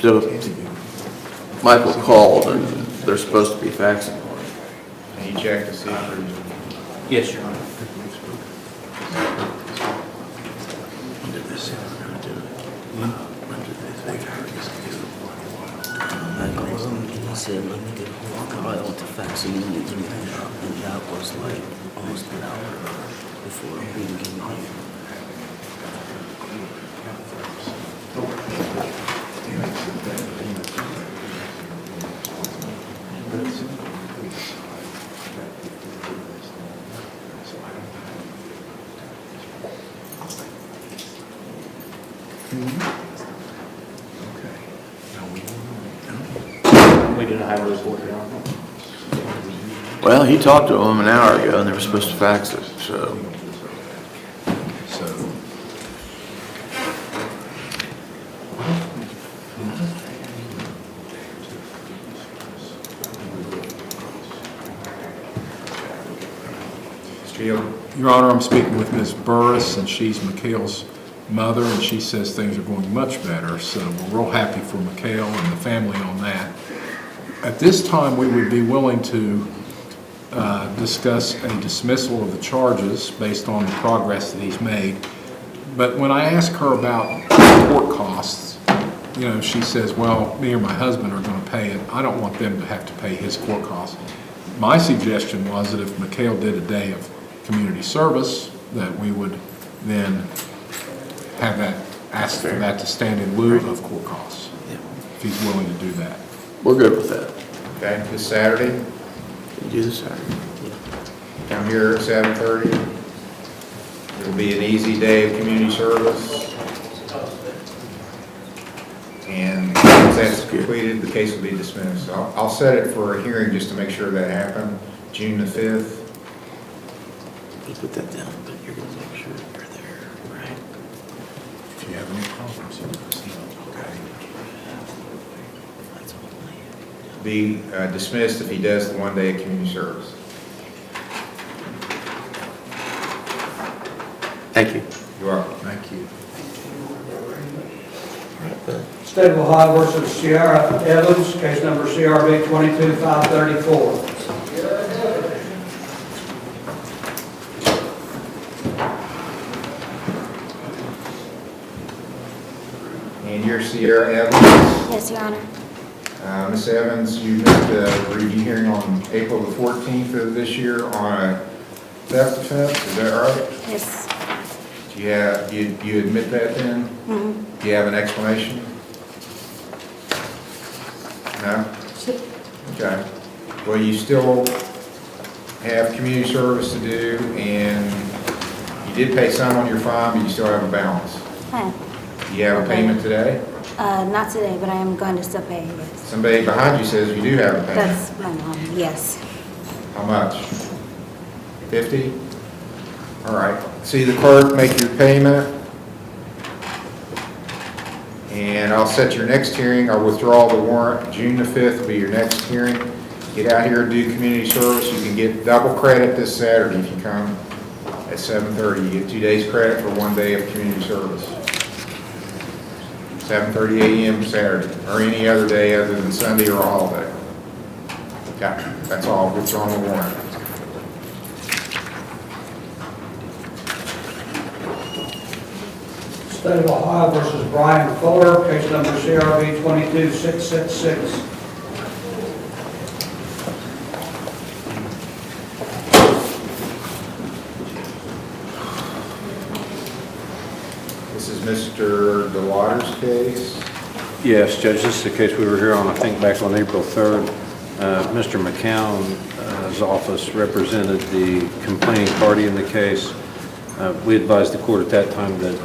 So, Michael called and they're supposed to be faxing. Can you check to see if Yes, Your Honor. He said, let me get home. I went to faxing and that was like almost an hour before we even came home. We didn't have a report down. Well, he talked to them an hour ago and they were supposed to fax it, so. Your Honor, I'm speaking with Ms. Burris, and she's Mikhail's mother, and she says things are going much better, so we're real happy for Mikhail and the family on that. At this time, we would be willing to discuss a dismissal of the charges based on the progress that he's made. But when I ask her about court costs, you know, she says, well, me or my husband are going to pay it. I don't want them to have to pay his court costs. My suggestion was that if Mikhail did a day of community service, that we would then have that, ask for that to stand in lieu of court costs, if he's willing to do that. We're good with that. Okay, this Saturday, Do this Saturday. come here at 7:30. It'll be an easy day of community service. And once that's completed, the case will be dismissed. So I'll set it for a hearing just to make sure that happened, June the 5th. Put that down, but you're gonna make sure you're there, right? If you have any problems, you can see them, okay? That's all I Be dismissed if he does the one day of community service. Thank you. You're welcome. Thank you. State of Ohio versus Sierra Evans, case number CRB 22534. And you're Sierra Evans. Yes, Your Honor. Ms. Evans, you missed a review hearing on April the 14th of this year on a theft offense, is that right? Yes. Do you have, you admit that then? Mm-hmm. Do you have an explanation? No? Okay. Well, you still have community service to do, and you did pay some on your fine, but you still have a balance. Huh. Do you have a payment today? Not today, but I am going to still pay, yes. Somebody behind you says you do have a payment. That's my mom, yes. How much? 50? All right. See the clerk make your payment. And I'll set your next hearing. I'll withdraw the warrant. June the 5th will be your next hearing. Get out here and do community service. You can get double credit this Saturday if you come at 7:30. You get 2 days credit for 1 day of community service. 7:30 a.m. Saturday, or any other day other than Sunday or a holiday. Okay, that's all. Withdraw the warrant. State of Ohio versus Brian Fuller, case number CRB 22666. This is Mr. DeWater's case. Yes, Judge, this is the case we were here on, I think, back on April 3rd. Mr. McCown's office represented the complaining party in the case. We advised the court at that time that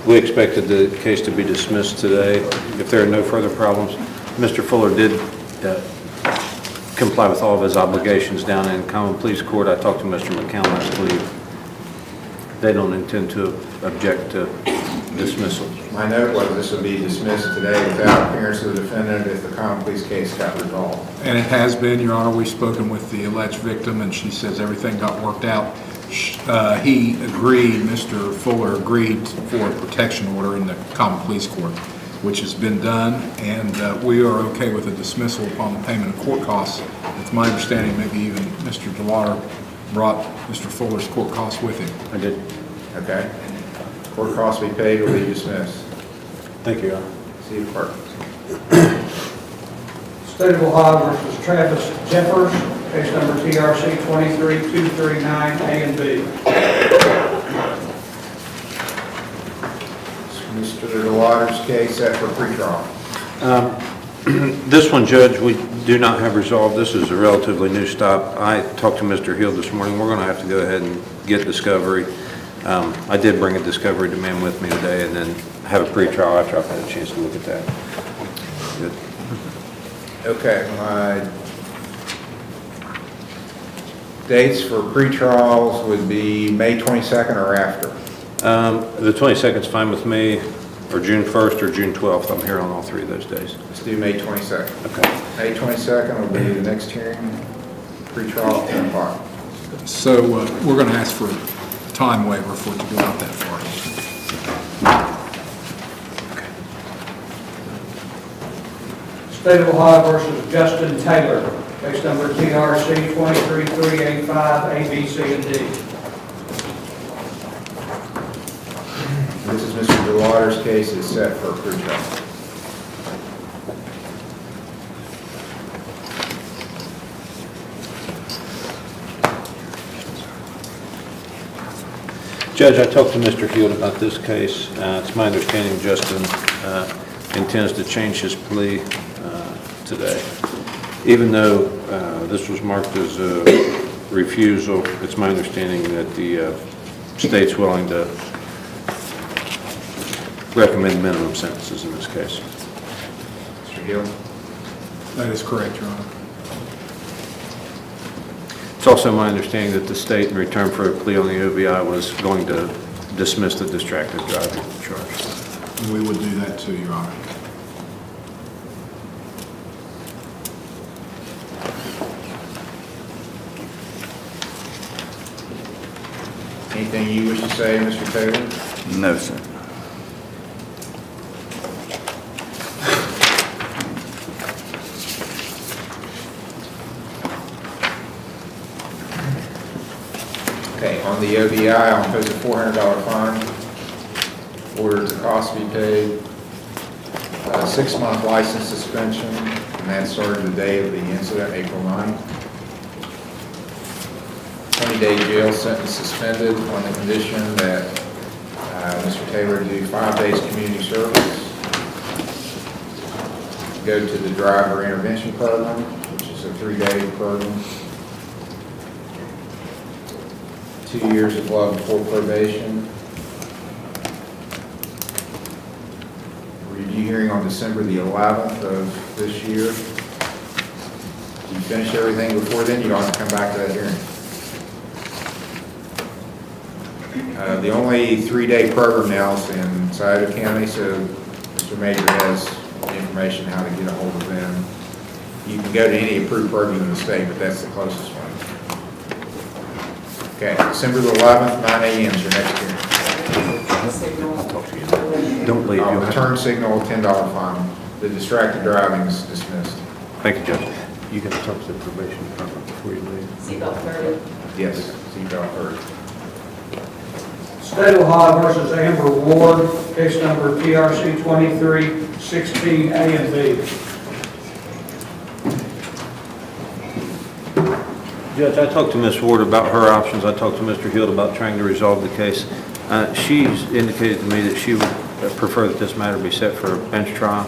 we expected the case to be dismissed today if there are no further problems. Mr. Fuller did comply with all of his obligations down in common pleas court. I talked to Mr. McCown last week. They don't intend to object to dismissal. My note was this would be dismissed today without appearance of the defendant if the common pleas case got resolved. And it has been, Your Honor. We've spoken with the alleged victim, and she says everything got worked out. He agreed, Mr. Fuller agreed for a protection order in the common pleas court, which has been done, and we are okay with a dismissal upon the payment of court costs. It's my understanding maybe even Mr. DeWater brought Mr. Fuller's court costs with him. I did. Okay. Court costs be paid, will be dismissed. Thank you, Your Honor. See you, clerk. State of Ohio versus Travis Jeffers, case number TRC 23239A and B. Mr. DeWater's case set for pretrial. This one, Judge, we do not have resolved. This is a relatively new stop. I talked to Mr. Hill this morning. We're going to have to go ahead and get discovery. I did bring a discovery demand with me today and then have a pretrial after I've had a chance to look at that. Good. Okay, my dates for pretrials would be May 22nd or after. The 22nd is fine with me, or June 1st or June 12th. I'm here on all three of those days. Let's do May 22nd. Okay. May 22nd will be the next hearing, pretrial at 10 o'clock. So we're going to ask for a time waiver for it to go out that far. State of Ohio versus Justin Taylor, case number TRC 23385, A, B, C, and D. This is Mr. DeWater's case is set for pretrial. Judge, I talked to Mr. Hill about this case. It's my understanding Justin intends to change his plea today. Even though this was marked as a refusal, it's my understanding that the state's willing to recommend minimum sentences in this case. Mr. Hill? That is correct, Your Honor. It's also my understanding that the state, in return for a plea on the OVI, was going to dismiss the distracted driving charge. And we would do that too, Your Honor. Anything you wish to say, Mr. Taylor? No, sir. Okay, on the OBI, I'll impose a $400 fine. Order the cost be paid. 6-month license suspension, and that started the day of the incident, April 9th. 20-day jail sentence suspended on the condition that Mr. Taylor do 5 days community service. Go to the driver intervention program, which is a 3-day program. 2 years of love before probation. Review hearing on December the 11th of this year. If you finish everything before then, you don't have to come back to that hearing. The only 3-day program now is in Scioto County, so Mr. Major has information how to get a hold of them. You can go to any approved program in the state, but that's the closest one. Okay, December the 11th, 9 a.m. is your next hearing. Don't leave. You'll have- Return signal, $10 fine. The distracted driving is dismissed. Thank you, Judge. You can talk to the probation department before you leave. Seatbelt 30. Yes, seatbelt 30. State of Ohio versus Amber Ward, case number TRC 2316 A and B. Judge, I talked to Ms. Ward about her options. I talked to Mr. Hill about trying to resolve the case. She's indicated to me that she would prefer that this matter be set for a bench trial,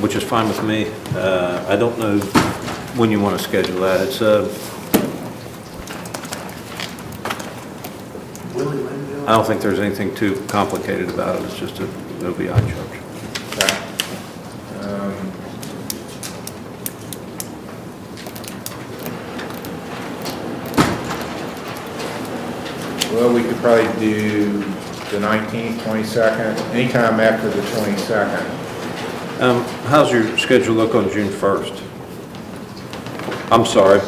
which is fine with me. I don't know when you want to schedule that. It's I don't think there's anything too complicated about it. It's just it'll be eye charge. Okay. Well, we could probably do the 19th, 22nd, anytime after the 22nd. How's your schedule look on June 1st? I'm sorry.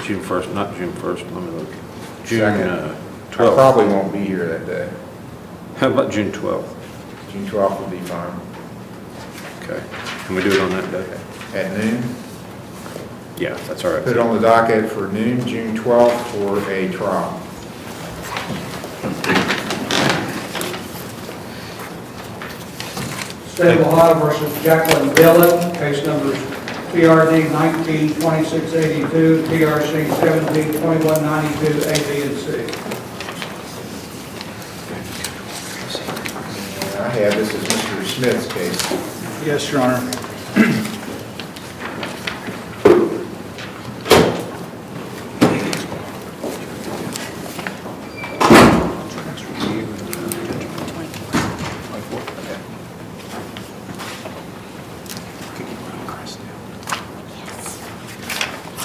June 1st, not June 1st. Let me look. June Second. 12th. I probably won't be here that day. How about June 12th? June 12th would be fine. Okay. Can we do it on that day? At noon? Yeah, that's all right. Put it on the docket for noon, June 12th, for a trial. State of Ohio versus Jacqueline Dillon, case numbers TRD 192682, TRC 172192, A, B, and C. I have, this is Mr. Smith's case. Yes, Your Honor.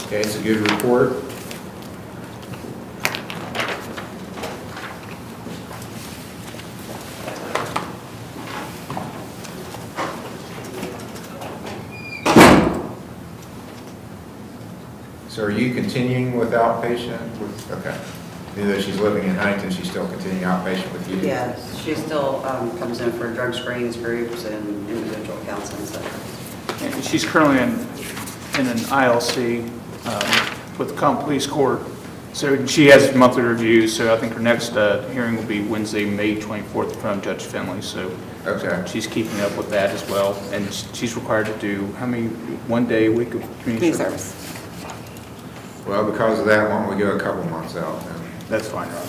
Okay, it's a good report. So are you continuing with outpatient? Okay. Even though she's living in Huntington, she's still continuing outpatient with you? Yes, she still comes in for drug screens, groups, and individual counseling stuff. And she's currently in an ILC with the Compton Police Court. So she has monthly reviews, so I think her next hearing will be Wednesday, May 24th in front of Judge Finley. So okay. She's keeping up with that as well. And she's required to do, how many, 1 day a week of community service? Well, because of that, why don't we go a couple months out then? That's fine, Ron.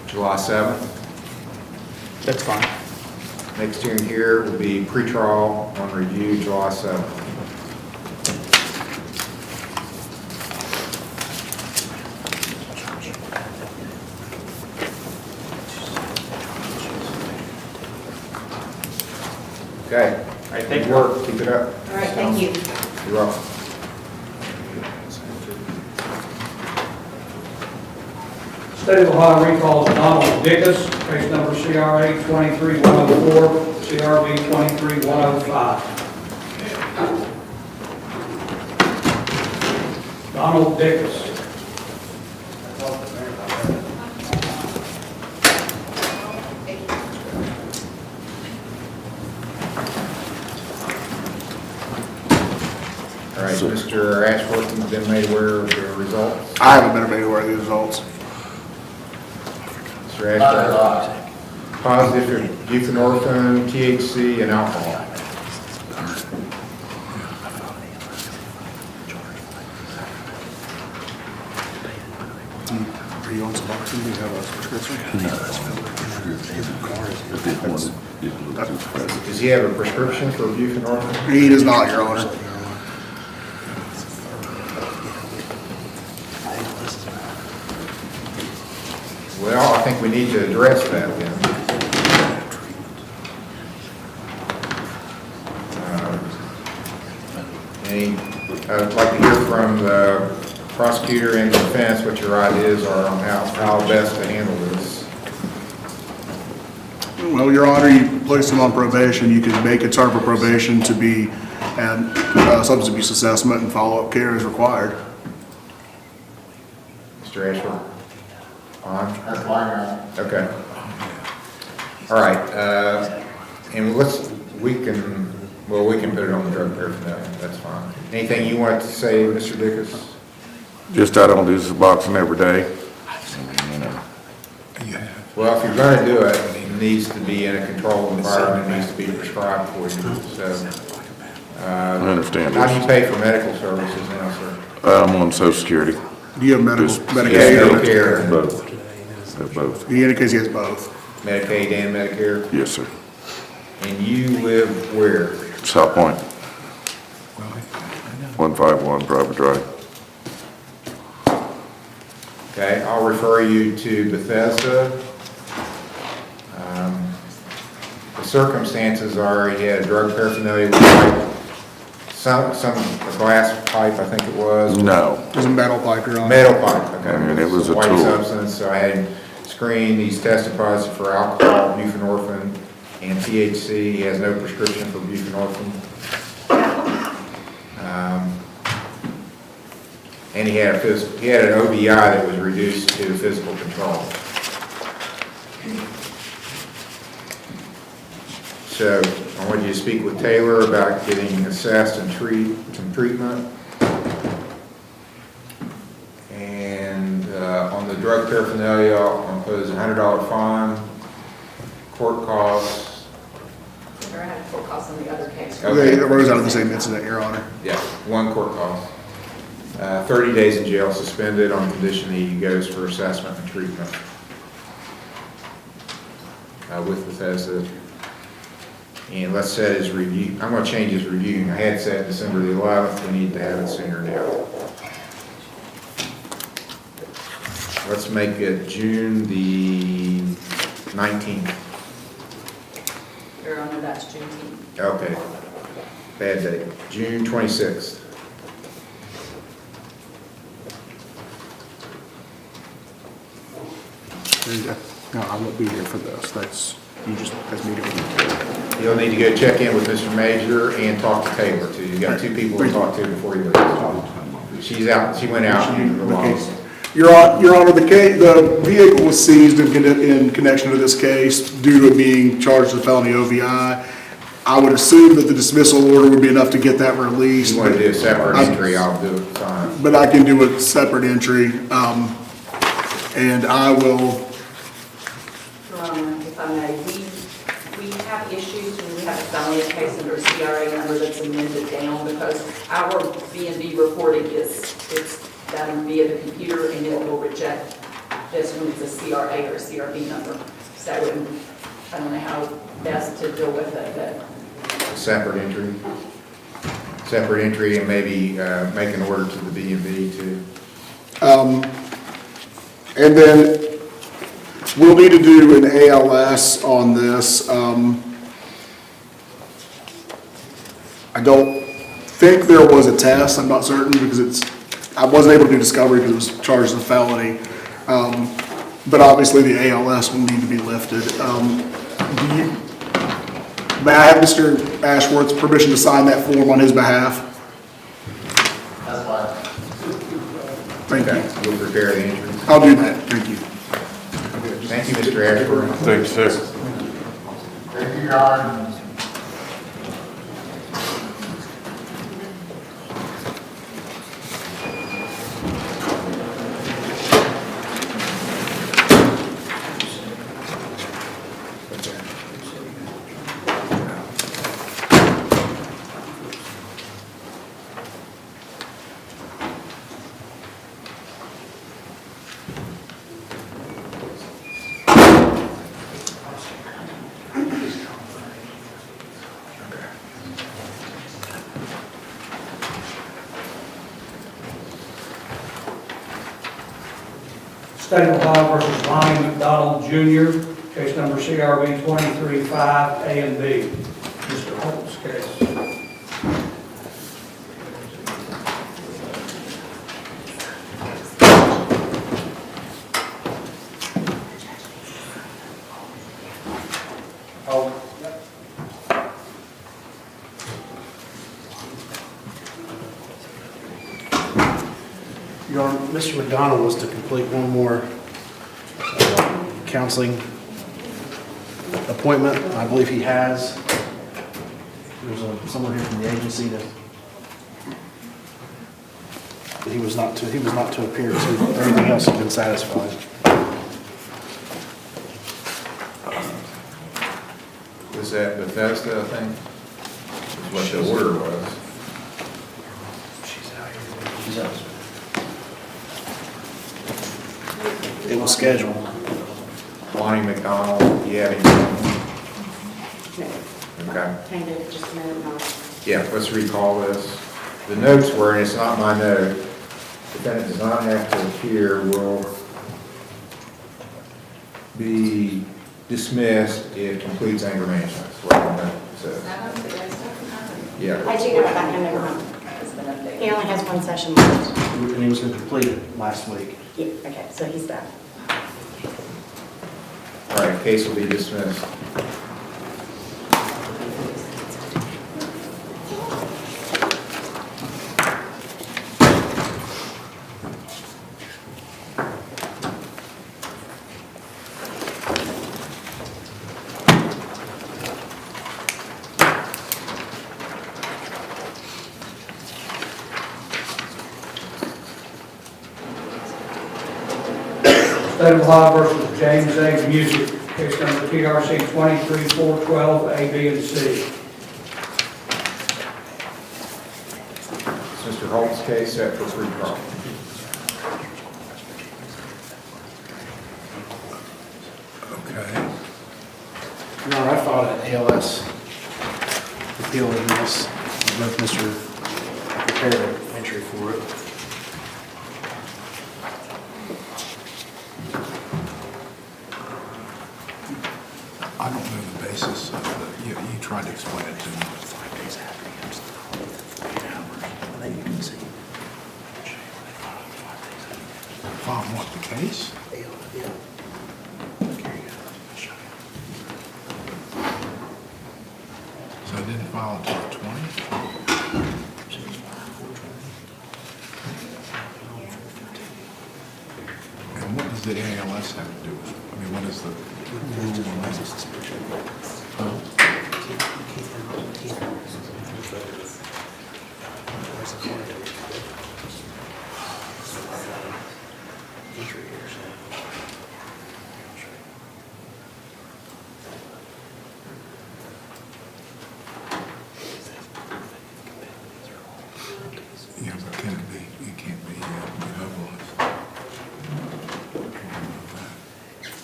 July 7th? That's fine. Next hearing here will be pretrial on review, July 7th. Okay. All right, thank you. Work. Keep it up. All right, thank you. You're welcome. State of Ohio recalls Donald Dickus, case number CRA 23104, CRB 23105. Donald Dickus. All right, Mr. Ashworth, you've been made aware of the results? I haven't been made aware of the results. Mr. Ashworth? Positive for buprenorphine, THC, and alcohol. Are you on Suboxone? Do you have a prescription? Does he have a prescription for buprenorphine? He does not, Your Honor. Well, I think we need to address that then. I'd like to hear from the prosecutor and defense what your ideas are on how best to handle this. Well, Your Honor, you place him on probation. You can make a term for probation to be and substance abuse assessment and follow-up care as required. Mr. Ashworth? That's fine. Okay. All right, and we can put it on the drug paraphernalia, that's fine. Anything you want to say, Mr. Dickus? Just I don't do Suboxone every day. Well, if you're gonna do it, it needs to be in a controlled environment, it needs to be prescribed for you, so. I understand How do you this. pay for medical services now, sir? I'm on Social Security. Do you have medical, Just- Medicaid? Yeah, or Medicare. Both. Have both. He indicates he has both. Medicaid and Medicare? Yes, sir. And you live where? South Point. 151 Private Drive. Okay, I'll refer you to Bethesda. The circumstances are he had a drug paraphernalia with pipe, a glass pipe, I think it was. No. It was a metal pipe, Your Honor. Metal pipe, okay. And it was a White tool. substance, so I had him screened, he's tested positive for alcohol, buprenorphine, and THC. He has no prescription for buprenorphine. And he had an OBI that was reduced to physical control. So I want you to speak with Taylor about getting assessed and some treatment. And on the drug paraphernalia, I'll impose a $100 fine, court costs. We're gonna have court costs on the other case. They arose out of the same incident, Your Honor. Yeah, one court cost. 30 days in jail suspended on condition that he goes for assessment and treatment with Bethesda. And let's set his review. I'm going to change his review. I had set December the 11th. We need to have it sooner now. Let's make it June the 19th. Your Honor, that's Juneteenth. Okay. Bad date. June 26th. There you go. No, I won't be here for this. That's meeting with you. You'll need to go check in with Mr. Major and talk to Taylor too. You got two people to talk to before you leave. She's out, she went out and belongs. Your Honor, the vehicle was seized in connection to this case due to it being charged with felony OVI. I would assume that the dismissal order would be enough to get that released. You want to do a separate entry, I'll do it, fine. But I can do a separate entry, and I will, Your Honor, if I may, we have issues when we have a felony case under a CRA number that's amended down because our B&B reporting it's done via the computer and it will reject this when it's a CRA or a CRB number. So I don't know how best to deal with it, but. Separate entry and maybe make an order to the B&B too. and then we'll need to do an ALS on this. I don't think there was a test, I'm not certain, because I wasn't able to do discovery because it was charged as a felony. But obviously the ALS will need to be lifted. May I have Mr. Ashworth's permission to sign that form on his behalf? That's fine. Thank you. You'll prepare the entry. I'll do that, thank you. Thank you, Mr. Ashford. Thanks, sir. Thank you, Your Honor. State of Ohio versus Lonnie McDonald Jr., case number CRB 23-5, A and B. Mr. Holt's case. Your Honor, Mr. McDonald was to complete one more counseling appointment. I believe he has. There's someone here from the agency that he was not to appear to. Everything else has been satisfied. Was that Bethesda, I think? Is what the order was. It was scheduled. Lonnie McDonald, you have anything? Okay. Kind of just a minute, no. Yeah, let's recall this. The notes were, and it's not my note, defendant does not have to appear, will be dismissed if completes anger management. That's what the note says. Yeah. I do know about him, never mind. He only has one session left. And he was going to complete it last week. Yeah, okay, so he's done. All right, case will be dismissed. State of Ohio versus James A. Music, case number TRC 23412, A, B, and C. It's Mr. Holt's case set for pre-trial. Okay. No, I thought an ALS appeal in this, both Mr. prepared an entry for it. I don't know the basis of the, you tried to explain it to me. 5 days after he comes to the call, within 48 hours, and then you can see. File what, the case? Yeah. Here you go. I'll show you. So I didn't file until the 20th? And what does the ALS have to do with it? I mean, what is the rule on Yeah, but can it be, it can't be immobilized.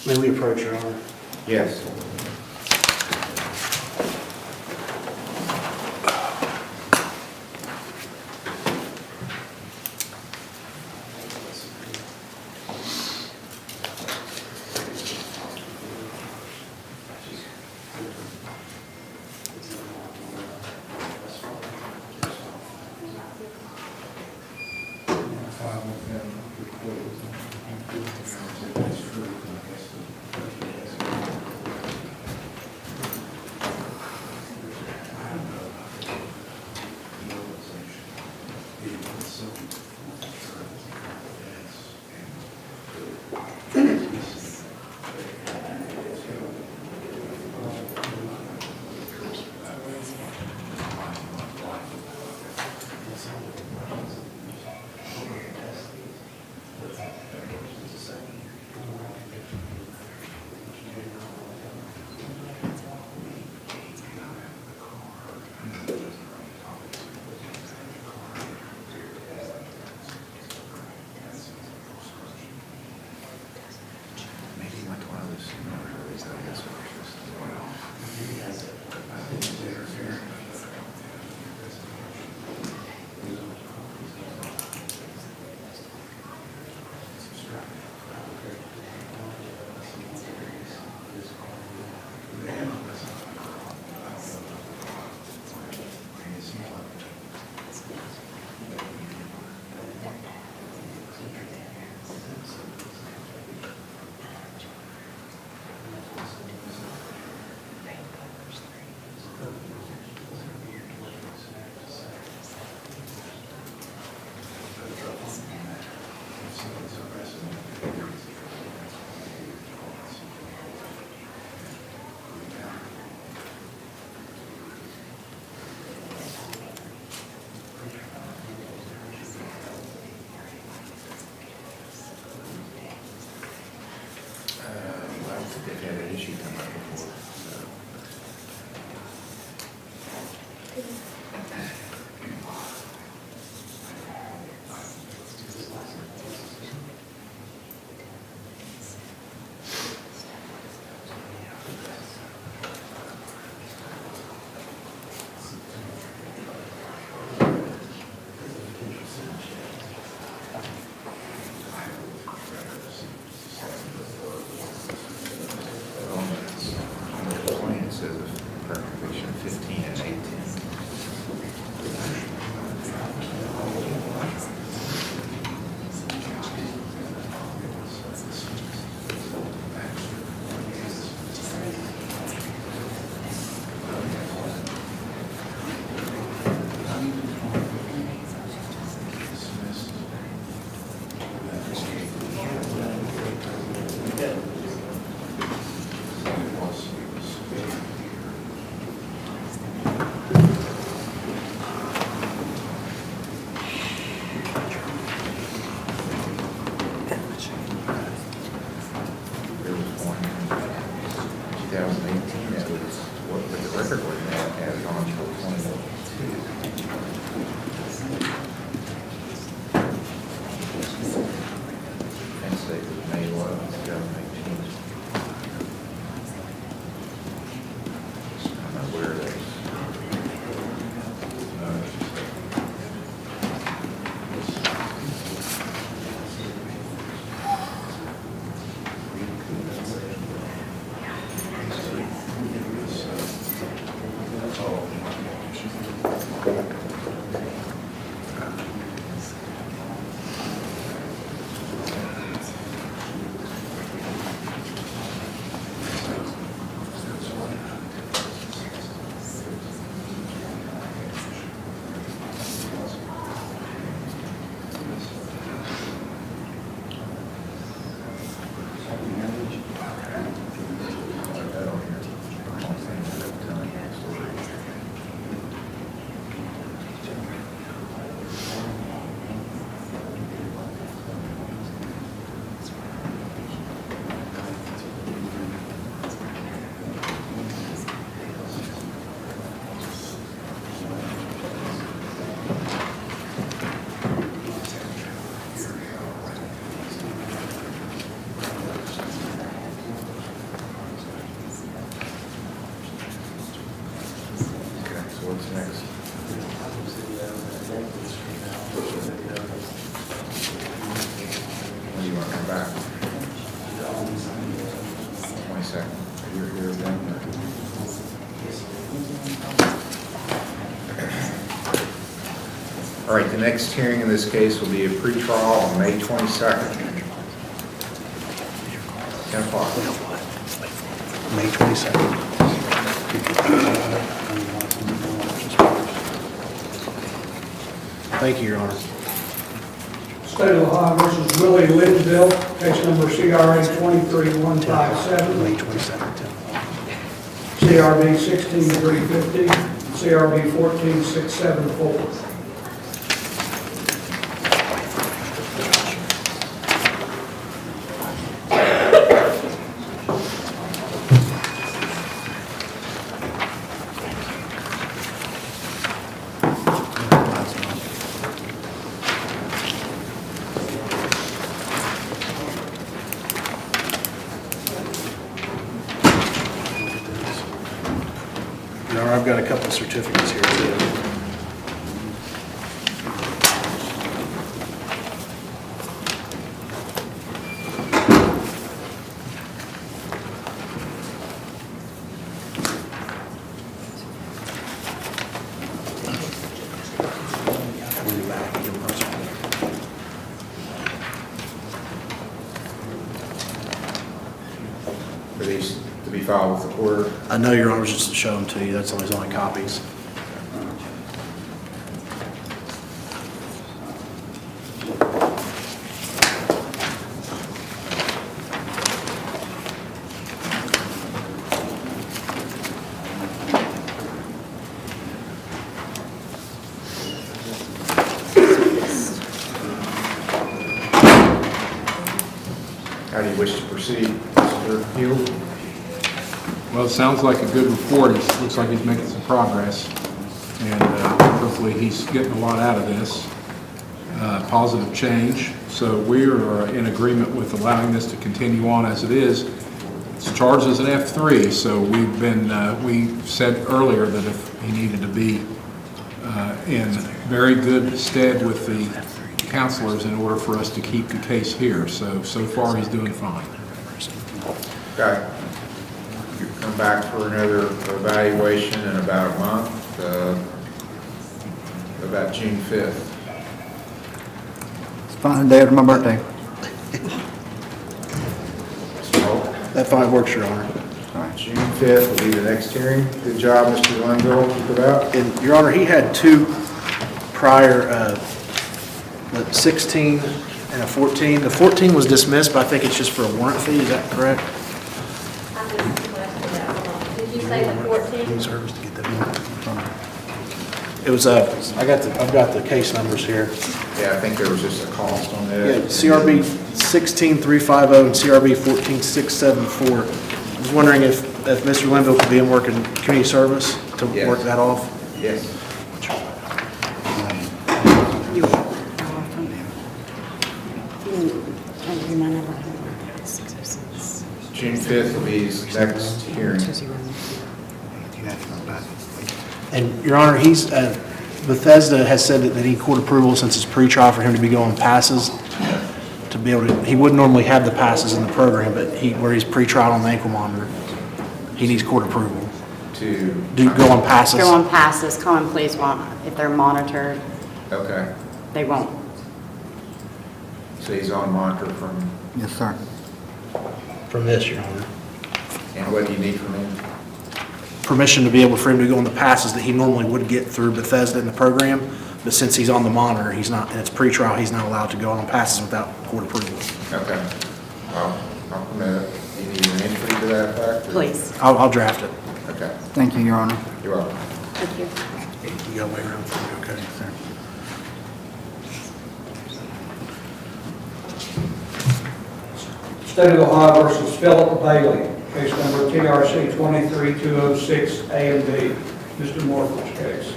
May we approach, Your Honor? Yes. says a prior conviction of 15 and 18. There was one in 2018 that was, what the record was now added on to 22. And say it was May 11th, 2018. I'm not aware of that. What's next? When do you want to come back? 22nd. You're here then? All right, the next hearing in this case will be a pretrial on May 22nd. 10 o'clock. May 22nd. Thank you, Your Honor. State of Ohio versus Willie Linville, case number CRA 23157. May 22nd. CRB 16350, CRB 14674. Your Honor, I've got a couple of certificates here too. For these to be filed with the court. I know, Your Honor, just to show them to you, that's always only copies. How do you wish to proceed, Mr. Hill? Well, it sounds like a good report. It looks like he's making some progress, and hopefully he's getting a lot out of this. Positive change. So we are in agreement with allowing this to continue on as it is. It's charged as an F3, so we've been, we said earlier that if he needed to be in very good stead with the counselors in order for us to keep the case here. So far he's doing fine. Okay. come back for another evaluation in about a month, about June 5th. It's fine, day after my birthday. That fine works, Your Honor. June 5th will be the next hearing. Good job, Mr. Linville, keep it up. And Your Honor, he had two prior, a 16 and a 14. The 14 was dismissed, but I think it's just for a warrant fee, is that correct? Did you say the 14? Service to get that warrant. It was, I've got the case numbers here. Yeah, I think there was just a cost on Yeah, that. CRB 16350 and CRB 14674. I was wondering if Mr. Linville could be in working community service to Yes. work that off? Yes. June 5th will be his next hearing. And Your Honor, Bethesda has said that they need court approval since it's pre-trial for him to be going passes. To be able to, he wouldn't normally have the passes in the program, but where he's pre-trial on the ankle monitor, he needs court approval. To Go on passes. Go on passes, common pleas won't, if they're monitored, Okay, they won't. so he's on monitor from, Yes, sir. From this, Your Honor. and what do you need from him? Permission to be able for him to go on the passes that he normally would get through Bethesda in the program, but since he's on the monitor, he's not, and it's pre-trial, he's not allowed to go on passes without court approval. Okay, I'll permit it. Do you need an entry to that effect? or- Please. I'll draft it. Okay, Thank you, Your Honor. you're welcome. Thank you. You gotta wait around for me, okay? State of Ohio versus Philip Bailey, case number TRC 23206 A and B. Mr. Morpher's case.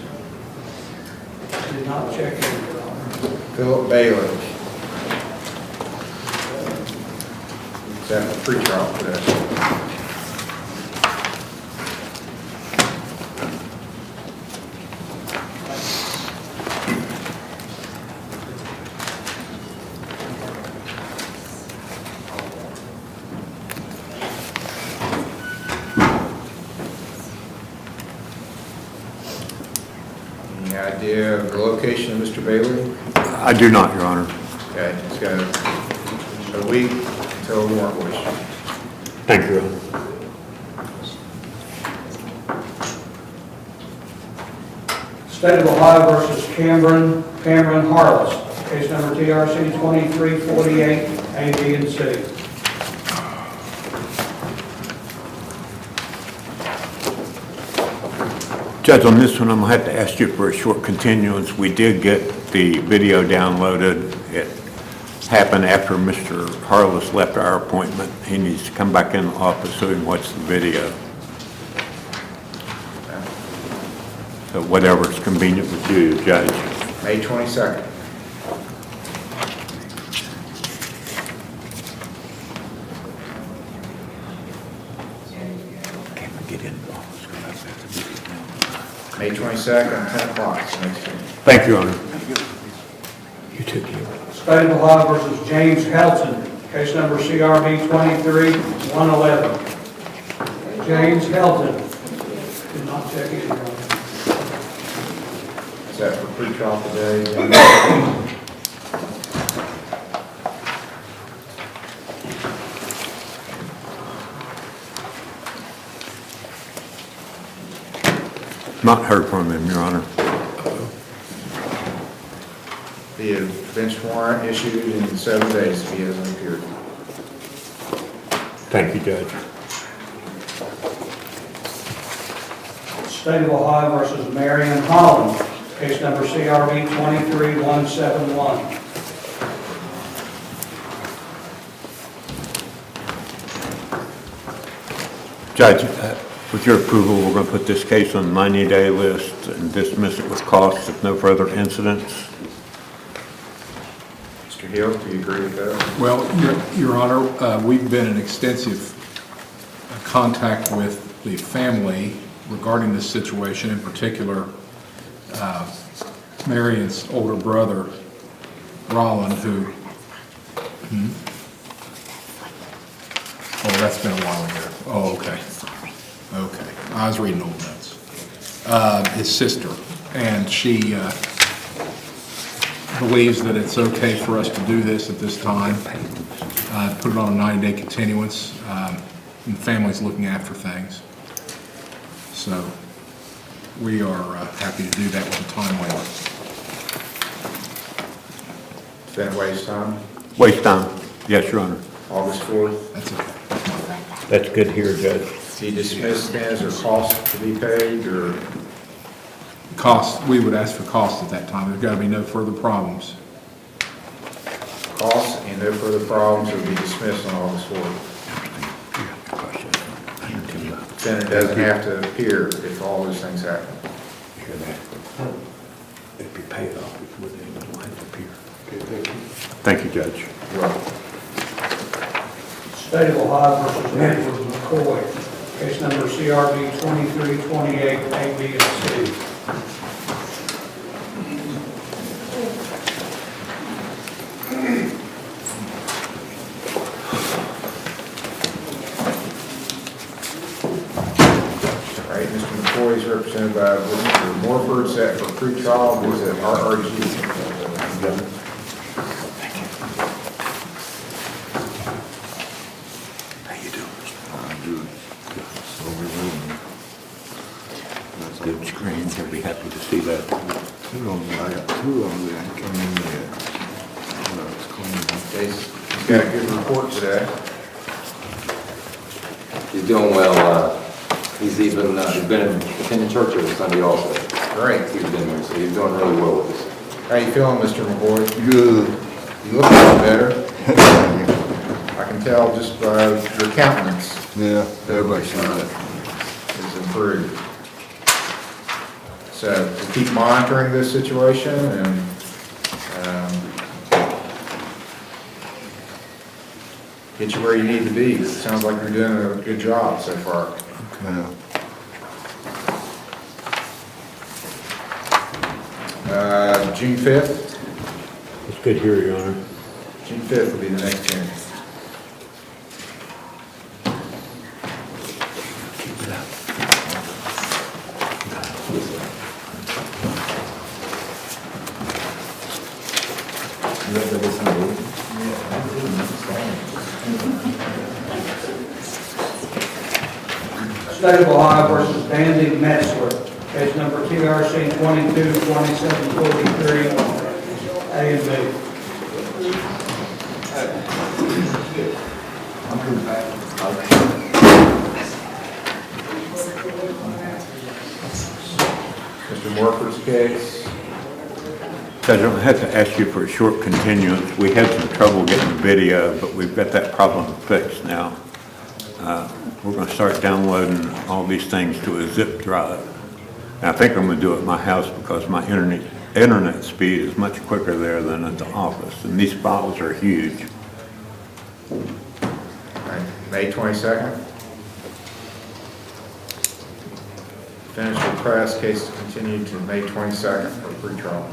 Did not check in, Your Honor. Philip Bailey. Is that a pre-trial today? Any idea of the location of Mr. Bailey? I do not, Your Honor. Okay, it's got a week until the warrant will issue. Thank you, Your Honor. State of Ohio versus Cameron Harless, case number TRC 2348, A, B, and C. Judge, on this one, I'm going to have to ask you for a short continuance. We did get the video downloaded. It happened after Mr. Harless left our appointment. He needs to come back in the office so he can watch the video. So whatever's convenient with you, Judge. May 22nd. May 22nd, 10 o'clock, next hearing. Thank you, Your Honor. You too. State of Ohio versus James Helton, case number CRB 23111. James Helton. Did not check in, Your Honor. Is that for pre-trial today? Not heard from him, Your Honor. The bench warrant issued in 7 days if he hasn't appeared. Thank you, Judge. State of Ohio versus Marion Holland, case number CRB 23171. Judge, with your approval, we're going to put this case on the 90-day list and dismiss it with costs if no further incidents. Mr. Hill, do you agree with that? Well, Your Honor, we've been in extensive contact with the family regarding this situation, in particular, Marion's older brother, Roland, who, oh, that's been a while ago. Oh, okay. Okay, I was reading old notes. His sister, and she believes that it's okay for us to do this at this time. Put it on a 90-day continuance, and the family's looking after things. So we are happy to do that with a time limit. Is that waste time? Waste time. Yes, Your Honor. August 4th? That's okay. That's good to hear, Judge. Do you dismiss then, is there cost to be paid, or? Cost, we would ask for cost at that time. There's got to be no further problems. Costs and no further problems will be dismissed on August 4th. Defendant doesn't have to appear if all those things happen. It'd be paid off before they don't have to appear. Thank you, Judge. You're welcome. State of Ohio versus Edward McCoy, case number CRB 2328, A, B, and C. All right, Mr. McCoy is represented by Mr. Morford, set for pre-trial, was it RRG? Good screens. I'll be happy to see that. Two of them, I got two of them that come in there. It's clean. He's got a good report today. He's doing well. He's even he's been attending church every Sunday also. Great. He's been there, so he's doing really well with us. How you feeling, Mr. McCoy? Good. You look a lot better. I can tell just by your countenance. Yeah, everybody said that. Is improved. So we'll keep monitoring this situation and get you where you need to be. It sounds like you're doing a good job so far. Yeah. June 5th? It's good to hear, Your Honor. June 5th will be the next hearing. State of Ohio versus Dandy Metzler, case number TRC 222743, A and B. Mr. Morford's case. Judge, I had to ask you for a short continuance. We had some trouble getting the video, but we've got that problem fixed now. We're going to start downloading all these things to a zip drive. And I think I'm going to do it at my house because my internet speed is much quicker there than at the office. And these files are huge. All right, May 22nd. Finished request, case to continue to May 22nd for pretrial.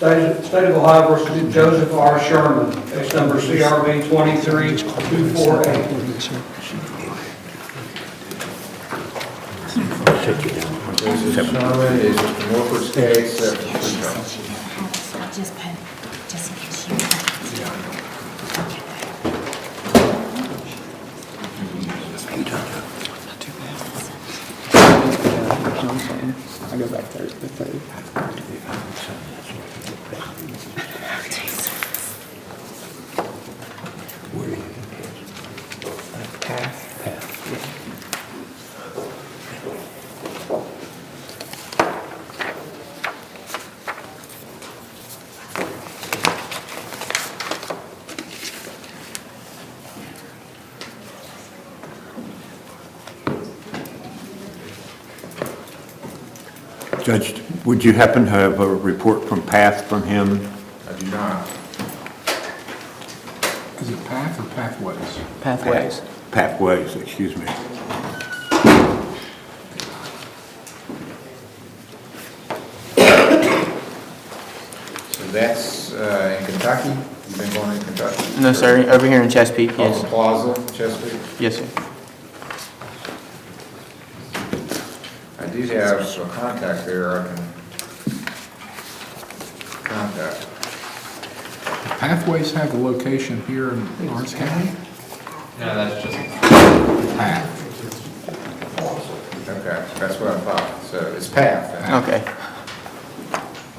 State of Ohio versus Joseph R. Sherman, case number CRB 23248. Joseph Sherman is Mr. Morford's case, set for pretrial. I go back there to the third. Judge, would you happen to have a report from PATH from him? I do not. Is it path or pathways? Pathways. Pathways, excuse me. So that's in Kentucky? You've been going in Kentucky? No, sir, over here in Chesapeake, Oh, yes. the Plaza, Chesapeake? Yes, sir. I do have a contact there I can contact. Pathways have a location here in Lawrence County? No, that's just. Path. Okay, that's what I thought. So it's PATH. then. Okay.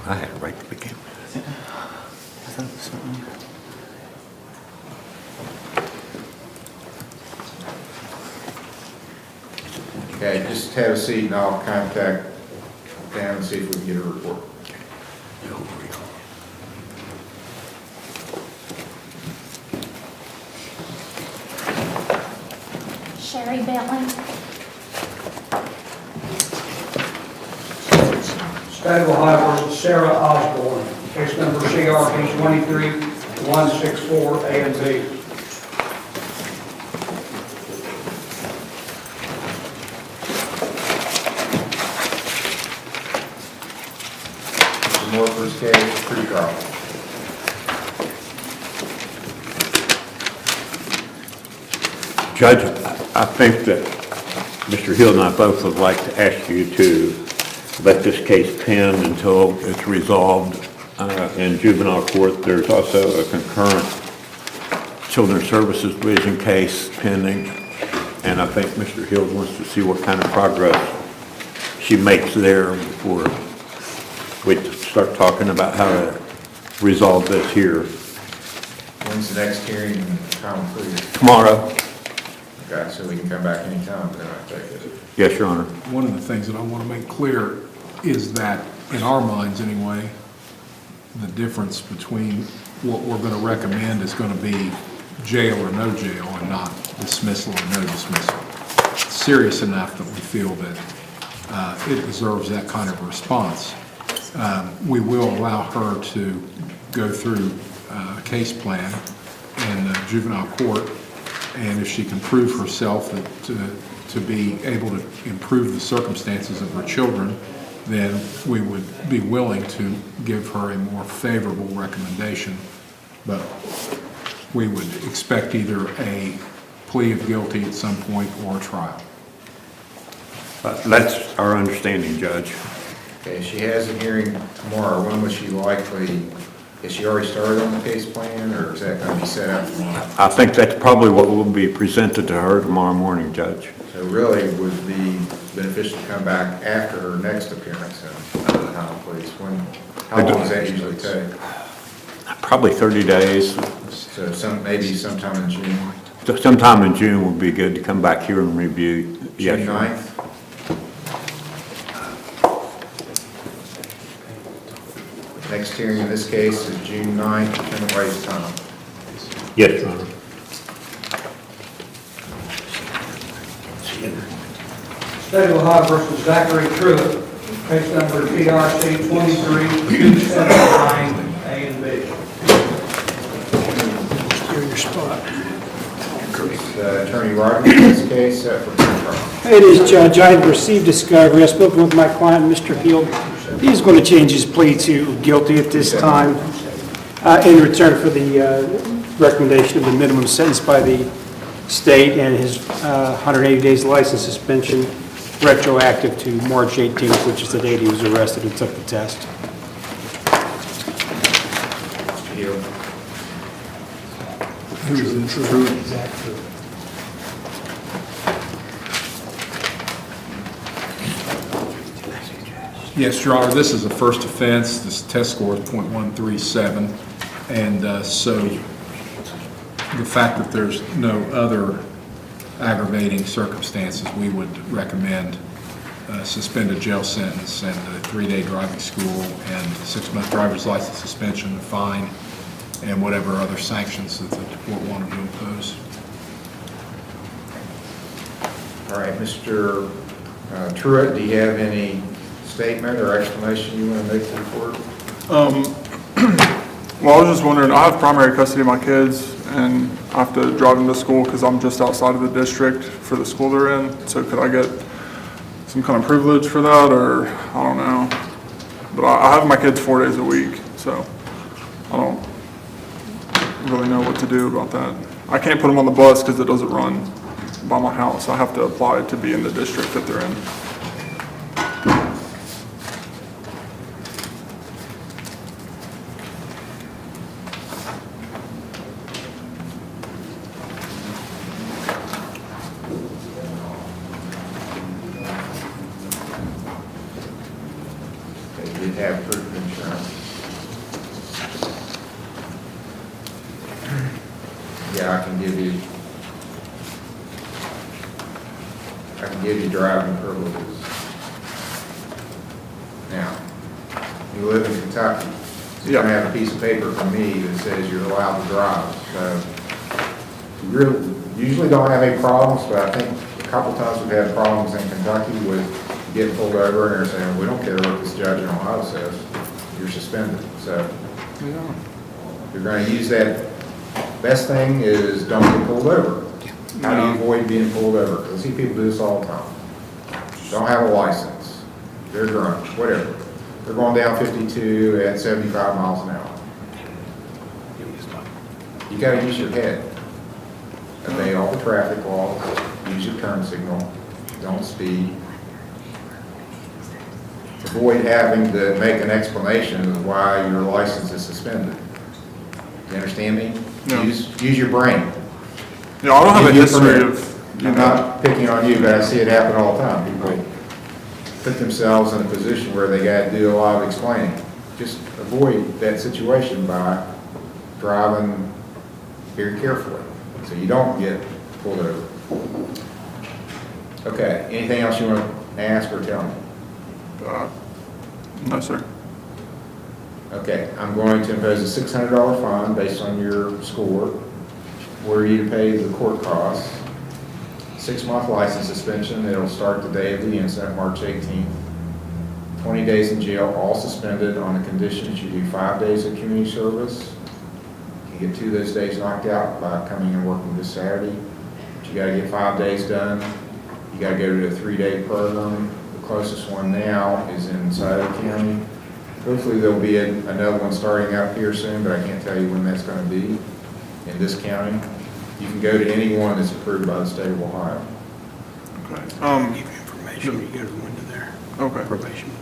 I had it right to begin. Okay, just have a seat and I'll contact them and see if we can get a report. Sherry Bentley. State of Ohio versus Sarah Osborne, case number CRP 23164 A and B. Mr. Morford's case, pretty dry. Judge, I think that Mr. Hill and I both would like to ask you to let this case pen until it's resolved in juvenile court. There's also a concurrent Children's Services Division case pending, and I think Mr. Hill wants to see what kind of progress she makes there before we start talking about how to resolve this here. When's the next hearing, Tom, please? Tomorrow. Okay, so we can come back anytime, then I take it. Yes, Your Honor. One of the things that I want to make clear is that, in our minds anyway, the difference between what we're going to recommend is going to be jail or no jail and not dismissal or no dismissal. It's serious enough that we feel that it deserves that kind of response. We will allow her to go through a case plan in juvenile court, and if she can prove herself to be able to improve the circumstances of her children, then we would be willing to give her a more favorable recommendation. But we would expect either a plea of guilty at some point or a trial. That's our understanding, Judge. Okay, she has a hearing tomorrow. When was she likely, is she already started on the case plan, or is that going to be set up tomorrow? I think that's probably what will be presented to her tomorrow morning, Judge. So really, it would be beneficial to come back after her next appearance in the Ohio Police. How long does that usually take? Probably 30 days. So maybe sometime in June? Sometime in June would be good to come back here and review. Yes, June Your Honor. 9th? Next hearing in this case is June 9th, Lieutenant Wright's time. Yes, Your Honor. State of Ohio versus Zachary Truitt, case number PRC 23279 A and B. You're in your spot. Attorney Rodgers, in this case, for trial. It is, Judge. I have received discovery. I've spoken with my client, Mr. Hill. He's going to change his plea to guilty at this time in return for the recommendation of the minimum sentence by the state and his 180 days license suspension retroactive to March 18th, which is the date he was arrested and took the test. Mr. Hill. Yes, Your Honor, this is a first offense. This test score is .137, and so the fact that there's no other aggravating circumstances, we would recommend a suspended jail sentence and a 3-day driving school and 6-month driver's license suspension, a fine, and whatever other sanctions that the court wanted to impose. All right, Mr. Truitt, do you have any statement or explanation you want to make to the court? Well, I was just wondering, I have primary custody of my kids, and I have to drive them to school because I'm just outside of the district for the school they're in. So could I get some kind of privilege for that, or I don't know. But I have my kids 4 days a week, so I don't really know what to do about that. I can't put them on the bus because it doesn't run by my house. I have to apply to be in the district that they're in. They did have proof of insurance. Yeah, I can give you driving privileges. Now, you live in Kentucky, so you're gonna have a piece of paper from me that says you're allowed to drive. So you really, usually don't have any problems, but I think a couple times we've had problems in Kentucky with getting pulled over and they're saying, we don't care what this judge in Ohio says, you're suspended. So you're gonna use that. Best thing is don't get pulled over. How do you avoid being pulled over? Because I see people do this all the time. Don't have a license. They're drunk, whatever. They're going down 52 at 75 miles an hour. You gotta use your head. Obey all the traffic laws, use your turn signal, don't speed. Avoid having to make an explanation of why your license is suspended. You understand me? Yeah. Use your brain. Yeah, I don't have a history of, I'm not picking on you, but I see it happen all the time. People put themselves in a position where they got to do a lot of explaining. Just avoid that situation by driving very carefully so you don't get pulled over. Okay, anything else you want to ask or tell me? No, sir. Okay, I'm going to impose a $600 fine based on your score, where you to pay the court costs. 6-month license suspension, it'll start the day of the incident, March 18th. 20 days in jail, all suspended on the condition that you do 5 days of community service. You get 2 of those days knocked out by coming and working this Saturday. But you gotta get 5 days done. You gotta go to a 3-day program. The closest one now is in Scioto County. Hopefully there'll be another one starting up here soon, but I can't tell you when that's going to be in this county. You can go to any one that's approved by the state of Ohio. Okay. Give you information, you go to the window there. Okay. Probation.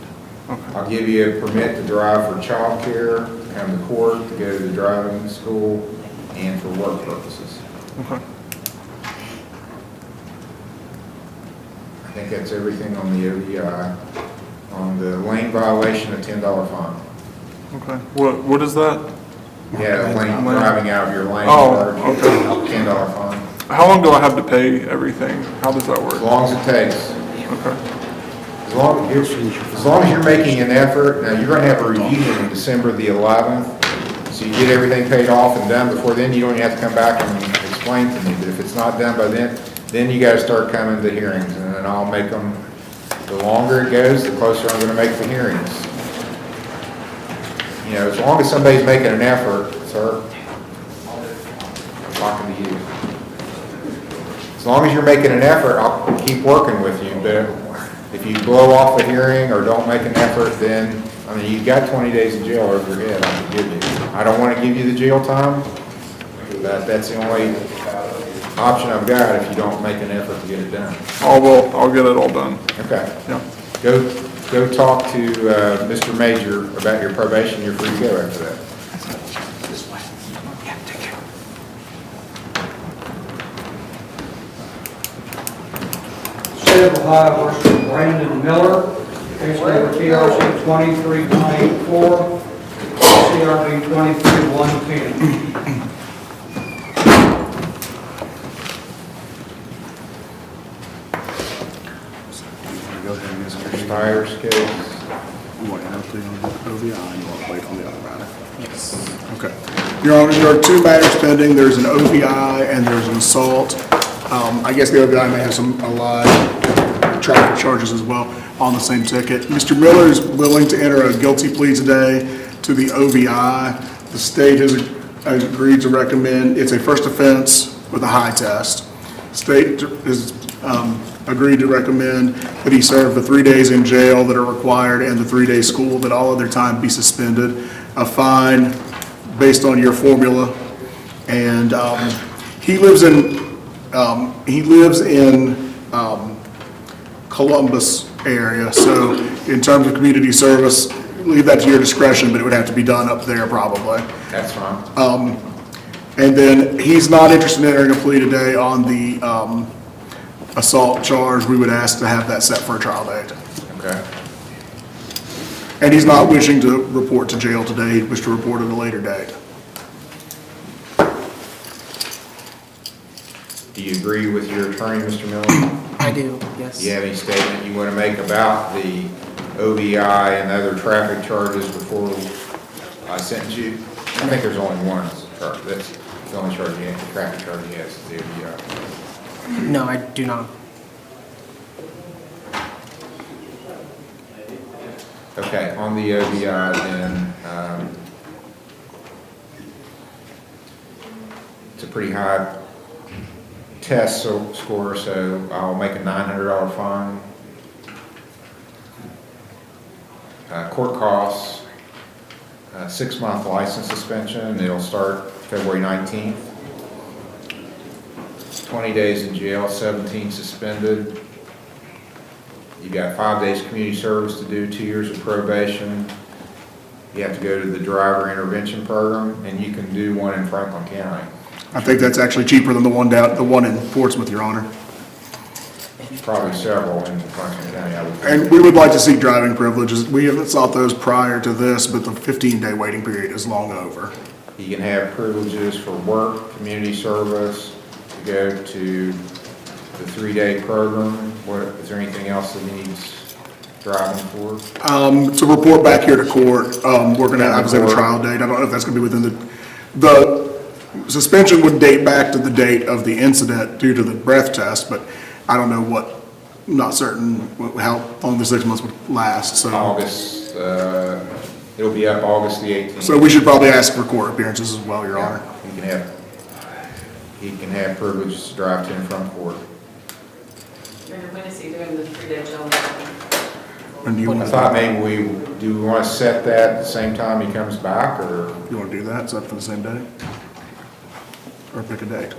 Okay. I'll give you a permit to drive for child care, to come to court, to go to the driving school, and for work purposes. Okay. I think that's everything on the ODI. On the lane violation, a $10 fine. Okay. What is that? Yeah, driving out of your lane. Oh, okay. $10 fine. How long do I have to pay everything? How does that work? As long as it takes. Okay. As long as you're making an effort, now you're going to have a review on December the 11th, so you get everything paid off and done before then. You don't have to come back and explain to me, but if it's not done by then you got to start coming to hearings, and then I'll make them. The longer it goes, the closer I'm going to make the hearings. You know, as long as somebody's making an effort, sir, I'm talking to you. As long as you're making an effort, I'll keep working with you, but if you blow off a hearing or don't make an effort, then, I mean, you've got 20 days in jail over your head, I can give you. I don't want to give you the jail time, but that's the only option I've got if you don't make an effort to get it done. I'll get it all done. Okay. Yeah. Go talk to Mr. Major about your probation. You're free to go after that. This way. Yeah, take care. State of Ohio versus Brandon Miller, case number TRC 23-184, CRB 23-110. Go ahead and get some Stiers case. You want to have to on OVI, you want to wait on the other matter? Yes. Okay. Your Honor, there are 2 matters pending. There's an OVI and there's an assault. I guess the OVI may have some live traffic charges as well on the same ticket. Mr. Miller is willing to enter a guilty plea today to the OVI. The state has agreed to recommend, it's a first offense with a high test. State has agreed to recommend that he serve the 3 days in jail that are required and the 3-day school, that all other time be suspended. A fine based on your formula And he lives in Columbus area, so in terms of community service, leave that to your discretion, but it would have to be done up there probably. That's fine. And then he's not interested in entering a plea today on the assault charge. We would ask to have that set for a trial date. Okay. And he's not wishing to report to jail today, he wishes to report at a later date. Do you agree with your attorney, Mr. Miller? I do, yes. Do you have any statement you want to make about the OVI and other traffic charges before I sentence you? I think there's only one charge. That's the only charge he has, the traffic charge he has is the OVI. No, I do not. Okay, on the OVI then, it's a pretty high test score, so I'll make a $900 fine. Court costs, 6-month license suspension, it'll start February 19th. 20 days in jail, 17 suspended. You got 5 days community service to do, 2 years of probation. You have to go to the driver intervention program, and you can do one in Franklin County. I think that's actually cheaper than the one in Portsmouth, Your Honor. Probably several in Franklin County, I would think. And we would like to seek driving privileges. We haven't sought those prior to this, but the 15-day waiting period is long over. You can have privileges for work, community service, to go to the 3-day program. Is there anything else that needs driving for? To report back here to court, we're gonna obviously have a trial date. I don't know if that's gonna be within the suspension would date back to the date of the incident due to the breath test, but I don't know not certain how long the 6 months would last, so. August, it'll be up August the 18th. So we should probably ask for court appearances as well, Your Honor. He can have privileges to drive to and from court. When is he doing the 3-day jail? And do you I want thought maybe do we want to set that at the same time he comes back, or? You want to do that, set for the same day? Or pick a date?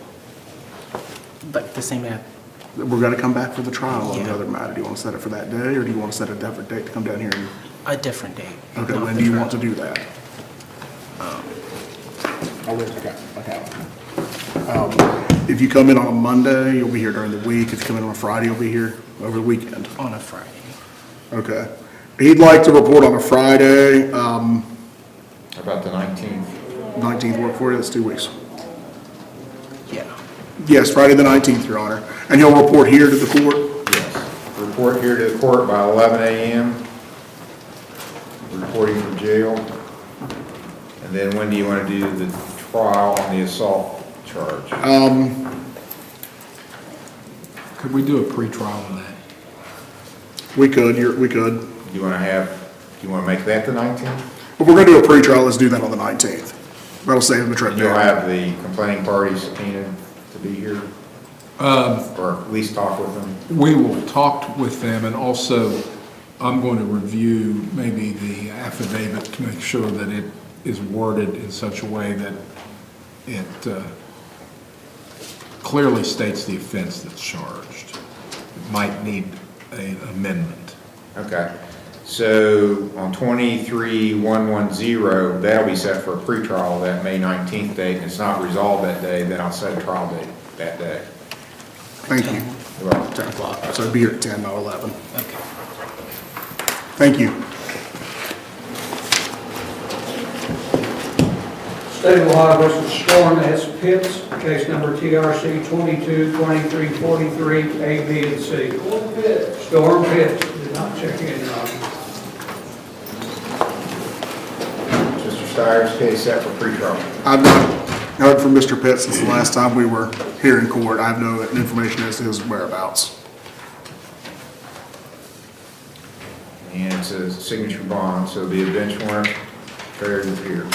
Like the same app. We're gonna come back for the trial on the other matter. Do you want to set it for that day, or do you want to set a different date to come down here? A different date. Okay, when do you want to do that? If you come in on a Monday, you'll be here during the week. If you come in on a Friday, you'll be here over the weekend. On a Friday. Okay. He'd like to report on a Friday. How about the 19th? 19th work for you? That's 2 weeks. Yeah. Yes, Friday the 19th, Your Honor. And he'll report here to the court? Yes. Report here to the court by 11 a.m. Reporting from jail. And then when do you want to do the trial on the assault charge? Could we do a pre-trial on that? We could. We could. Do you want to make that the 19th? If we're going to do a pretrial, let's do that on the 19th. That'll save him a trip And you'll down. have the complaining party subpoenaed to be here? Or at least talk with them? We will talk with them, and also I'm going to review maybe the affidavit to make sure that it is worded in such a way that it clearly states the offense that's charged. It might need an amendment. Okay. So on 23-110, that'll be set for a pretrial that May 19th date, and it's not resolved that day, then I'll set a trial date that day. Thank you. You're welcome. 10 o'clock. So it'll be here at 10, not 11. Okay. Thank you. State of Ohio versus Storm S. Pitts, case number TRC 222343, A, B, and C. Storm Pitts, did not check in, Your Honor. Mr. Steyer's case set for pretrial. I've not heard from Mr. Pitt since the last time we were here in court. I have no information as to his whereabouts. And it's a signature bond, so it'll be a bench warrant carried with here.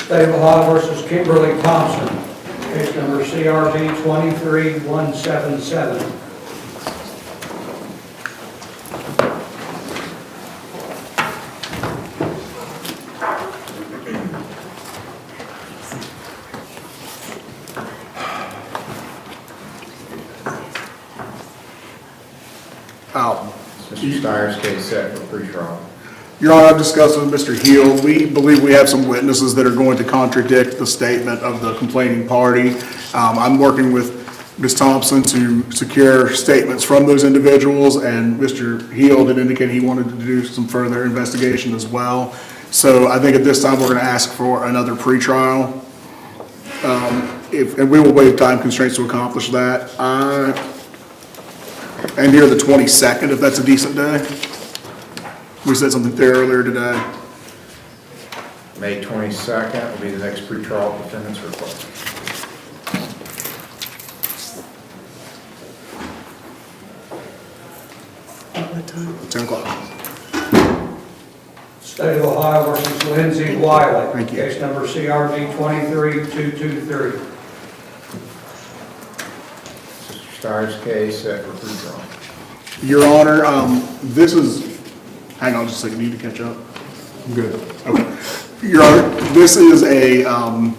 State of Ohio versus Kimberly Thompson, case number CRB 23177. Mr. Steyer's case set for pretrial. Your Honor, I've discussed with Mr. Hill, we believe we have some witnesses that are going to contradict the statement of the complaining party. I'm working with Ms. Thompson to secure statements from those individuals, and Mr. Hill did indicate he wanted to do some further investigation as well. So I think at this time, we're going to ask for another pretrial. And we will waive time constraints to accomplish that. And here the 22nd, if that's a decent day. We said something there earlier today. May 22nd will be the next pretrial defendant's request. What time? 10 o'clock. State of Ohio versus Lindsay Wiley. Thank you. Case number CRB 23223. Mr. Steyer's case set for pretrial. Your Honor, this is, hang on just a second, need to catch up? I'm good. Okay. Your Honor, this is a alleged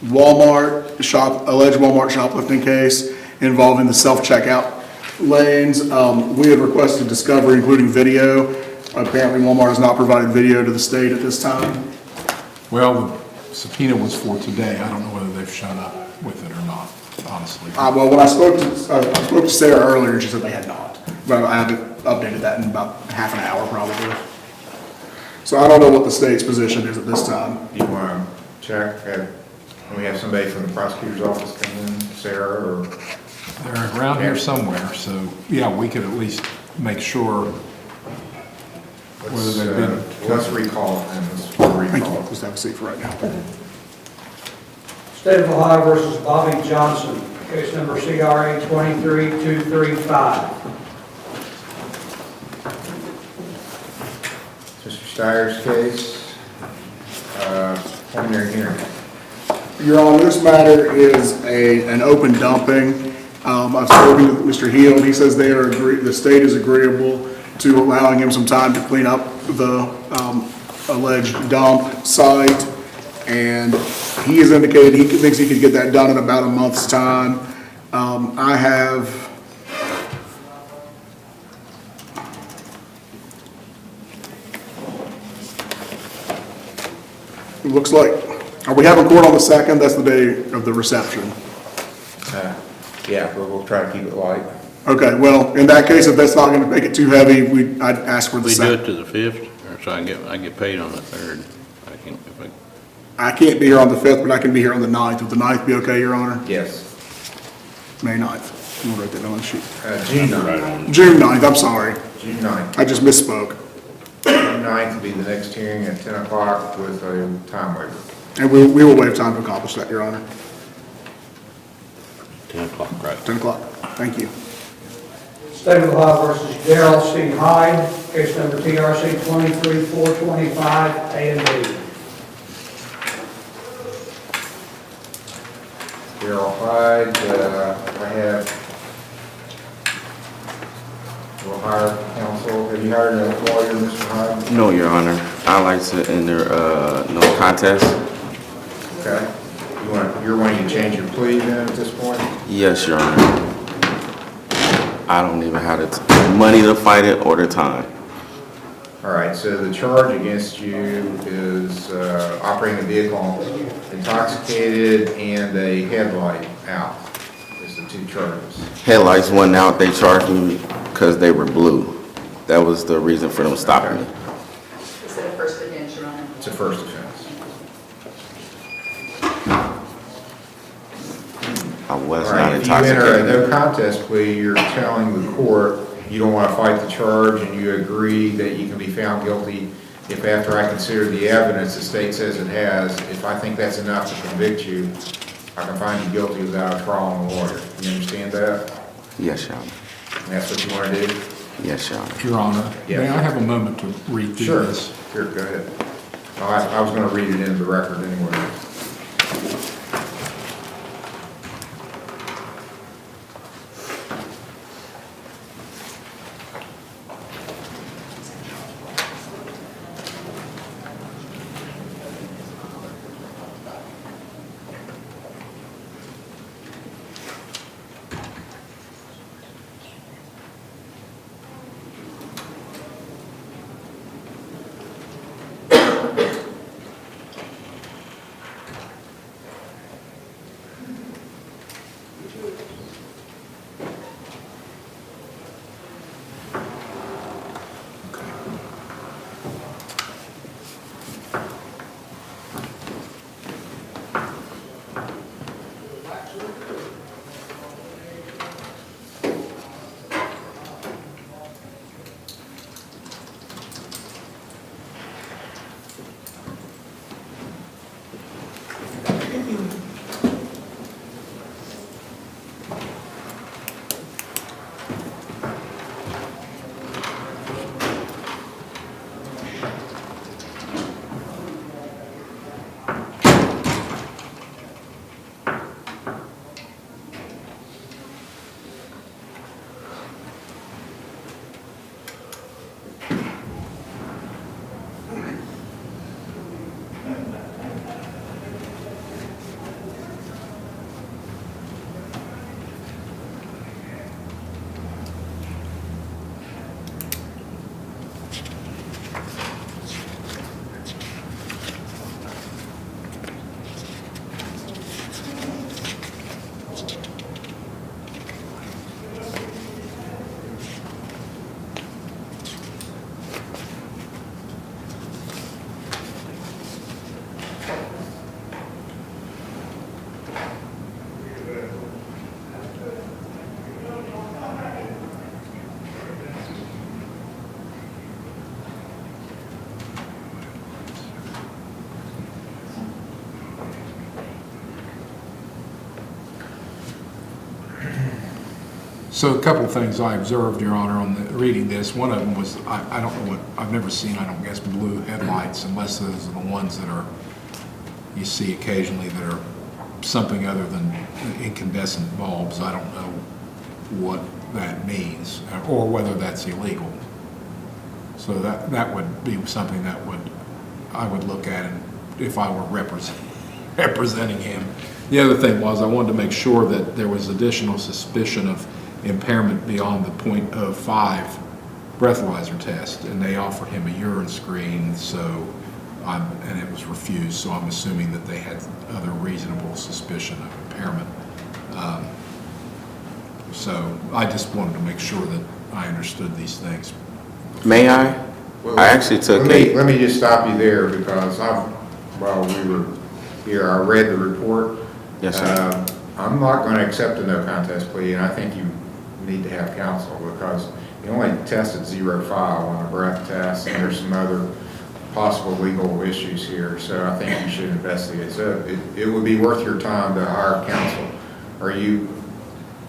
Walmart shoplifting case involving the self-checkout lanes. We have requested discovery, including video. Apparently Walmart has not provided video to the state at this time. Well, the subpoena was for today. I don't know whether they've shown up with it or not, honestly. Well, when I spoke to Sarah earlier, she said they had not. But I haven't updated that in about half an hour probably. So I don't know what the state's position is at this time. Do you want to check? Can we have somebody from the prosecutor's office come in, Sarah, or? They're around here somewhere, so yeah, we could at least make sure whether they've been. Let's recall it and let's Thank you. recall. Just have a seat for right now. State of Ohio versus Bobby Johnson. Case number CRA 23235. Mr. Steyer's case, preliminary hearing. Your Honor, this matter is an open dumping. I've spoken to Mr. Heel, and he says the state is agreeable to allowing him some time to clean up the alleged dump site. And he has indicated he thinks he could get that done in about a month's time. I have it looks like, are we having court on the 2nd? That's the day of the reception. Yeah, but we'll try to keep it light. Okay, well, in that case, if that's not going to make it too heavy, I'd ask for the We do 2nd. it to the 5th, or so I get paid on the 3rd. I can't be here on the 5th, but I can be here on the 9th. Would the 9th be okay, Your Honor? Yes. May 9th. I'm going to write that down on the sheet. June 9th. June 9th, I'm sorry. June 9th. I just misspoke. June 9th will be the next hearing at 10 o'clock with a time waiver. And we will waive time to accomplish that, Your Honor. 10 o'clock, right. 10 o'clock. Thank you. State of Ohio versus Gerald C. Hyde. Case number TRC 23425, A and B. Daryl Hyde, I have, will hire counsel. Have you hired a lawyer, Mr. Hyde? No, Your Honor. I like to enter no contest. Okay. You're wanting to change your plea then at this point? Yes, Your Honor. I don't even have the money to fight it or the time. All right, so the charge against you is operating a vehicle intoxicated and a headlight out. Is the two charges. Headlights went out. They charged me because they were blue. That was the reason for them stopping me. Is it a first offense, Your Honor? It's a first offense. I was All not right, if you enter a intoxicated. no contest plea, you're telling the court you don't want to fight the charge and you agree that you can be found guilty if after I consider the evidence the state says it has, if I think that's enough to convict you, I can find you guilty without a trial and a lawyer. You understand that? Yes, Your Honor. And that's what you want to do? Yes, Your Honor. Your Honor, Yes. may I have a moment to read through Sure. this? Sure, go ahead. I was going to read it into the record anyway. So a couple of things I observed, Your Honor, on reading this. One of them was, I don't know what, I've never seen, I don't guess, blue headlights unless those are the ones that are, you see occasionally that are something other than incandescent bulbs. I don't know what that means or whether that's illegal. So that would be something that I would look at if I were representing him. The other thing was I wanted to make sure that there was additional suspicion of impairment beyond the .05 breathalyzer test, and they offered him a urine screen, and it was refused, so I'm assuming that they had other reasonable suspicion of impairment. So I just wanted to make sure that I understood these things. May I? Well, I actually took let me just stop you there because while we were here, I read the report. Yes, sir. I'm not going to accept a no contest plea, and I think you need to have counsel because you only tested 0.5 on a breath test, and there's some other possible legal issues here. So I think you should investigate. So it would be worth your time to hire counsel. Are you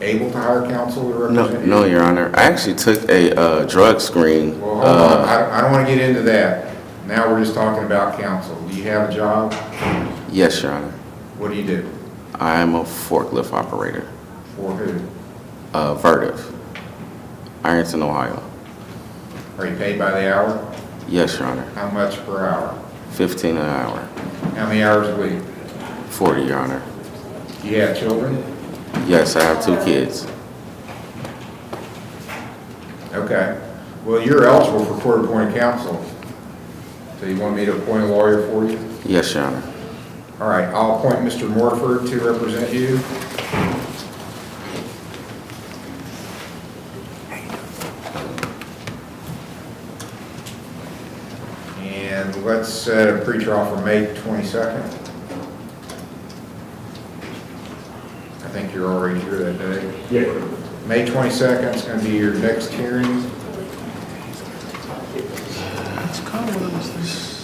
able to hire counsel to represent you? No, Your Honor. I actually took a drug screen. Well, hold on. I don't want to get into that. Now we're just talking about counsel. Do you have a job? Yes, Your Honor. What do you do? I am a forklift operator. For who? Vertiv, Ironton, Ohio. Are you paid by the hour? Yes, Your Honor. How much per hour? 15 an hour. How many hours a week? 40, Your Honor. Do you have children? Yes, I have 2 kids. Okay. Well, you're eligible for court-appointed counsel. So you want me to appoint a lawyer for you? Yes, Your Honor. All right, I'll appoint Mr. Morford to represent you. And let's set a pretrial for May 22nd. I think you're already here that day. Yeah. May 22nd is going to be your next hearing.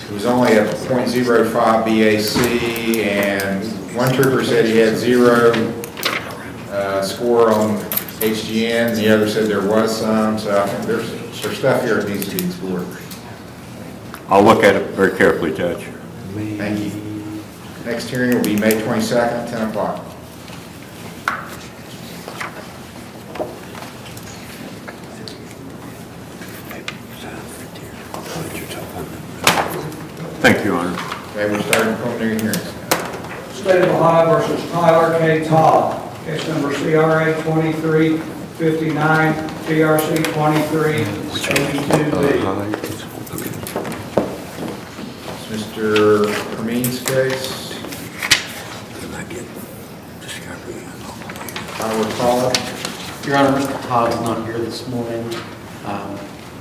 It was only a .05 BAC, and one trooper said he had 0 score on HGN, and the other said there was some, so I think there's stuff here that needs to be explored. I'll look at it very carefully, Judge. Thank you. Next hearing will be May 22nd, 10 o'clock. Thank you, Your Honor. Okay, we're starting preliminary hearings. State of Ohio versus Tyler K. Todd, case number CRA 2359, TRC 2382B. It's Mr. Kermeen's case. I will call it. Your Honor, Mr. Todd's not here this morning.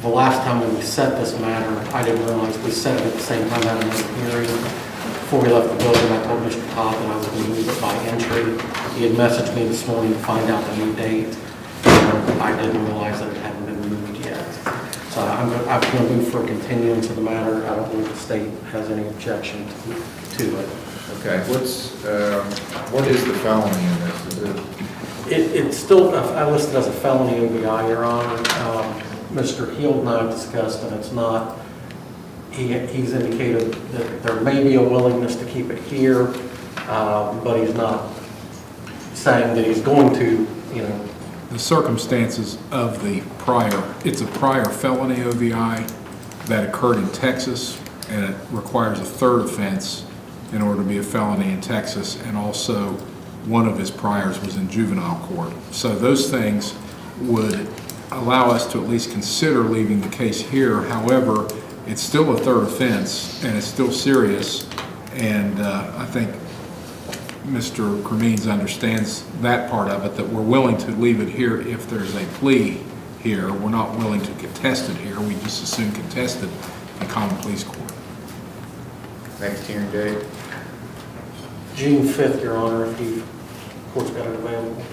The last time when we set this matter, I didn't realize we set it at the same time that another hearing. Before we left the building, I told Mr. Todd that I was going to move it by entry. He had messaged me this morning to find out the new date. I didn't realize that it hadn't been moved yet. So I'm going to move for a continuance of the matter. I don't believe the state has any objection to it. Okay, what is the felony in this? It's still, I listed as a felony OVI, Your Honor. Mr. Heald and I have discussed, and it's not, he's indicated that there may be a willingness to keep it here, but he's not saying that he's going to, you know. The circumstances of the it's a prior felony OVI that occurred in Texas, and it requires a third offense in order to be a felony in Texas, and also one of his priors was in juvenile court. So those things would allow us to at least consider leaving the case here. However, it's still a third offense, and it's still serious, and I think Mr. Cremines understands that part of it, that we're willing to leave it here if there's a plea here. We're not willing to contest it here. We just as soon contest it in common pleas court. Next hearing date? June 5th, Your Honor, if the court's got it available.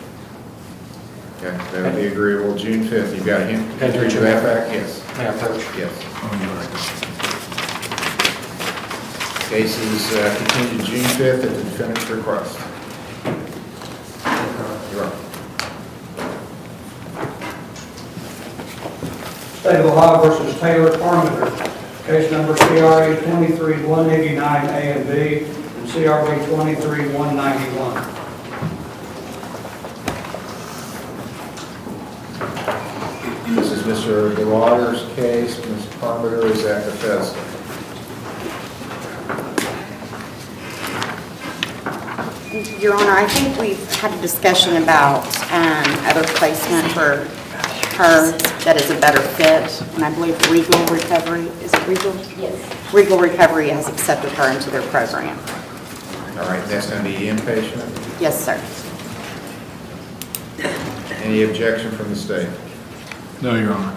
Okay, that would be agreeable. June 5th, you've got him. Can you reach that back? Yes. May I approach? Yes. Case is continued June 5th at the defendant's request. You're up. State of Ohio versus Taylor Parmenter, case number CRA 23-189 A and B, and CRB 23-191. This is Mr. DeWater's case. Mr. Parmenter is at Bethesda. Your Honor, I think we've had a discussion about other placement for her that is a better fit, and I believe Regal Recovery, is it Regal? Yes. Regal Recovery has accepted her into their program. All right, that's going to be inpatient. Yes, sir. Any objection from the state? No, Your Honor.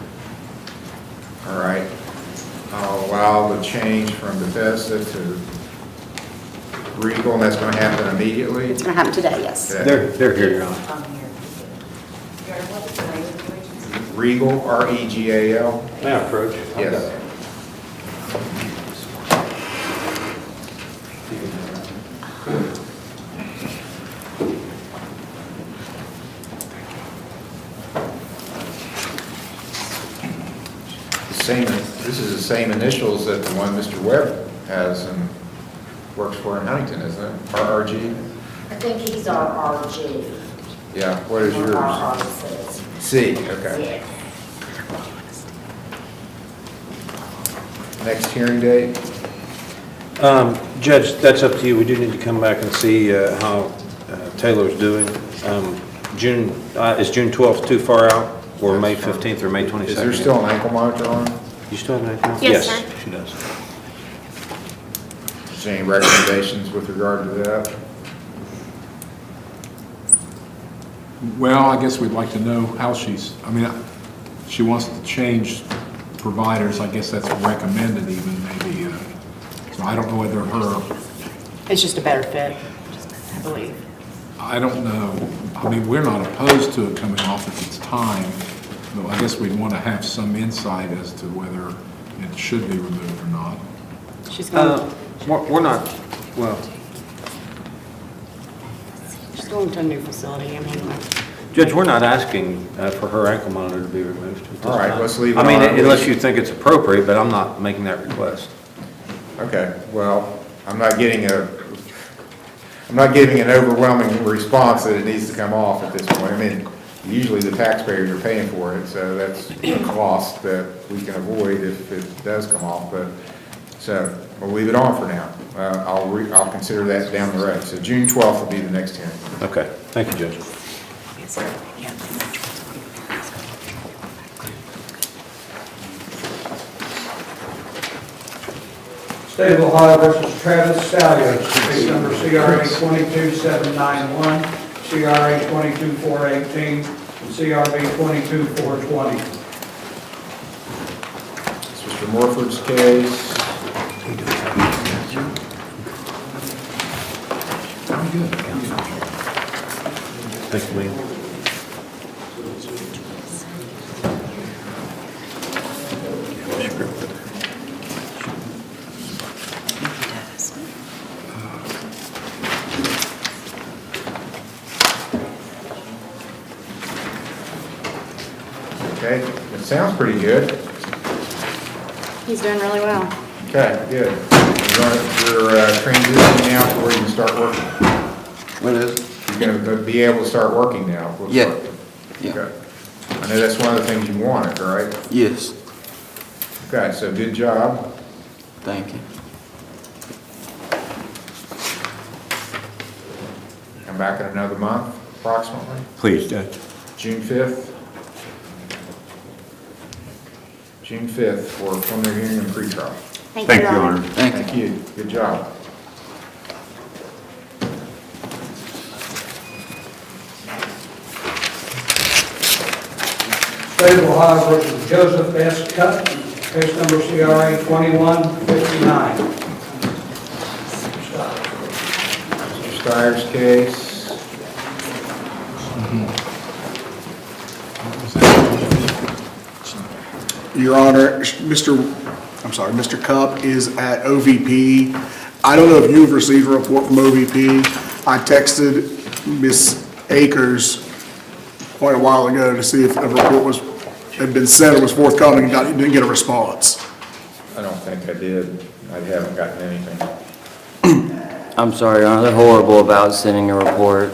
All right. I'll allow the change from Bethesda to Regal, and that's going to happen immediately? It's going to happen today, yes. Okay. They're here, Your Honor. Regal, R-E-G-A-L? May I approach? Yes. This is the same initials that the one Mr. Webb has and works for in Huntington, isn't it? RRG? I think he's our RG. Yeah, what is yours? C, okay. Next hearing date? Judge, that's up to you. We do need to come back and see how Taylor's doing. Is June 12th too far out, or May 15th or May 22nd? Is there still an ankle monitor on? You still have an ankle monitor? Yes, sir. She does. Is there any recommendations with regard to that? Well, I guess we'd like to know how she's, she wants to change providers. I guess that's recommended even, maybe. So I don't know whether her, It's just a better fit, I believe. I don't know. We're not opposed to it coming off if it's time, but I guess we'd want to have some insight as to whether it should be removed or not. She's going, We're not, well, she's going to a new facility, Judge, we're not asking for her ankle monitor to be removed at this All right, time. let's leave it I mean, on. unless you think it's appropriate, but I'm not making that request. Okay, well, I'm not giving an overwhelming response that it needs to come off at this point. Usually the taxpayers are paying for it, so that's a cost that we can avoid if it does come off, so we'll leave it on for now. I'll consider that down the road. So June 12th will be the next hearing. Okay, thank you, Judge. State of Ohio versus Travis Salyers, case number CRA 22791, CRA 22418, and CRB 22420. This is Mr. Morford's case. Thank you, William. Okay, it sounds pretty good. he's doing really well. Okay, good. You're transitioning now to where you can start working. What is it? You're going to be able to start working now. looks Yeah. like. Yeah. Okay. I know that's one of the things you wanted, right? Yes. Okay, so good job. Thank you. Come back in another month, approximately, Please, Judge. June 5th. June 5th for preliminary hearing and pretrial. Thank Thank you, you, Your Your Honor. Honor. Thank you. Good job. State of Ohio versus Joseph S. Cutt, case number CRA 2159. Mr. Steyer's case. Your Honor, Mr. Cupp is at OVP. I don't know if you've received a report from OVP. I texted Ms. Akers quite a while ago to see if a report was had been said or was forthcoming and didn't get a response. I don't think I did. I haven't gotten anything. I'm sorry, Your Honor, they're horrible about sending a report.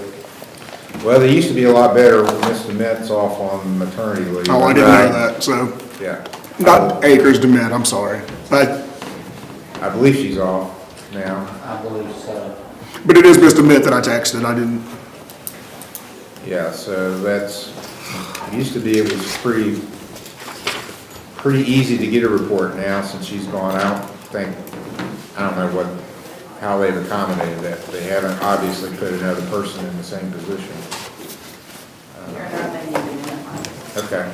Well, they used to be a lot better when Mr. Met's off on maternity leave. Oh, I didn't know that, so, Yeah. not Akers, Dement, I'm sorry. But believe she's off now. I believe so. it is Mr. Dement that I texted, I didn't. Yeah, so that's, it used to be, it was pretty easy to get a report now since she's gone out. I don't know how they've accommodated that. They haven't obviously put another person in the same position. Okay.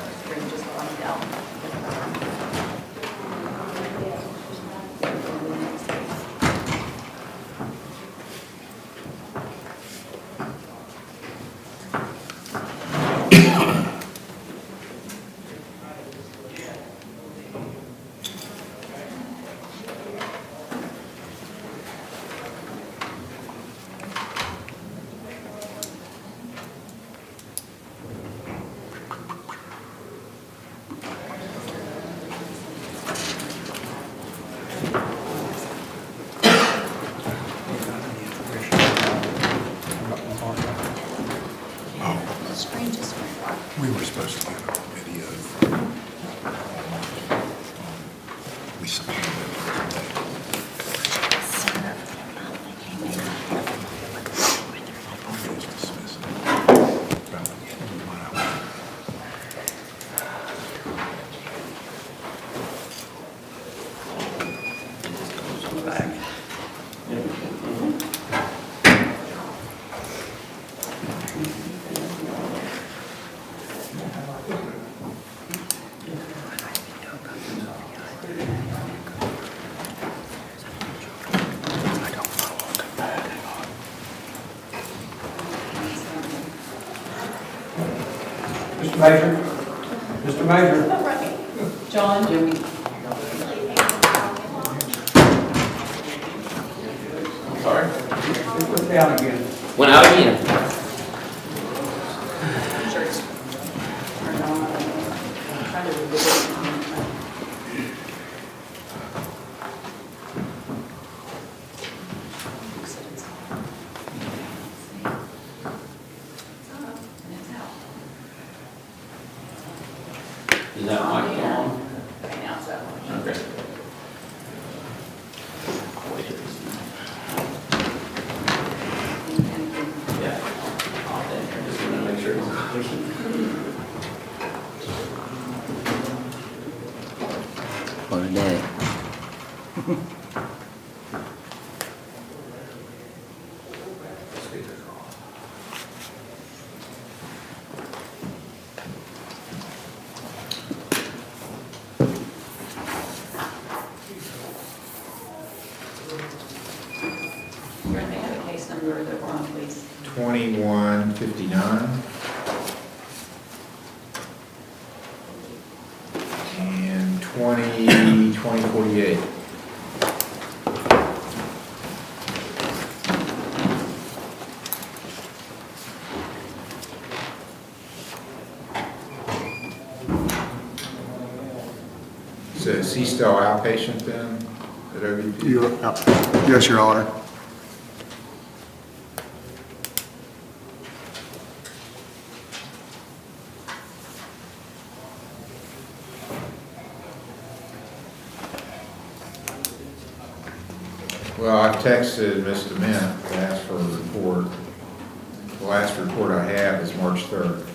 We were supposed to get a video. We submitted it. Mr. Major? Mr. Major? John, Jimmy. Sorry? Put down again. Went out again. Is that mic on? Okay, now it's up. Okay. Yeah. Just want to make sure it's What a day. You're going to have a case number that we're on, please. 2159 and 2048. So is he still outpatient then at OVP? Yes, Your Honor. Well, I've texted Mr. Mint to ask for a report. The last report I have is March 3rd.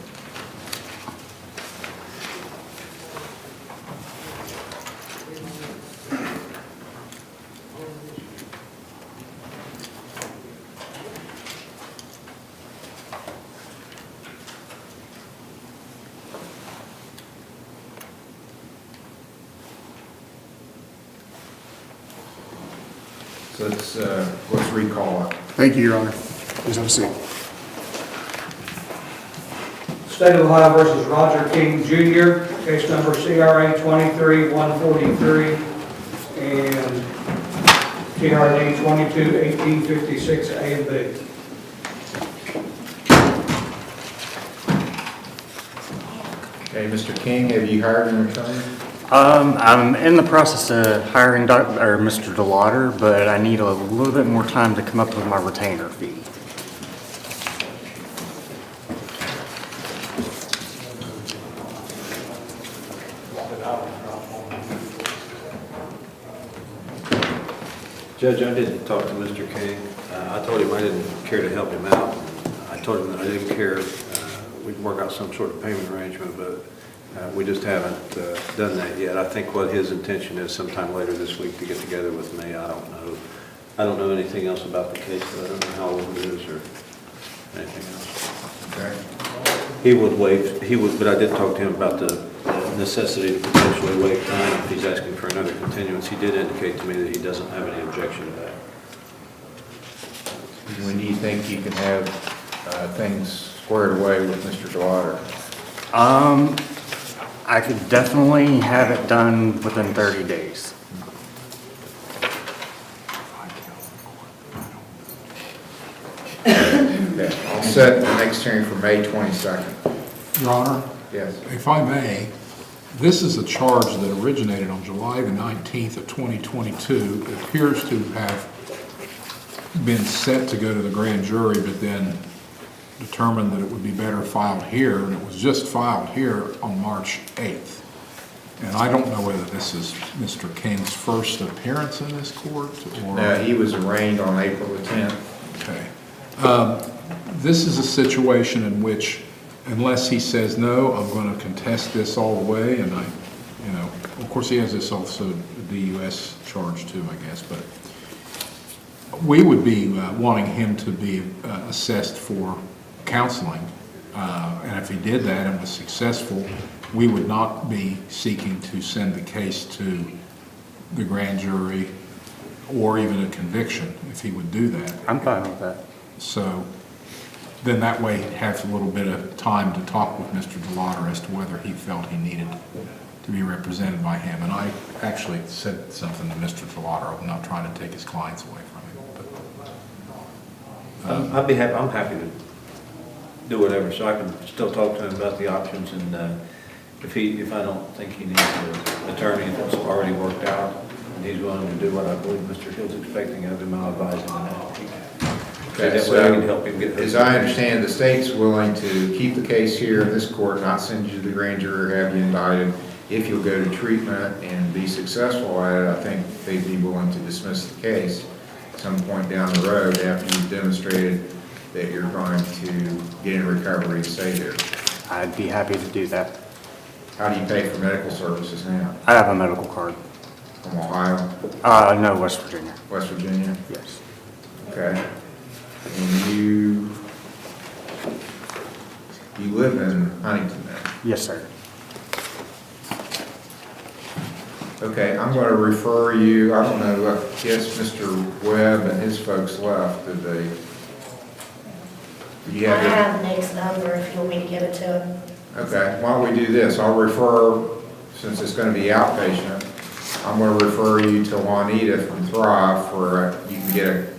So let's recall it. Thank you, Your Honor. Please have a seat. State of Ohio versus Roger King Jr., case number CRA 23-143 and TRD 22-1856 A and B. Okay, Mr. King, have you hired an attorney? I'm in the process of hiring Mr. DeLauder, but I need a little bit more time to come up with my retainer fee. Judge, I did talk to Mr. King. I told him I didn't care to help him out. I told him that I didn't care. We can work out some sort of payment arrangement, but we just haven't done that yet. I think what his intention is sometime later this week to get together with me. I don't know. I don't know anything else about the case. I don't know how old it is or anything else. Okay. He would waive, but I did talk to him about the necessity to potentially waive time if he's asking for another continuance. He did indicate to me that he doesn't have any objection to that. When do you think you can have things squared away with Mr. DeLauder? I could definitely have it done within 30 days. Okay, I'll set the next hearing for May 22nd. Your Honor? Yes. If I may, this is a charge that originated on July the 19th of 2022. It appears to have been set to go to the grand jury, but then determined that it would be better filed here, and it was just filed here on March 8th. And I don't know whether this is Mr. King's first appearance in this court, or... No, he was arraigned on April the 10th. Okay. This is a situation in which, unless he says, no, I'm going to contest this all the way, and of course he has this also DUS charge too, I guess, but we would be wanting him to be assessed for counseling, and if he did that and was successful, we would not be seeking to send the case to the grand jury or even a conviction if he would do that. I'm fine with that. So then that way he'd have a little bit of time to talk with Mr. DeLauder as to whether he felt he needed to be represented by him. And I actually said something to Mr. DeLauder. I'm not trying to take his clients away from him. I'm happy to do whatever, so I can still talk to him about the options, and if I don't think he needs an attorney, if it's already worked out, and he's willing to do what I believe Mr. Hill's expecting of him, I'll advise him on that. Okay, That way I can help him get... As I understand, the state's willing to keep the case here in this court, not send you to the grand jury or have you indicted. If you'll go to treatment and be successful at it, I think they'd be willing to dismiss the case at some point down the road after you've demonstrated that you're going to get in recovery and stay there. I'd be happy to do that. How do you pay for medical services now? I have a medical card. From Ohio? No, West Virginia. West Virginia? Yes. Okay. And you live in Huntington now? Yes, sir. Okay, I'm going to refer you, I don't know, I guess Mr. Webb and his folks left, did they? Do you I have have Nick's number if you want me to give it to him. Okay, why don't we do this? I'll refer, since it's going to be outpatient, I'm going to refer you to Juanita from Thrive for, you can get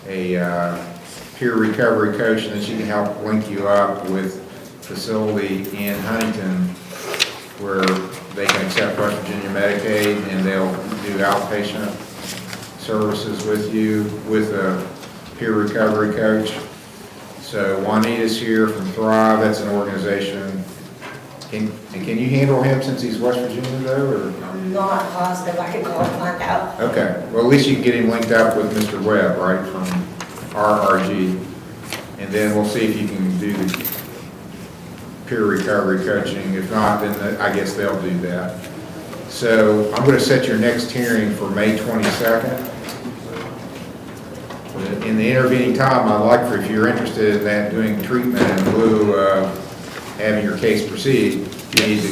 a peer recovery coach, and then she can help link you up with facility in Huntington where they can accept West Virginia Medicaid, and they'll do outpatient services with you with a peer recovery coach. So Juanita's here from Thrive, that's an organization. Can you handle him since he's West Virginia though, or? I'm not positive. I can call and find out. Okay, well, at least you can get him linked up with Mr. Webb, right, from RRG. And then we'll see if you can do the peer recovery coaching. If not, then I guess they'll do that. So I'm going to set your next hearing for May 22nd. In the intervening time, I'd like for, if you're interested in that, doing treatment in lieu of having your case proceed, you need to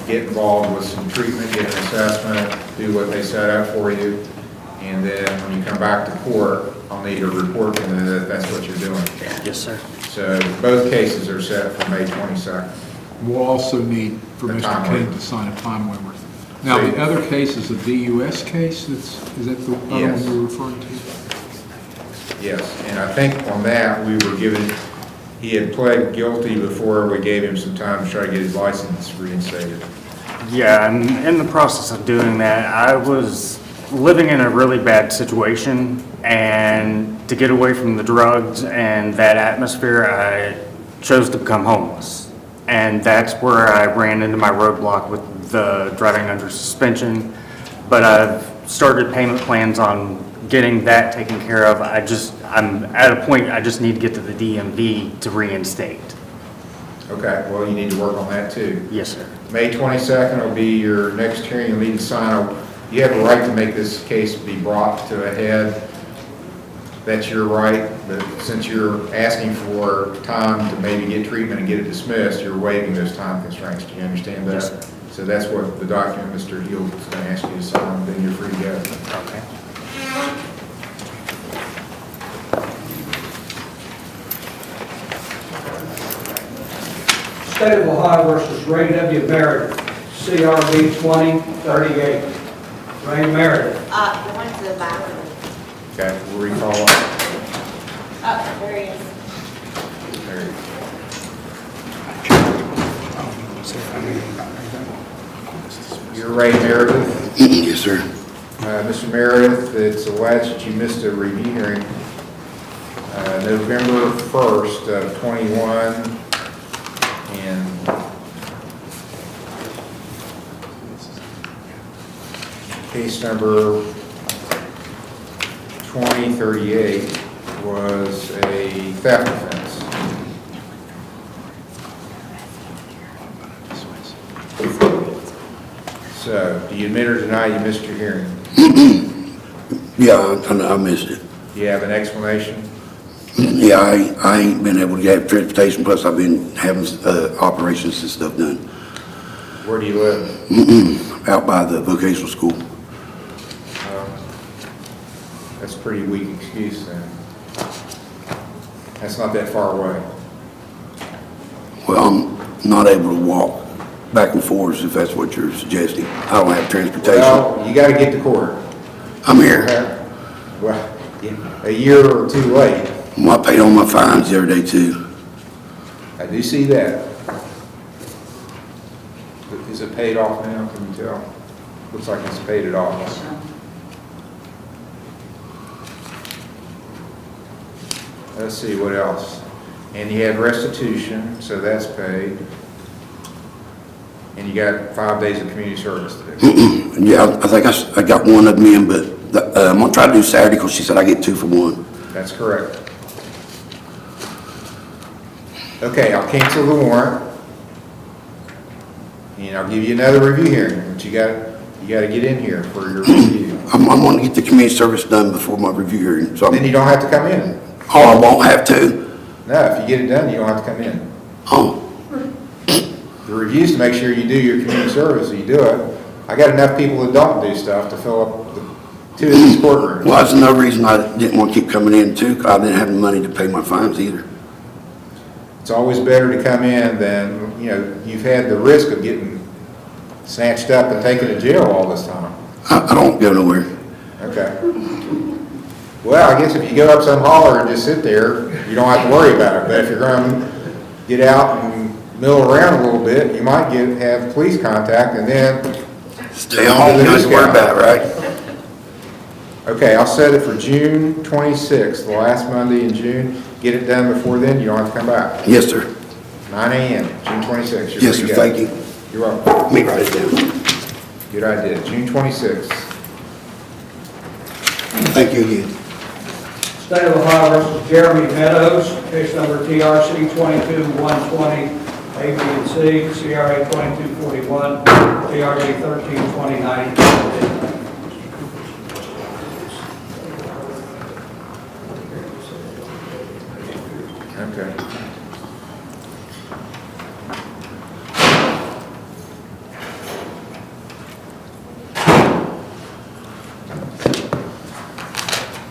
get involved with some treatment, get an assessment, do what they set up for you, and then when you come back to court, I'll need a report from them that that's what you're doing. Yes, sir. So both cases are set for May 22nd. We'll also need for Mr. King to sign a time waiver. Now, the other case is a DUS case, is that the other one you're referring to? Yes, and I think on that, we were given, He had pled guilty before we gave him some time to try to get his license reinstated. Yeah, and in the process of doing that, I was living in a really bad situation, and to get away from the drugs and that atmosphere, I chose to become homeless. And that's where I ran into my roadblock with the driving under suspension. But I've started payment plans on getting that taken care of. I'm at a point, I just need to get to the DMV to reinstate. Okay, well, you need to work on that too. Yes, sir. May 22nd will be your next hearing. You'll need to sign you have a right to make this case be brought to a head. That's your right, but since you're asking for time to maybe get treatment and get it dismissed, you're waiving those time constraints. Do you understand that? Yes, sir. So that's what the document Mr. Hill is going to ask you to sign, then you're free to go. Okay. State of Ohio versus Ray W. Meredith, CRB 2038. Ray Meredith. The one to the back. Okay, we'll recall it. There he is. There you go. You're Ray Meredith. Yes, sir. Mr. Meredith, it's alleged that you missed a review hearing November 1st of 21, and case number 2038 was a theft offense. So, do you admit or deny you missed your hearing? Yeah, I missed it. Do you have an explanation? Yeah, I ain't been able to get transportation, plus I've been having operations and stuff done. Where do you live? Out by the vocational school. That's a pretty weak excuse then. That's not that far away. Well, I'm not able to walk back and forth, if that's what you're suggesting. I don't have transportation. Well, you gotta get to court. I'm here. Well, a year or two late. Well, I paid all my fines the other day too. I do see that. Is it paid off now, can you tell? Looks like it's paid it off. Let's see, what else? And you had restitution, so that's paid. And you got 5 days of community service to do. Yeah, I think I got one of them in, but I'm gonna try to do Saturday because she said I get 2 for 1. That's correct. Okay, I'll cancel the warrant. And I'll give you another review hearing, but you gotta get in here for your review. I'm gonna get the community service done before my review hearing. So Then you don't have to come in. Oh, I won't have to? No, if you get it done, you don't have to come in. Oh. The review's to make sure you do your community service, so you do it. I got enough people that don't do stuff to fill up the 2 of these courtrooms. Well, that's another reason I didn't want to keep coming in too, 'cause I didn't have the money to pay my fines either. It's always better to come in than, you've had the risk of getting snatched up and taken to jail all this time. I don't go nowhere. Okay. Well, I guess if you go up some holler and just sit there, you don't have to worry about it. But if you're going to get out and mill around a little bit, you might have police contact and then... Stay home, you don't have to worry about it, right? Okay, I'll set it for June 26th, the last Monday in June. Get it done before then, you don't have to come back. Yes, sir. 9 a.m., June 26th. You're Yes, free sir, to go. thank you. You're welcome. Let me write it down. Good idea, June 26th. Thank you again. State of Ohio versus Jeremy Meadows, case number TRC 22-120, A, B, and C, CRA 2241, TRD 1329. Okay.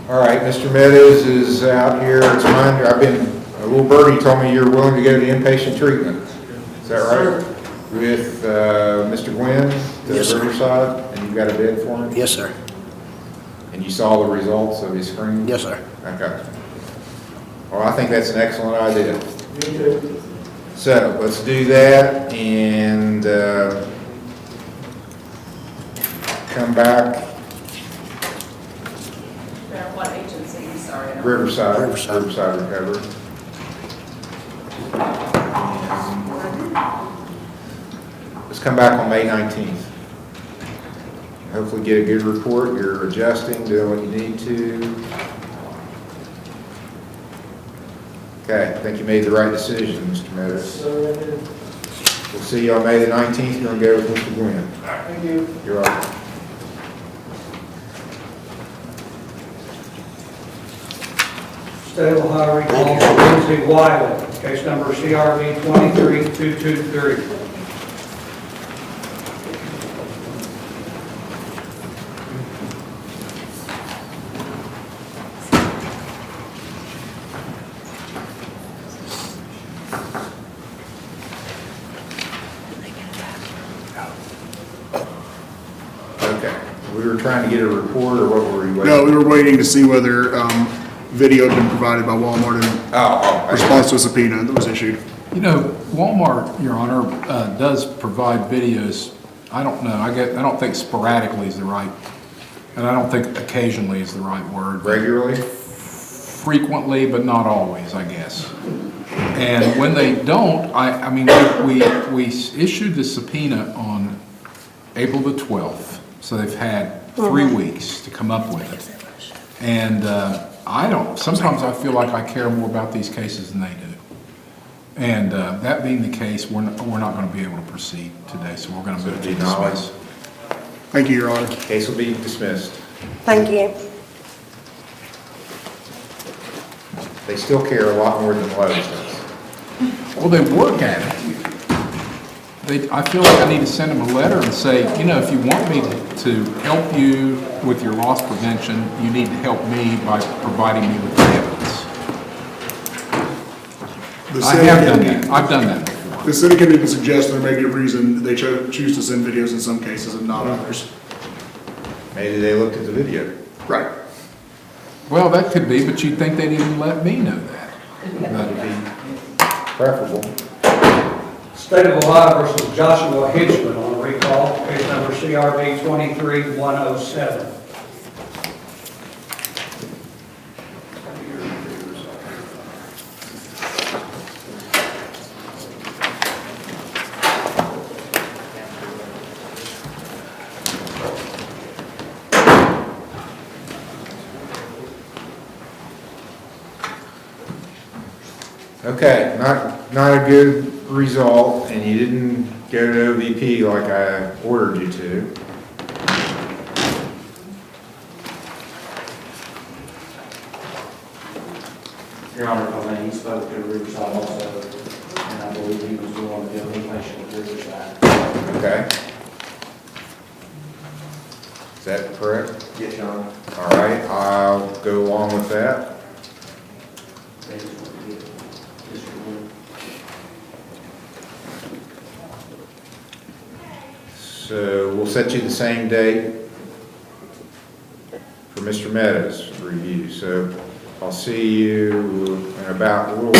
All right, Mr. Meadows is out here. It's mine. A little birdie told me you're willing to go to inpatient treatment. Is that right? With Mr. Gwynn to Yes, sir. Riverside, and you've got a bed for him? Yes, sir. And you saw the results of his screen? Yes, sir. Okay. Well, I think that's an excellent idea. So let's do that and come back. What agency, I'm sorry. Riverside Recovery. Let's come back on May 19th. Hopefully get a good report. You're adjusting, doing what you need to. Okay, I think you made the right decision, Mr. Meadows. We'll see you on May the 19th. You're going to go with Mr. Gwynn. Thank you. You're welcome. State of Ohio recall for Lindsay Wiley, case number CRV 23223. Okay. We were trying to get a report, or what were we waiting? No, we were waiting to see whether video had been provided by Walmart in response to a subpoena that was issued. You know, Walmart, Your Honor, does provide videos. I don't know. I don't think sporadically is the right, and I don't think occasionally is the right word. Regularly? Frequently, but not always, I guess. And when they don't, I mean, we issued the subpoena on April the 12th, so they've had 3 weeks to come up with it. And sometimes I feel like I care more about these cases than they do. And that being the case, we're not going to be able to proceed today, so we're going to move to dismiss. Thank you, Your Honor. Case will be dismissed. Thank you. They still care a lot more than Lowe's does. Well, they work at it. I feel like I need to send them a letter and say, you know, if you want me to help you with your loss prevention, you need to help me by providing me with the evidence. I have done that. I've done that before. The city can even suggest there may be a reason they choose to send videos in some cases and not others. Maybe they looked at the video. Right. Well, that could be, but you'd think they'd even let me know that. That would be preferable. State of Ohio versus Joshua Hitchman on recall, case number CRV 23107. Okay, not a good result, and you didn't go to OVP like I ordered you to. Your Honor, if I may, he spoke to Riverside also, and I believe he was willing to give information to Riverside. Okay. Is that correct? Yes, Your Honor. All right, I'll go along with that. They just want to get Mr. Wood. So we'll set you the same date for Mr. Meadows' review. So I'll see you in about a little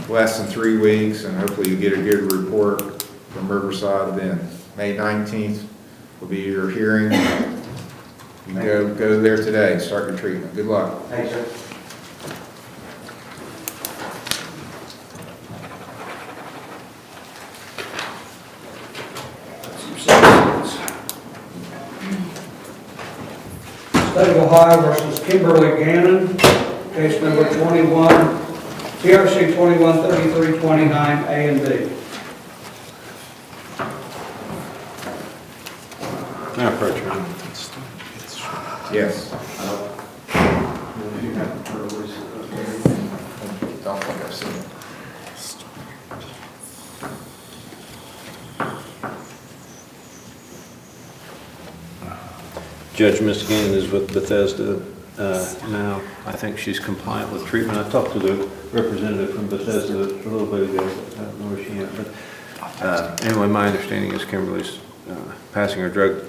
less than 3 weeks, and hopefully you get a good report from Riverside then. May 19th will be your hearing. You can go there today and start your treatment. Good luck. Thanks, sir. State of Ohio versus Kimberly Gannon, case number 21, TRC 213329, A and B. May I approach, Your Honor? Yes. Don't think I've seen it. Judge Miss Gannon is with Bethesda now. I think she's compliant with treatment. I talked to the representative from Bethesda a little bit ago, but I don't know where she is. But anyway, my understanding is Kimberly's passing her drug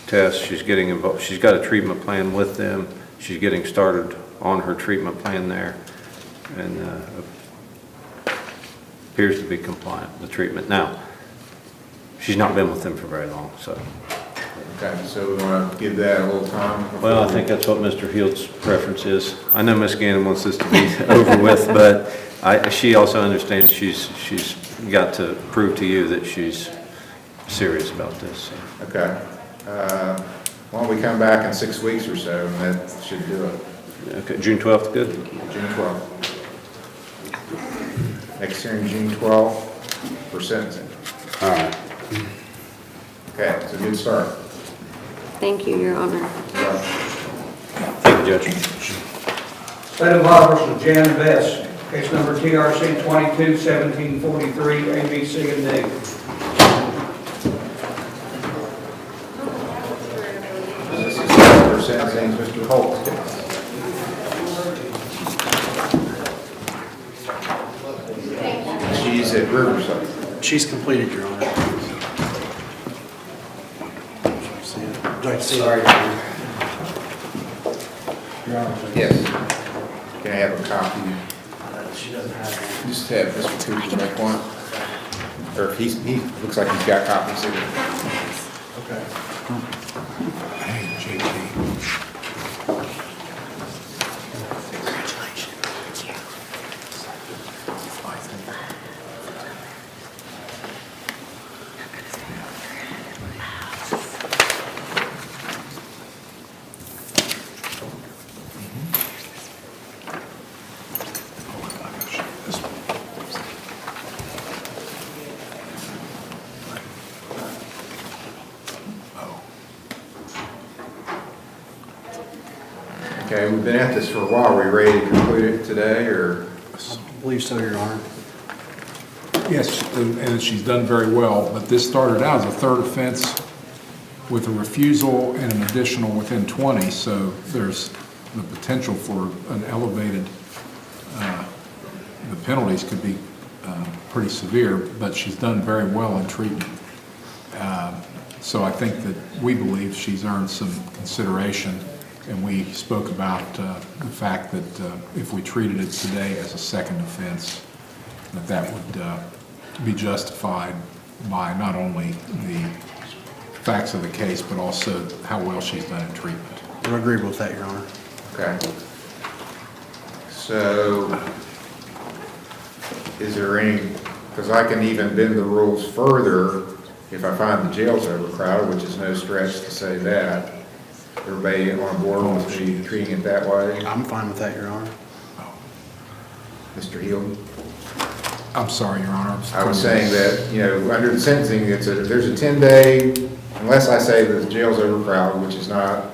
test. She's getting involved. She's got a treatment plan with them. She's getting started on her treatment plan there. And appears to be compliant with the treatment. Now, she's not been with them for very long, so. Okay, so we want to give that a little time? Well, I think that's what Mr. Field's preference is. I know Ms. Gannon wants this to be over with, but she also understands she's got to prove to you that she's serious about this. So. Okay. Why don't we come back in 6 weeks or so, and that should do it. Okay, June 12th, good? June 12th. Next hearing, June 12th, for sentencing. All right. Okay, it's a good start. Thank you, Your Honor. Thank you, Judge. State of Ohio versus Jan Bess, case number TRC 22-1743, A, B, C, and D. This is for sentencing Mr. Holt's case. She's at Riverside. She's completed, Your Honor. Sorry. Yes. Can I have a copy? She doesn't have Just have Mr. Cooper make one. Or if he looks like he's got copies of it. Okay. Hey, JP. Okay, we've been at this for a while. Are we ready to conclude it today, or? I believe so, Your Honor. Yes, and she's done very well, but this started out as a third offense with a refusal and an additional within 20, so there's the potential for an elevated, the penalties could be pretty severe, but she's done very well in treatment. So I think that we believe she's earned some consideration, and we spoke about the fact that if we treated it today as a second offense, that would be justified by not only the facts of the case, but also how well she's done in treatment. I agree with that, Your Honor. Okay. So, is there any, because I can even bend the rules further if I find the jail's overcrowded, which is no stretch to say that. Everybody on board with me treating it that way? I'm fine with that, Your Honor. Mr. Heald? I'm sorry, Your Honor. I was saying that, you know, under the sentencing, there's a 10-day, unless I say that the jail's overcrowded, which is not,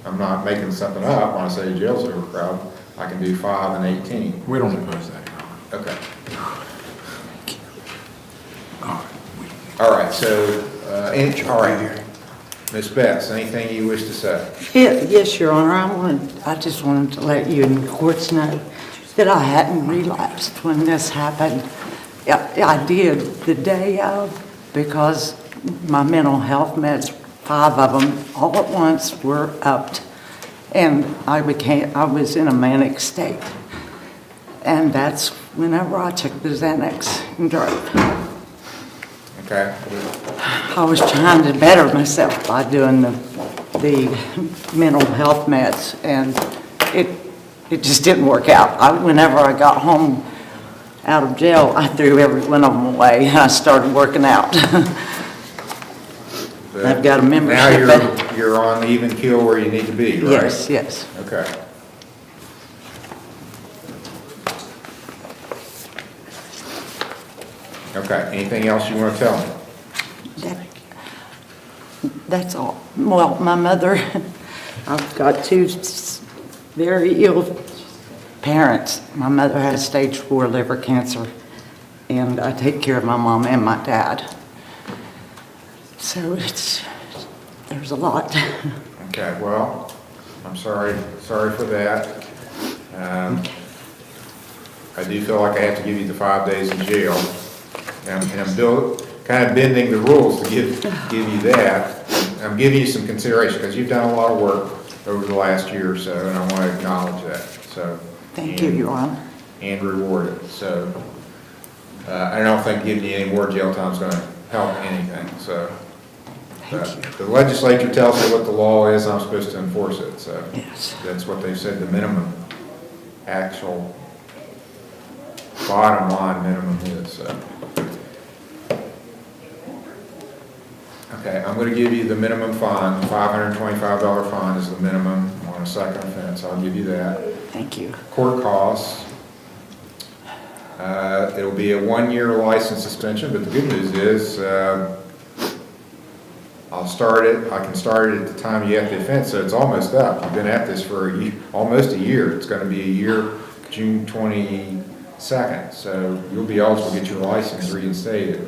I'm not making something up when I say the jail's overcrowded, I can do 5 and 18. We don't oppose that, Your Honor. Okay. All right, so, all right, Ms. Bess, anything you wish to say? Yes, Your Honor, I just wanted to let you and the courts know that I hadn't relapsed when this happened. I did the day of, because my mental health meds, 5 of them all at once were upped, and I was in a manic state. And that's whenever I took the Xanax and drove. Okay. I was trying to better myself by doing the mental health meds, and it just didn't work out. Whenever I got home out of jail, I threw every one of them away, and I started working out. I've got a membership. Now you're on the even keel where you need to be, right? Yes, yes. Okay. Okay, anything else you want to tell me? That's all. Well, my mother, I've got 2 very ill parents. My mother had stage 4 liver cancer, and I take care of my mom and my dad. So there's a lot. Okay, well, I'm sorry for that. I do feel like I have to give you the 5 days in jail. And I'm kind of bending the rules to give you that. I'm giving you some consideration because you've done a lot of work over the last year or so, and I want to acknowledge that. So Thank you, Your Honor. And reward it. So I don't think giving you any more jail time is gonna help anything, so. The legislature tells me what the law is, I'm supposed to enforce it, so. Yes. That's what they've said the minimum, actual bottom line minimum is, so. Okay, I'm gonna give you the minimum fine, $525 fine is the minimum on a second offense, I'll give you that. Thank you. Court costs, it'll be a 1-year license suspension, but the good news is, I can start it at the time you have the offense, so it's almost up. You've been at this for almost a year. It's gonna be a year, June 22nd, so you'll be eligible to get your license reinstated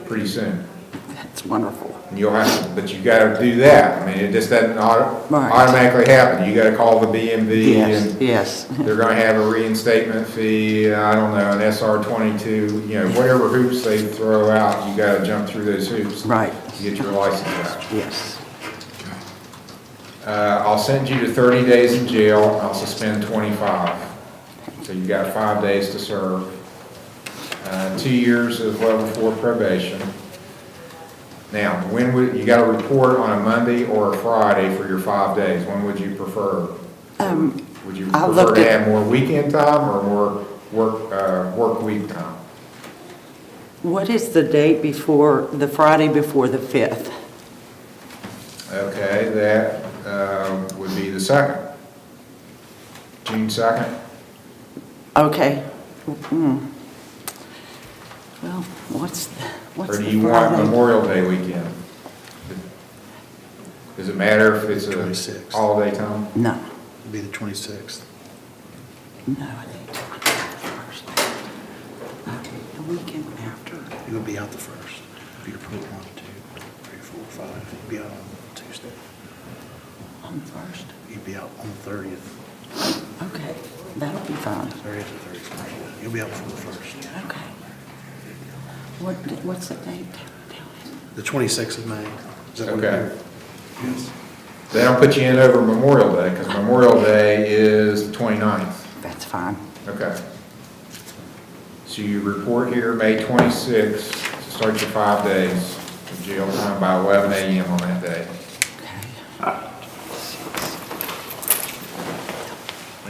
pretty soon. That's wonderful. And you'll have to, but you gotta do that. I mean, it just doesn't automatically happen. You gotta call the BMV and Yes. they're gonna have a reinstatement fee, I don't know, an SR 22, you know, whatever hoops they throw out, you gotta jump through those hoops. Right. To get your license back. Yes. I'll send you to 30 days in jail, I'll suspend 25. So you got 5 days to serve. 2 years of level 4 probation. Now, when would, you gotta report on a Monday or a Friday for your 5 days, when would you prefer? Would you prefer to have more weekend time or more work week time? What is the date before, the Friday before the 5th? Okay, that would be the 2nd. June 2nd. Okay. Well, what's the Or do Friday? you want Memorial Day weekend? Does it matter if it's a 26th. holiday time? No. It'd be the 26th. No, I think it's the weekend after. You would be out the 1st. If you're put 1, 2, 3, 4, 5, you'd be out on Tuesday. On the 1st? You'd be out on the 30th. Okay, that'll be fine. 30th or 31st. You'll be out before the 1st. Okay. What's the date? The 26th of May. Is that what Okay. you're- Yes. They don't put you in over Memorial Day, because Memorial Day is the 29th. That's fine. Okay. So you report here May 26th, to start your 5 days of jail time by 11 a.m. on that day.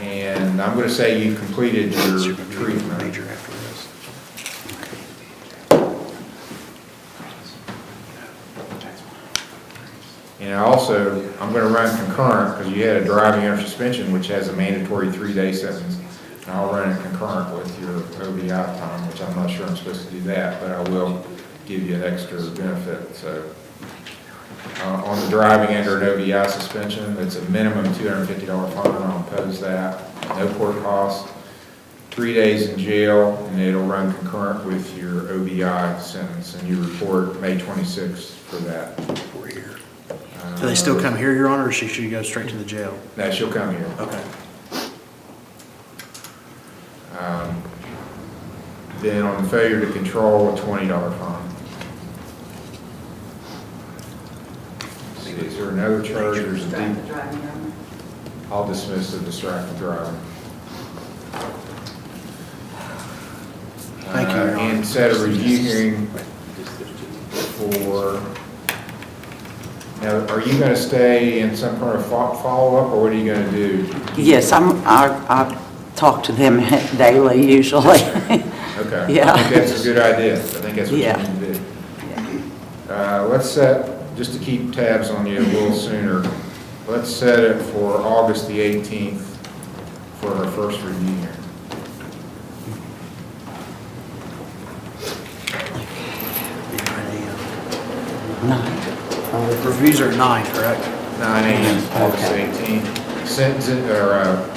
And I'm going to say you completed your treatment. Major after this. And also, I'm going to run concurrent, because you had a driving under suspension, which has a mandatory 3-day sentence. And I'll run it concurrent with your OBI time, which I'm not sure I'm supposed to do that, but I will give you an extra benefit, so. On the driving under an OBI suspension, it's a minimum $250 fine, I'll impose that. No court costs, 3 days in jail, and it'll run concurrent with your OBI sentence, and you report May 26th for that. Do they still come here, Your Honor, or should she go straight to the jail? No, she'll come here. Okay. Then on failure to control, a $20 fine. Is there another charge? There's a deep. I'll dismiss the distracted driving. Thank you, Your Honor. And set a review hearing for, now, are you going to stay in some kind of follow-up, or what are you going to do? Yes, I talk to them daily usually. Okay. Yeah. I think that's a good idea. I think that's what you need to do. Let's set, just to keep tabs on you a little sooner, let's set it for August the 18th for our first review hearing. Reviews are at 9, correct? 9 a.m. August 18th. Sentence, or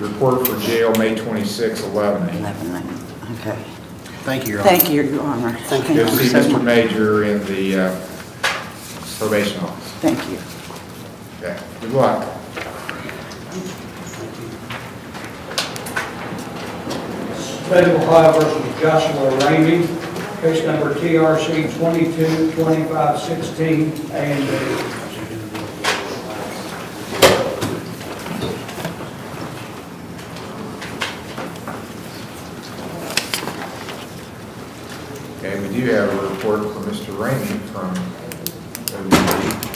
report for jail, May 26th, 11 a.m. 11 a.m. Okay. Thank you, Your Honor. Thank you, Your Honor. Thank you. Go see so Mr. much. Major in the probation office. Thank you. Okay, good luck. State of Ohio versus Joshua Ramey, case number TRC 222516 A&B. do have a report from Mr. Ramey from ODD.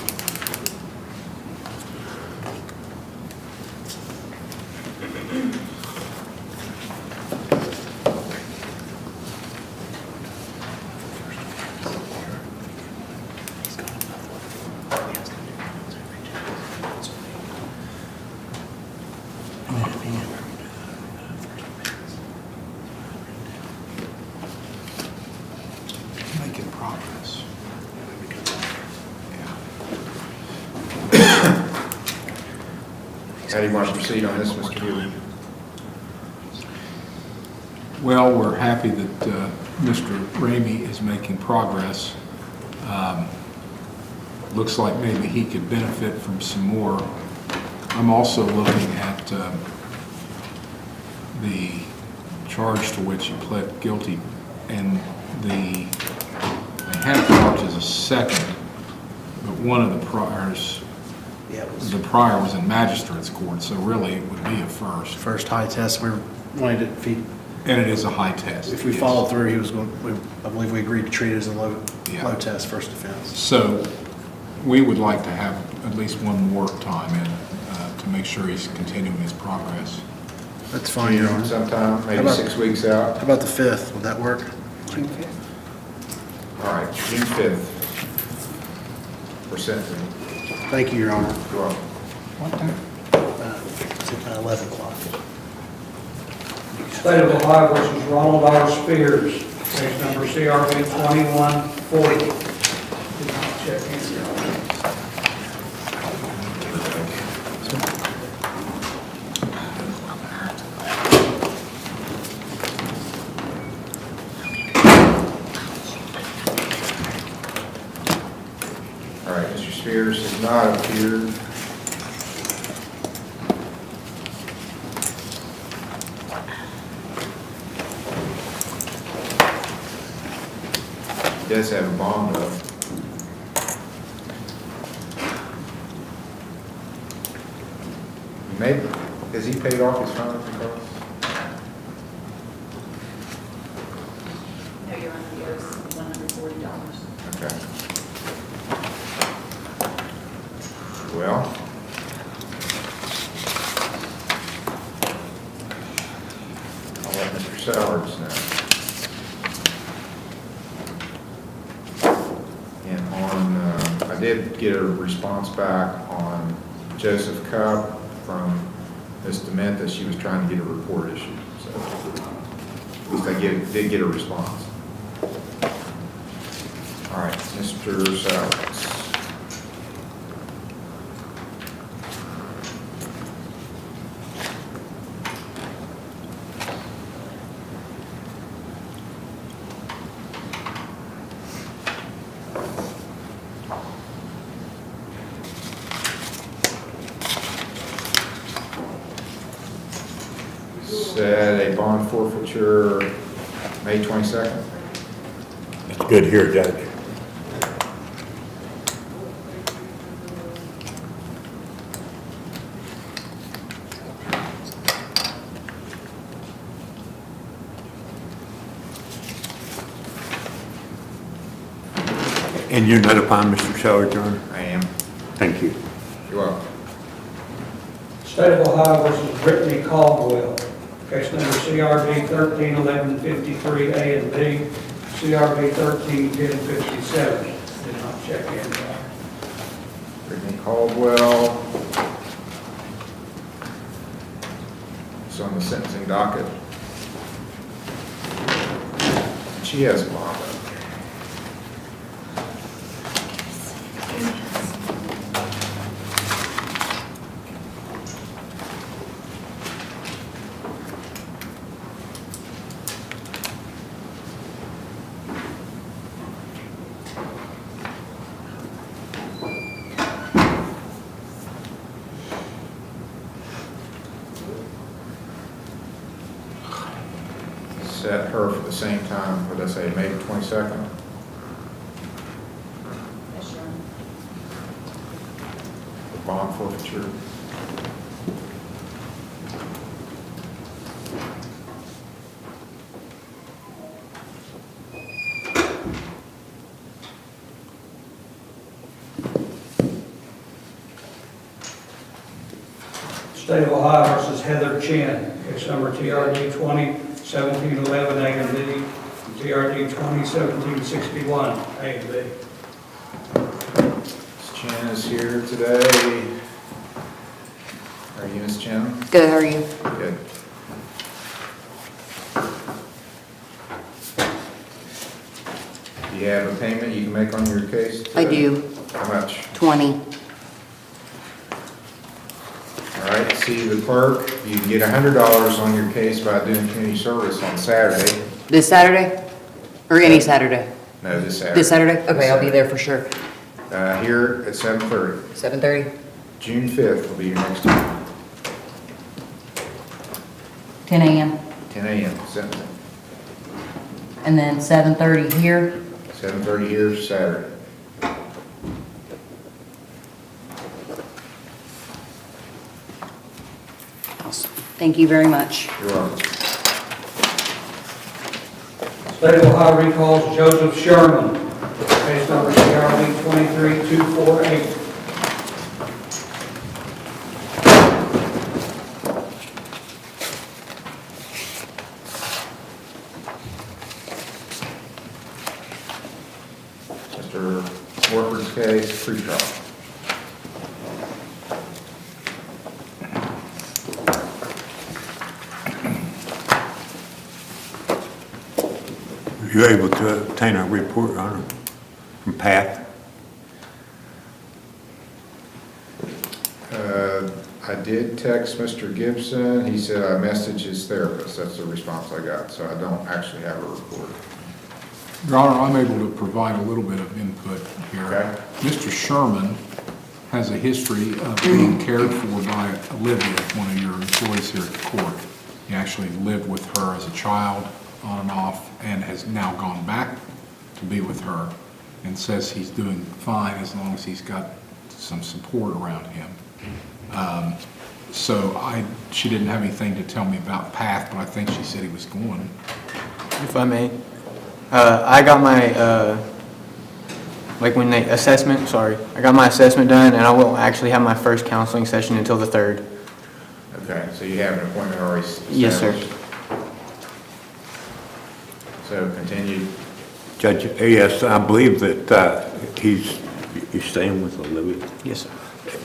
Making progress. How do you want to proceed on this, Mr. Healy? Well, we're happy that Mr. Ramey is making progress. Looks like maybe he could benefit from some more. I'm also looking at the charge to which he pled guilty, and they had charged as a second, but one of the priors, the prior was in magistrate's court, so really it would be a first. First high test, we wanted it, And it is a high test. if we yes. followed through, he was going, I believe we agreed to treat it as a low test first offense. So we would like to have at least one more time in to make sure he's continuing his progress. That's fine, Your Honor. Sometime, How maybe about- 6 weeks out. How about the 5th? Would that work? All right, June 5th. For sentencing. Thank you, Your Honor. You're welcome. What time? 11 o'clock. State of Ohio versus Ronald R. Spears, case number CRB 2140. Did not check in, Your Honor. All right, Mr. Spears has not appeared. He does have a bond though. Maybe, has he paid off his fines and costs? No, Your Honor, he owes $140. Okay. Well. I'll let Mr. Sellers know. And on, I did get a response back on Joseph Cupp from Ms. Dementa. She was trying to get a report issued, so at least I did get a response. All right, Mr. Sellers. Said a bond forfeiture May 22nd. It's good here, Judge. And you're notifying Mr. Sellers, Your Honor? I am. Thank you. You're welcome. State of Ohio versus Brittany Caldwell, case number CRB 131153A and B, CRB 131057. Did not check in, Your Honor. Brittany Caldwell. It's on the sentencing docket. She has a bond. Set her for the same time, what did I say, May 22nd? Yes, Your Honor. The bond forfeiture. State of Ohio versus Heather Chin, case number TRD 201711 A and B, and TRD 201761 A and B. Ms. Chen is here today. How are you, Ms. Chen? Good, how are you? Good. Do you have a payment you can make on your case I today? do. How much? 20. All right, see the clerk, you can get $100 on your case by doing community service on Saturday. This Saturday? Or any Saturday? No, this Saturday. This Saturday? Okay, I'll be there for sure. Here at 7:30. 7:30? June 5th will be your next time. 10 a.m. 10 a.m. 7 And then 7:30 here? 7:30 here Saturday. Awesome. Thank you very much. You're welcome. State of Ohio recalls Joseph Sherman, case number TRD 23248. Mr. Warford's case, pre-trial. Were you able to obtain a report on it from Pat? I did text Mr. Gibson. He said I messaged his therapist. That's the response I got, so I don't actually have a report. Your Honor, I'm able to provide a little bit of input here. Okay. Mr. Sherman has a history of being cared for by Olivia, one of your employees here at the court. He actually lived with her as a child, on and off, and has now gone back to be with her, and says he's doing fine as long as he's got some support around him. She didn't have anything to tell me about PATH, but I think she said he was going. If I may, I got my, I got my assessment done, and I won't actually have my first counseling session until the 3rd. Okay, so you have an appointment already established? Yes, sir. So continue. Judge, yes, I believe that he's staying with Olivia? Yes, sir.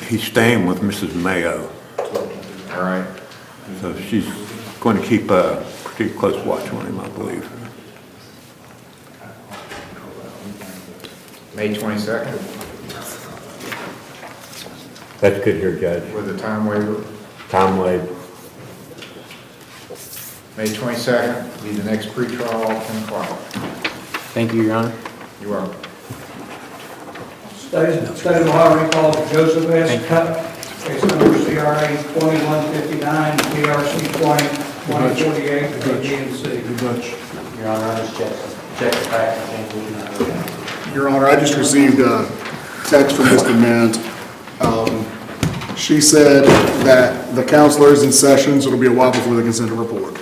He's staying with Mrs. Mayo. All right. So she's going to keep a pretty close watch on him, I believe. May 22nd That's good here, Judge. with a time waiver. Time waiver. May 22nd be the next pretrial, 10 o'clock. Thank you, Your Honor. You're welcome. State of Ohio recalls Joseph S. Cup, case number CRA 2159, TRC 2048, A, B, and C. Your Honor, I just checked the back. Your Honor, I just received a text from Mr. Mint. She said that the counselor's in session, so it'll be a while before they can send a report.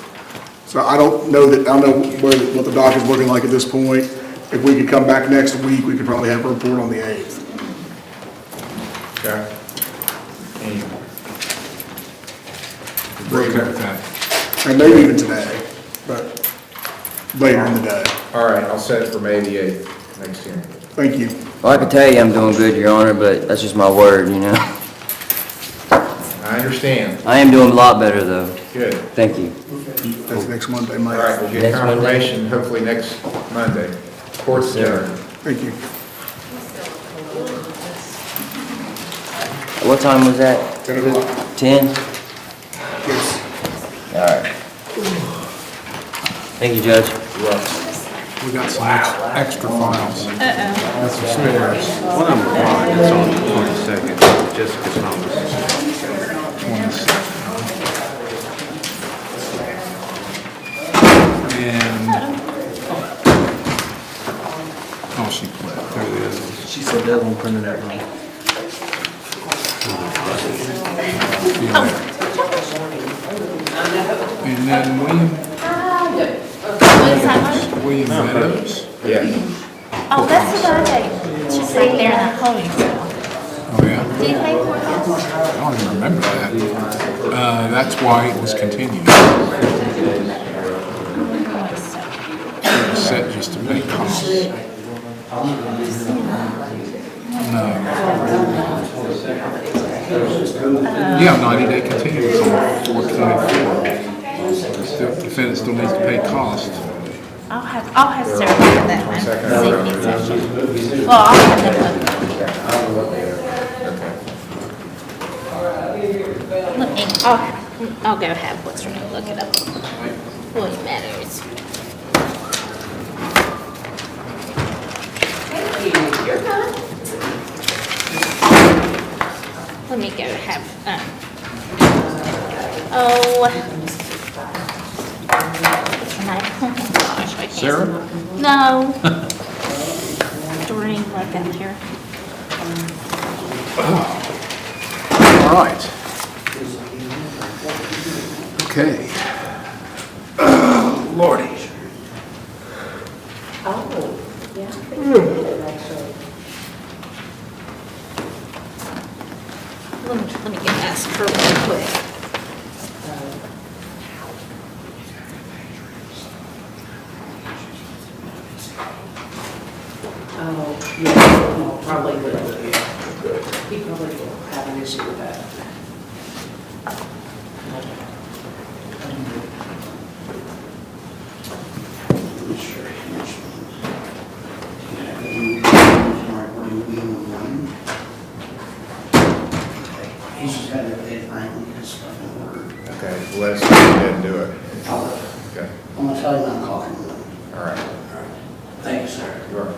So I don't know what the doc is looking like at this point. If we could come back next week, we could probably have a report on the 8th. Okay. Any- We're okay with that. And maybe even today, but later in the day. All right, I'll set it for May the 8th, next hearing. Thank you. Well, I can tell you I'm doing good, Your Honor, but that's just my word, you know? I understand. I am doing a lot better, though. Good. Thank you. That's next Monday, All Mike. right, we'll get Next Monday? confirmation hopefully next Monday. Court's adjourned. Thank you. What time was that? 10 o'clock. 10? Yes. All right. Thank you, Judge. You're welcome. We got some extra files. That's some spares. One of them fine, it's on the 22nd, Jessica Thomas. 22nd. And, oh, she pled. There it is. She said that one printed out wrong. And then William Meadows. Yeah. Oh, that's the birthday. She's right there in that holding cell. Oh, yeah. Do you pay for that? I don't even remember that. That's why it was continued. It was set just to pay costs. No. Yeah, 90-day continuance on 4/24. The defendant still needs to pay costs. I'll have Sarah look at that one, safety session. Well, I'll have them look. Let me, I'll go have what's her name look it up. William Meadows. You're fine. Let me go have, what's her name? Oh my gosh, I can't. Sarah? No. Doreen, look out here. All right. Okay. Lordy. Oh, yeah. Actually. Let me get ask her real quick. Oh, yeah, probably will. He probably will have an issue with that. He's just got to get his stuff in order. Okay, well, let's go ahead and do it. Okay. I'm gonna tell him I'm calling him. All right. Thank you, sir. You are.